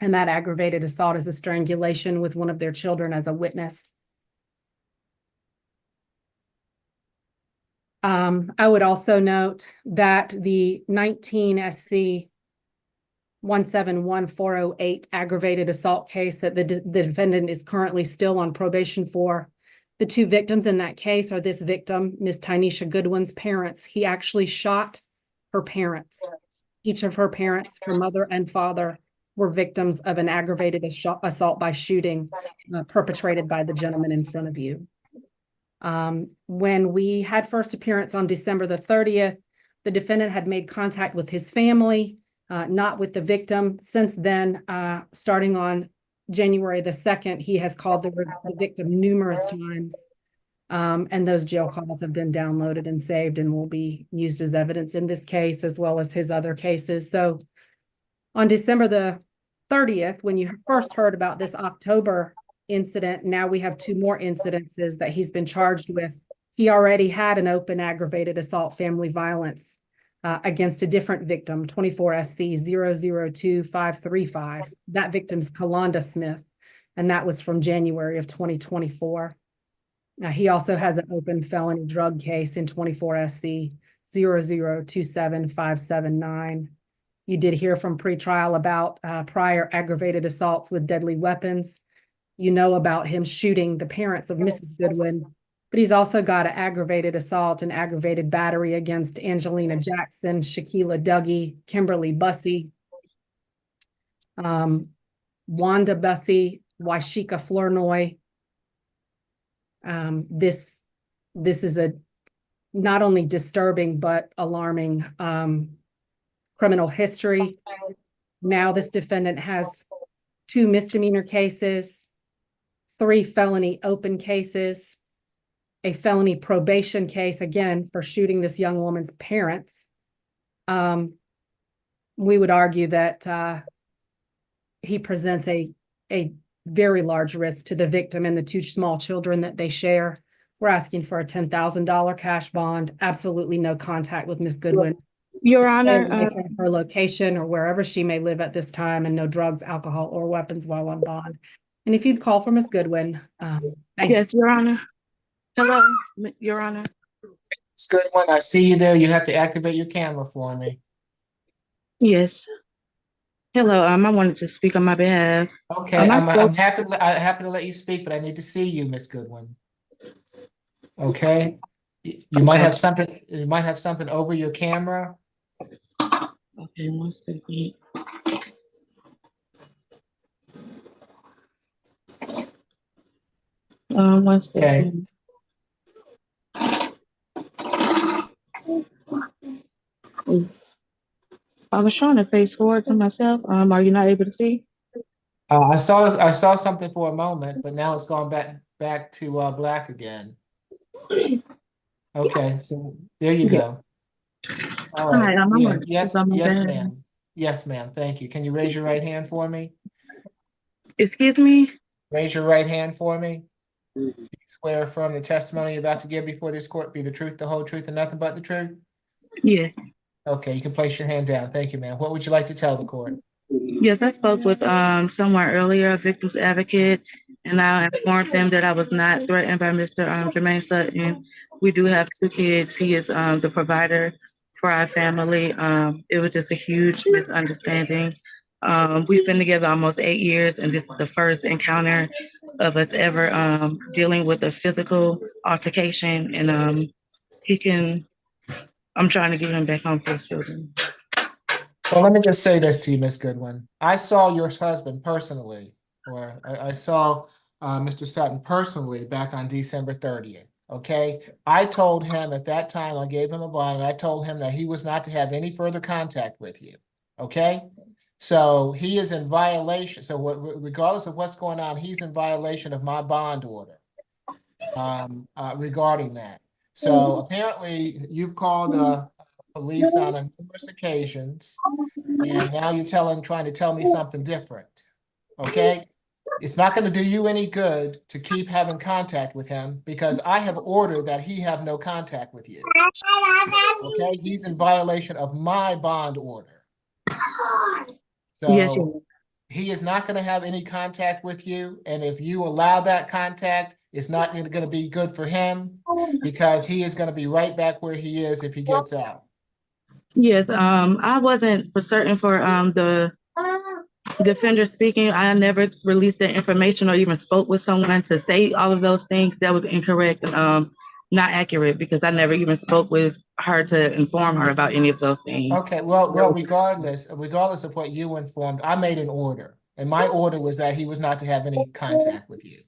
Speaker 7: And that aggravated assault is a strangulation with one of their children as a witness. I would also note that the 19 SC 171408 aggravated assault case that the defendant is currently still on probation for. The 2 victims in that case are this victim, Ms. Tynesha Goodwin's parents. He actually shot her parents, each of her parents, her mother and father, were victims of an aggravated assault by shooting perpetrated by the gentleman in front of you. When we had first appearance on December the 30th, the defendant had made contact with his family, not with the victim. Since then, starting on January the 2nd, he has called the victim numerous times. And those jail calls have been downloaded and saved and will be used as evidence in this case, as well as his other cases. So on December the 30th, when you first heard about this October incident, now we have 2 more incidences that he's been charged with. He already had an open aggravated assault family violence against a different victim, 24 SC 002535. That victim's Kalonda Smith, and that was from January of 2024. Now, he also has an open felony drug case in 24 SC 0027579. You did hear from pretrial about prior aggravated assaults with deadly weapons. You know about him shooting the parents of Mrs. Goodwin, but he's also got an aggravated assault and aggravated battery against Angelina Jackson, Shaquila Dougie, Kimberly Bussey, Wanda Bussey, Waishika Flournoy. This is a not only disturbing but alarming criminal history. Now this defendant has 2 misdemeanor cases, 3 felony open cases, a felony probation case, again, for shooting this young woman's parents. We would argue that he presents a very large risk to the victim and the 2 small children that they share. We're asking for a $10,000 cash bond, absolutely no contact with Ms. Goodwin.
Speaker 20: Your Honor,
Speaker 7: From her location or wherever she may live at this time, and no drugs, alcohol, or weapons while on bond. And if you'd call for Ms. Goodwin,
Speaker 20: yes, Your Honor. Hello, Your Honor.
Speaker 1: Ms. Goodwin, I see you there. You have to activate your camera for me.
Speaker 20: Yes. Hello, I wanted to speak on my behalf.
Speaker 1: Okay, I'm happy to let you speak, but I need to see you, Ms. Goodwin. Okay, you might have something. You might have something over your camera.
Speaker 20: Okay, 1 second. One second. I was trying to face forward to myself. Are you not able to see?
Speaker 1: I saw something for a moment, but now it's gone back to black again. Okay, so there you go. All right.
Speaker 20: Hi,
Speaker 1: Yes, ma'am. Yes, ma'am. Thank you. Can you raise your right hand for me?
Speaker 20: Excuse me?
Speaker 1: Raise your right hand for me. Do you swear or affirm the testimony you're about to give before this court be the truth, the whole truth, and nothing but the truth?
Speaker 20: Yes.
Speaker 1: Okay, you can place your hand down. Thank you, ma'am. What would you like to tell the court?
Speaker 20: Yes, I spoke with someone earlier, a victim's advocate, and I informed them that I was not threatened by Mr. Jermaine Sutton. We do have 2 kids. He is the provider for our family. It was just a huge misunderstanding. We've been together almost 8 years, and this is the first encounter of us ever dealing with a physical altercation. And I'm trying to get him back home to his children.
Speaker 1: Well, let me just say this to you, Ms. Goodwin. I saw your husband personally, or I saw Mr. Sutton personally back on December 30th. Okay, I told him at that time, I gave him a bond, and I told him that he was not to have any further contact with you. Okay, so he is in violation. So regardless of what's going on, he's in violation of my bond order regarding that. So apparently you've called the police on numerous occasions, and now you're trying to tell me something different. Okay, it's not going to do you any good to keep having contact with him, because I have ordered that he have no contact with you. Okay, he's in violation of my bond order. So
Speaker 20: yes,
Speaker 1: he is not going to have any contact with you, and if you allow that contact, it's not going to be good for him, because he is going to be right back where he is if he gets out.
Speaker 20: Yes, I wasn't for certain for the defender speaking. I never released that information or even spoke with someone to say all of those things. That was incorrect. not accurate because I never even spoke with her to inform her about any of those things.
Speaker 1: Okay, well, regardless of what you informed, I made an order. And my order was that he was not to have any contact with you.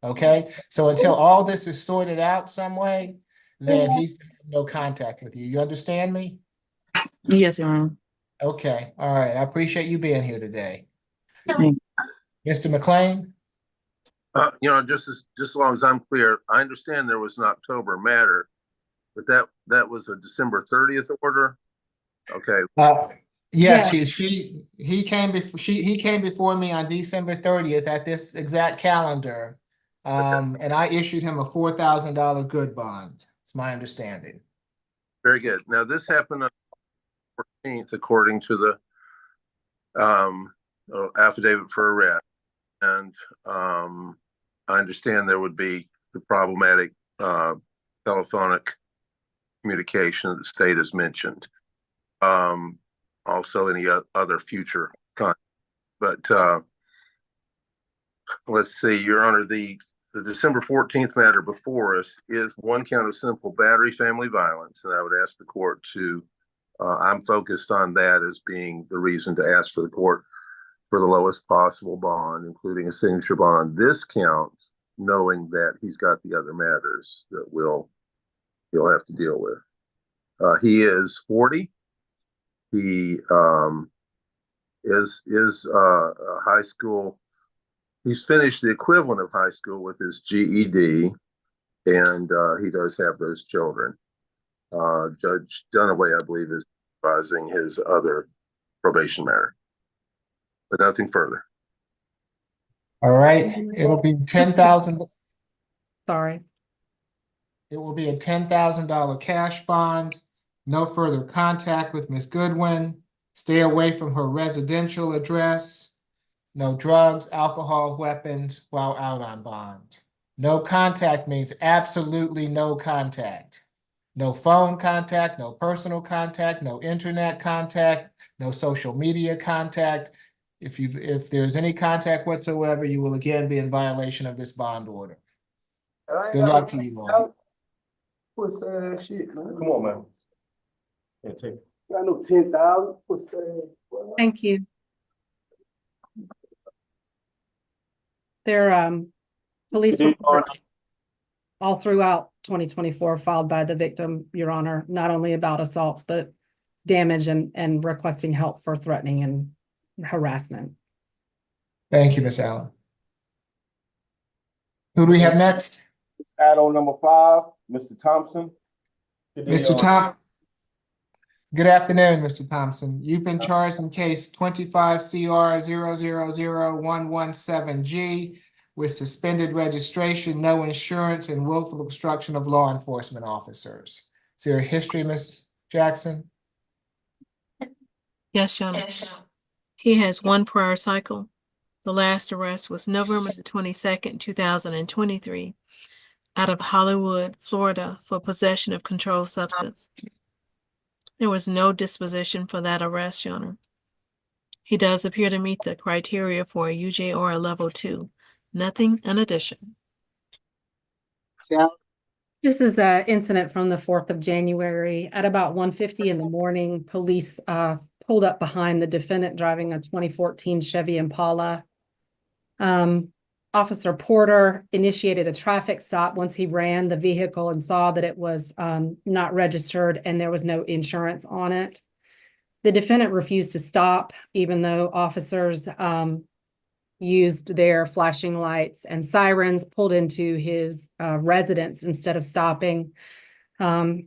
Speaker 1: Okay, so until all this is sorted out some way, then he's to have no contact with you. You understand me?
Speaker 20: Yes, Your Honor.
Speaker 1: Okay, all right. I appreciate you being here today.
Speaker 20: Thank
Speaker 1: Mr. McLean?
Speaker 17: Just as long as I'm clear, I understand there was an October matter, but that was a December 30th order. Okay.
Speaker 1: Yes, he came before me on December 30th at this exact calendar. And I issued him a $4,000 good bond. It's my understanding.
Speaker 17: Very good. Now this happened on the 14th, according to the affidavit for arrest. And I understand there would be the problematic telephonic communication that the state has mentioned. Also any other future content. But let's see, Your Honor, the December 14th matter before us is one count of simple battery family violence. And I would ask the court to, I'm focused on that as being the reason to ask for the court for the lowest possible bond, including a signature bond. This count, knowing that he's got the other matters that he'll have to deal with. He is 40. He is a high school. He's finished the equivalent of high school with his GED, and he does have those children. Judge Dunaway, I believe, is advising his other probation matter. But nothing further.
Speaker 1: All right, it'll be $10,000.
Speaker 7: Sorry.
Speaker 1: It will be a $10,000 cash bond. No further contact with Ms. Goodwin. Stay away from her residential address. No drugs, alcohol, weapons while out on bond. No contact means absolutely no contact. No phone contact, no personal contact, no internet contact, no social media contact. If there's any contact whatsoever, you will again be in violation of this bond order. Good luck to you all.
Speaker 18: What's shit, man?
Speaker 4: Come on, man. Yeah, take it.
Speaker 18: I know 10,000. What's
Speaker 7: Thank you. There police reports all throughout 2024 filed by the victim, Your Honor, not only about assaults, but damage and requesting help for threatening and harassment.
Speaker 1: Thank you, Ms. Allen. Who do we have next?
Speaker 4: It's add-on number 5, Mr. Thompson.
Speaker 1: Mr. Thompson. Good afternoon, Mr. Thompson. You've been charged in case 25 CR 000117G with suspended registration, no insurance, and willful obstruction of law enforcement officers. Is there a history, Ms. Jackson?
Speaker 3: Yes, Your Honor. He has one prior cycle. The last arrest was November the 22nd, 2023, out of Hollywood, Florida, for possession of controlled substance. There was no disposition for that arrest, Your Honor. He does appear to meet the criteria for a UJR level 2. Nothing in addition.
Speaker 7: This is an incident from the 4th of January. At about 1:50 in the morning, police pulled up behind the defendant driving a 2014 Chevy Impala. Officer Porter initiated a traffic stop once he ran the vehicle and saw that it was not registered and there was no insurance on it. The defendant refused to stop, even though officers used their flashing lights and sirens, pulled into his residence instead of stopping.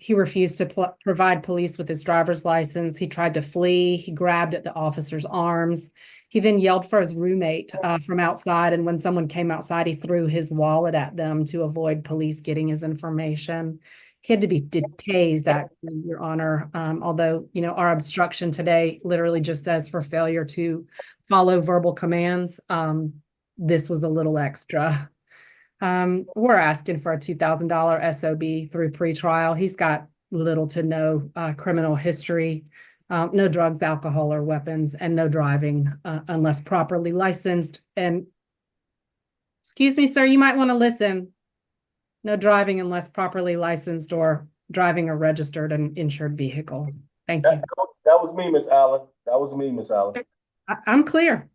Speaker 7: He refused to provide police with his driver's license. He tried to flee. He grabbed at the officer's arms. He then yelled for his roommate from outside. And when someone came outside, he threw his wallet at them to avoid police getting his information. He had to be tased, actually, Your Honor. Although, our obstruction today literally just says for failure to follow verbal commands. This was a little extra. We're asking for a $2,000 SOB through pretrial. He's got little to no criminal history, no drugs, alcohol, or weapons, and no driving unless properly licensed. And excuse me, sir, you might want to listen. No driving unless properly licensed or driving a registered and insured vehicle. Thank you.
Speaker 4: That was me, Miss Allen. That was me, Miss Allen.
Speaker 7: I'm clear.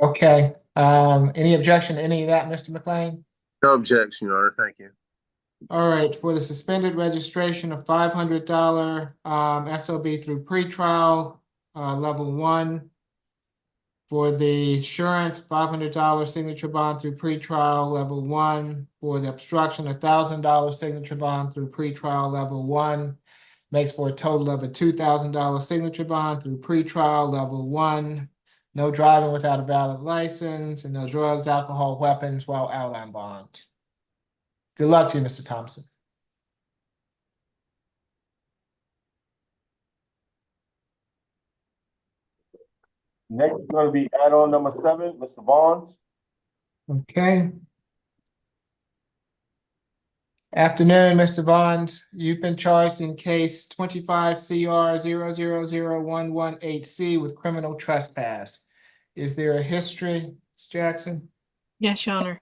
Speaker 1: Okay, any objection to any of that, Mr. McLean?
Speaker 17: No objection, Your Honor. Thank you.
Speaker 1: All right, for the suspended registration of $500 SOB through pretrial, level 1. For the insurance, $500 signature bond through pretrial, level 1. For the obstruction, $1,000 signature bond through pretrial, level 1. Makes for a total of a $2,000 signature bond through pretrial, level 1. No driving without a valid license, and no drugs, alcohol, weapons while out on bond. Good luck to you, Mr. Thompson.
Speaker 4: Next is going to be add-on number 7, Mr. Barnes.
Speaker 1: Okay. Afternoon, Mr. Vaughns. You've been charged in case 25 CR 0001118C with criminal trespass. Is there a history, Ms. Jackson?
Speaker 3: Yes, Your Honor.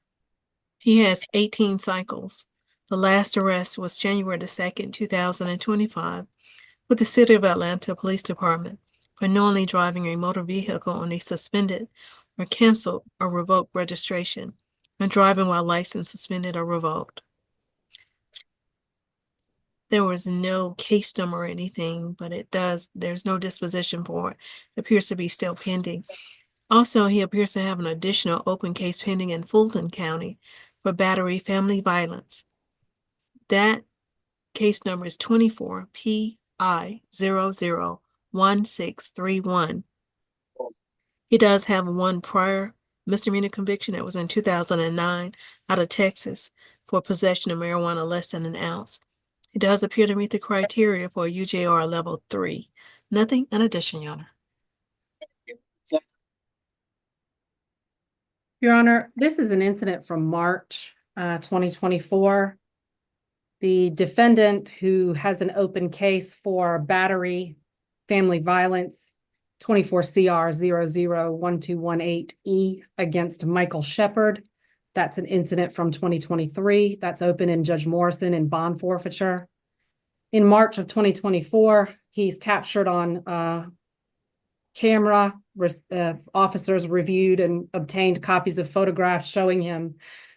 Speaker 3: He has 18 cycles. The last arrest was January the 2nd, 2025, with the City of Atlanta Police Department for knowingly driving a motor vehicle on a suspended or canceled or revoked registration and driving while license suspended or revoked. There was no case number or anything, but there's no disposition for it. It appears to be still pending. Also, he appears to have an additional open case pending in Fulton County for battery family violence. That case number is 24 PI001631. He does have one prior misdemeanor conviction that was in 2009 out of Texas for possession of marijuana less than an ounce. He does appear to meet the criteria for a UJR level 3. Nothing in addition, Your Honor.
Speaker 7: Your Honor, this is an incident from March 2024. The defendant, who has an open case for battery, family violence, 24 CR 001218E against Michael Shepard. That's an incident from 2023. That's open in Judge Morrison in bond forfeiture. In March of 2024, he's captured on camera. Officers reviewed and obtained copies of photographs showing him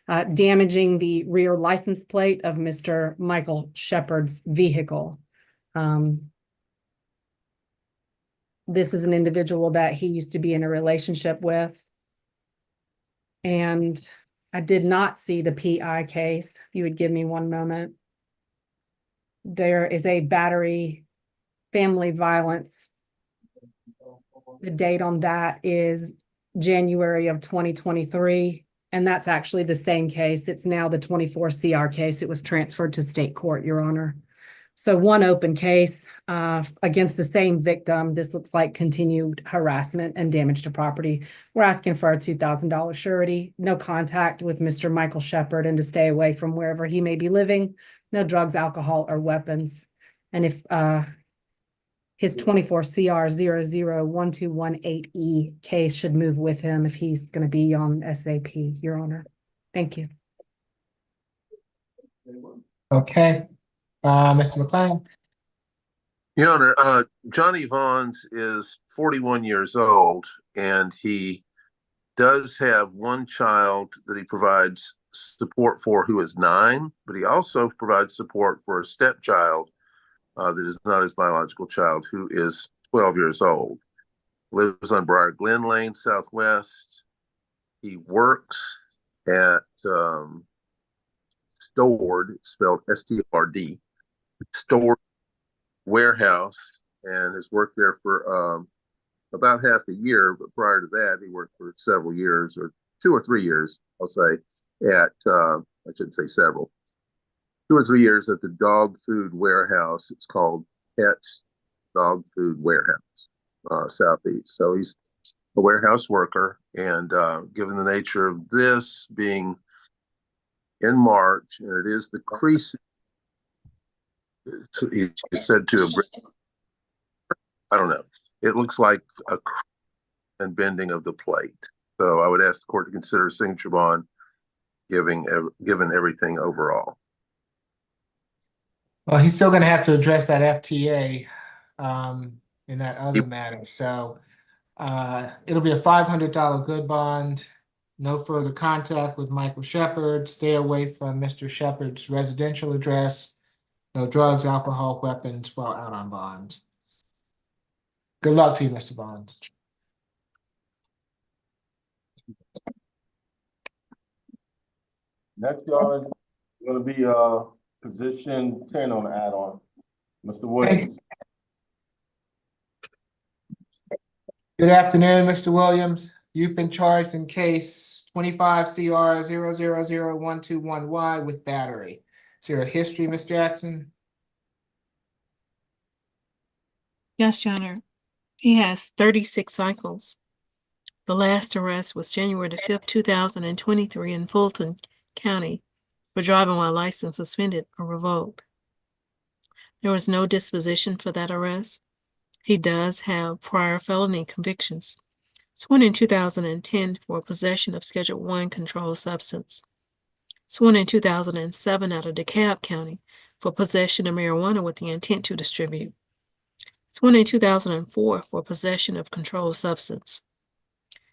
Speaker 7: damaging the rear license plate of Mr. Michael Shepard's vehicle. This is an individual that he used to be in a relationship with. And I did not see the PI case. If you would give me one moment. There is a battery family violence. The date on that is January of 2023. And that's actually the same case. It's now the 24 CR case. It was transferred to state court, Your Honor. So one open case against the same victim. This looks like continued harassment and damage to property. We're asking for a $2,000 surety, no contact with Mr. Michael Shepard, and to stay away from wherever he may be living, no drugs, alcohol, or weapons. And if his 24 CR 001218E case should move with him if he's going to be on SAP, Your Honor. Thank you.
Speaker 1: Okay. Mr. McLean.
Speaker 17: Your Honor, Johnny Vaughns is 41 years old, and he does have one child that he provides support for who is 9, but he also provides support for a stepchild that is not his biological child, who is 12 years old. Lives on Briar Glen Lane, Southwest. He works at Stored, spelled STRD, Stored warehouse, and has worked there for about half a year. But prior to that, he worked for several years, or 2 or 3 years, I'll say, at I shouldn't say several, 2 or 3 years at the dog food warehouse. It's called Pet Dog Food Warehouse, Southeast. So he's a warehouse worker, and given the nature of this being in March, and it is the crease, he said to I don't know, it looks like a and bending of the plate. So I would ask the court to consider a signature bond given everything overall.
Speaker 1: Well, he's still gonna have to address that FTA in that other matter. So it'll be a $500 good bond. No further contact with Michael Shepard. Stay away from Mr. Shepard's residential address. No drugs, alcohol, weapons while out on bond. Good luck to you, Mr. Bond.
Speaker 4: Next, y'all, is gonna be position 10 on the add-on. Mr. Williams.
Speaker 1: Good afternoon, Mr. Williams. You've been charged in case 25 CR 0000121Y with battery. Is there a history, Ms. Jackson?
Speaker 3: Yes, Your Honor. He has 36 cycles. The last arrest was January the 5th, 2023 in Fulton County for driving while license suspended or revoked. There was no disposition for that arrest. He does have prior felony convictions. Sworn in 2010 for possession of Schedule I controlled substance. Sworn in 2007 out of DeKalb County for possession of marijuana with the intent to distribute. Sworn in 2004 for possession of controlled substance.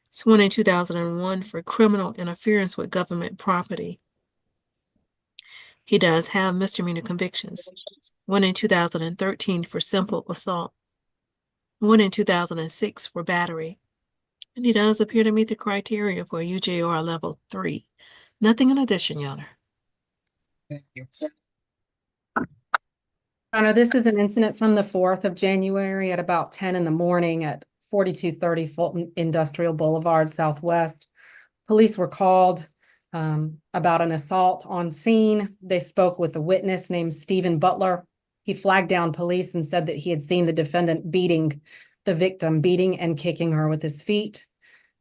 Speaker 3: Sworn in 2001 for criminal interference with government property. He does have misdemeanor convictions. One in 2013 for simple assault. One in 2006 for battery. And he does appear to meet the criteria for UJR level 3. Nothing in addition, Your Honor.
Speaker 1: Thank you, sir.
Speaker 7: Your Honor, this is an incident from the 4th of January at about 10 in the morning at 4230 Fulton Industrial Boulevard Southwest. Police were called about an assault on scene. They spoke with a witness named Stephen Butler. He flagged down police and said that he had seen the defendant beating the victim, beating and kicking her with his feet.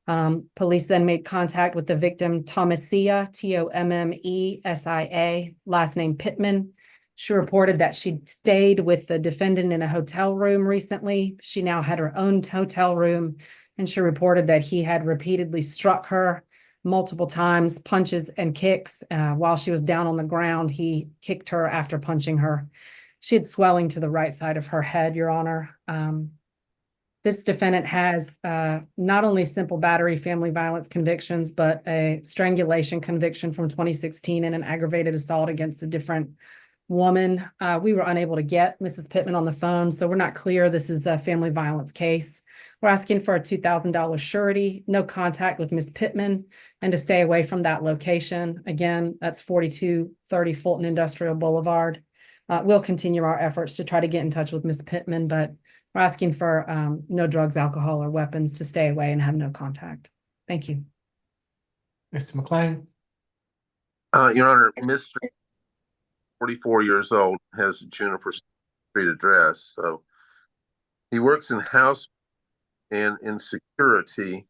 Speaker 7: Police then made contact with the victim, Thomasia, Tommmesia, last name Pittman. She reported that she'd stayed with the defendant in a hotel room recently. She now had her own hotel room, and she reported that he had repeatedly struck her multiple times, punches and kicks. While she was down on the ground, he kicked her after punching her. She had swelling to the right side of her head, Your Honor. This defendant has not only simple battery family violence convictions, but a strangulation conviction from 2016 and an aggravated assault against a different woman. We were unable to get Mrs. Pittman on the phone, so we're not clear this is a family violence case. We're asking for a $2,000 surety, no contact with Ms. Pittman, and to stay away from that location. Again, that's 4230 Fulton Industrial Boulevard. We'll continue our efforts to try to get in touch with Ms. Pittman, but we're asking for no drugs, alcohol, or weapons, to stay away and have no contact. Thank you.
Speaker 1: Mr. McLean.
Speaker 17: Your Honor, Mr. 44 years old, has a Juniper Street address. So he works in house and in security,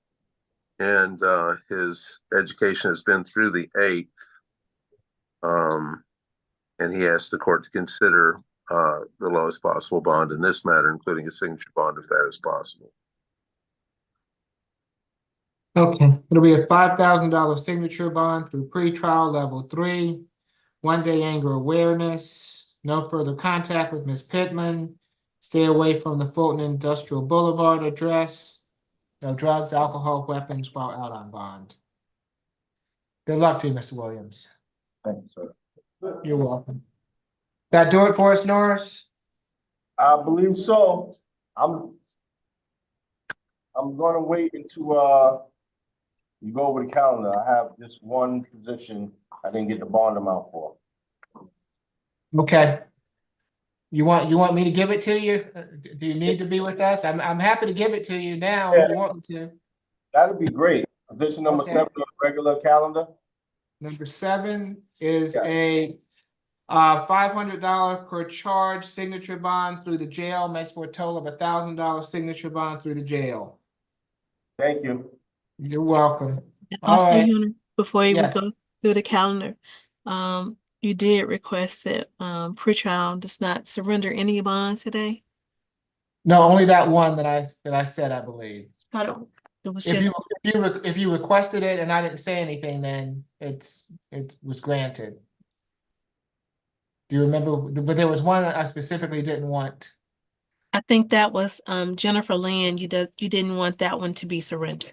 Speaker 17: and his education has been through the 8th. And he asked the court to consider the lowest possible bond in this matter, including a signature bond if that is possible.
Speaker 1: Okay, it'll be a $5,000 signature bond through pretrial level 3, 1-day anger awareness, no further contact with Ms. Pittman, stay away from the Fulton Industrial Boulevard address, no drugs, alcohol, weapons while out on bond. Good luck to you, Mr. Williams.
Speaker 4: Thank you, sir.
Speaker 1: You're welcome. That do it for us, Norris?
Speaker 4: I believe so. I'm gonna wait until you go over the calendar. I have just one position I didn't get the bond amount for.
Speaker 1: Okay. You want me to give it to you? Do you need to be with us? I'm happy to give it to you now if you want me to.
Speaker 4: That'd be great. Position number 7 on the regular calendar.
Speaker 1: Number 7 is a $500 per charge signature bond through the jail, makes for a total of $1,000 signature bond through the jail.
Speaker 4: Thank you.
Speaker 1: You're welcome.
Speaker 3: Also,
Speaker 1: All right.
Speaker 3: Your Honor, before you
Speaker 1: Yes.
Speaker 3: go through the calendar, you did request that pretrial does not surrender any bonds today.
Speaker 1: No, only that one that I said, I believe.
Speaker 3: I don't. It was
Speaker 1: If
Speaker 3: just
Speaker 1: you If you requested it and I didn't say anything, then it was granted. Do you remember? But there was one I specifically didn't want.
Speaker 3: I think that was Jennifer Lynn. You didn't want that one to be surrendered.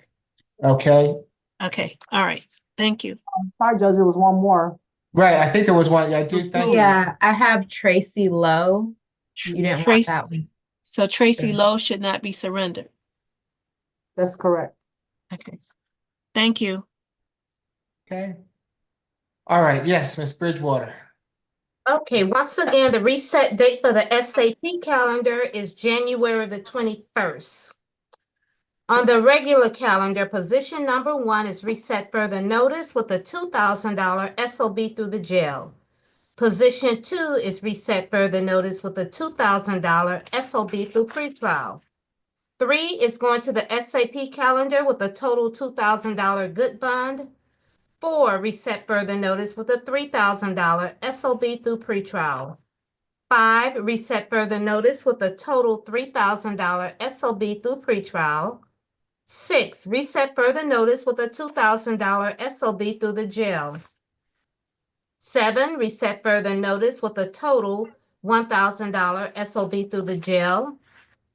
Speaker 1: Okay.
Speaker 3: Okay, all right. Thank you.
Speaker 6: Sorry, Judge, there was one more.
Speaker 1: Right, I think there was one. Yeah, I do. Thank you.
Speaker 9: Yeah, I have Tracy Low. You didn't want
Speaker 3: Tracy,
Speaker 9: that one.
Speaker 3: so Tracy Low should not be surrendered.
Speaker 6: That's correct.
Speaker 3: Okay. Thank you.
Speaker 1: Okay. All right. Yes, Ms. Bridgewater.
Speaker 21: Okay, once again, the reset date for the SAP calendar is January the 21st. On the regular calendar, position number 1 is reset further notice with a $2,000 SOB through the jail. Position 2 is reset further notice with a $2,000 SOB through pretrial. 3 is going to the SAP calendar with a total $2,000 good bond. 4, reset further notice with a $3,000 SOB through pretrial. 5, reset further notice with a total $3,000 SOB through pretrial. 6, reset further notice with a $2,000 SOB through the jail. 7, reset further notice with a total $1,000 SOB through the jail.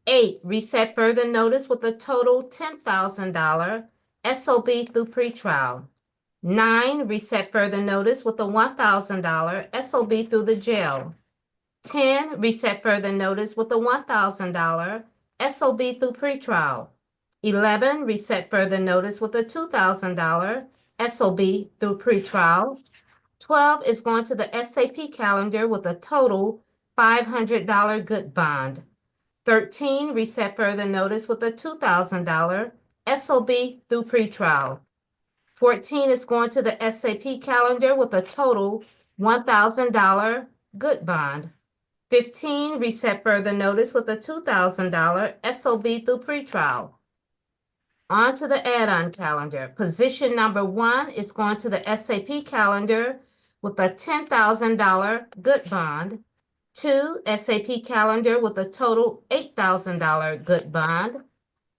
Speaker 21: 8, reset further notice with a total $10,000 SOB through pretrial. 9, reset further notice with a $1,000 SOB through the jail. 10, reset further notice with a $1,000 SOB through pretrial. 11, reset further notice with a $2,000 SOB through pretrial. 12 is going to the SAP calendar with a total $500 good bond. 13, reset further notice with a $2,000 SOB through pretrial. 14 is going to the SAP calendar with a total $1,000 good bond. 15, reset further notice with a $2,000 SOB through pretrial. On to the add-on calendar. Position number 1 is going to the SAP calendar with a $10,000 good bond. 2, SAP calendar with a total $8,000 good bond.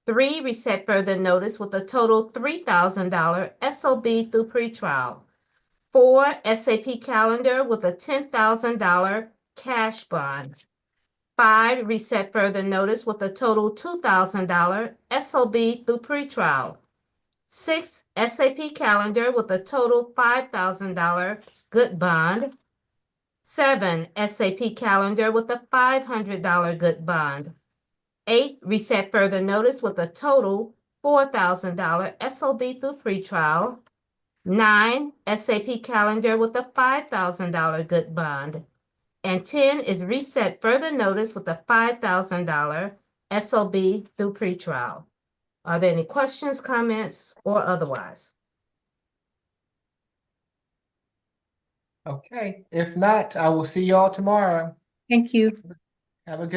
Speaker 21: 3, reset further notice with a total $3,000 SOB through pretrial. 4, SAP calendar with a $10,000 cash bond. 5, reset further notice with a total $2,000 SOB through pretrial. 6, SAP calendar with a total $5,000 good bond. 7, SAP calendar with a $500 good bond. 8, reset further notice with a total $4,000 SOB through pretrial. 9, SAP calendar with a $5,000 good bond. And 10 is reset further notice with a $5,000 SOB through pretrial. Are there any questions, comments, or otherwise?
Speaker 1: Okay. If not, I will see y'all tomorrow.
Speaker 7: Thank you.
Speaker 1: Have a good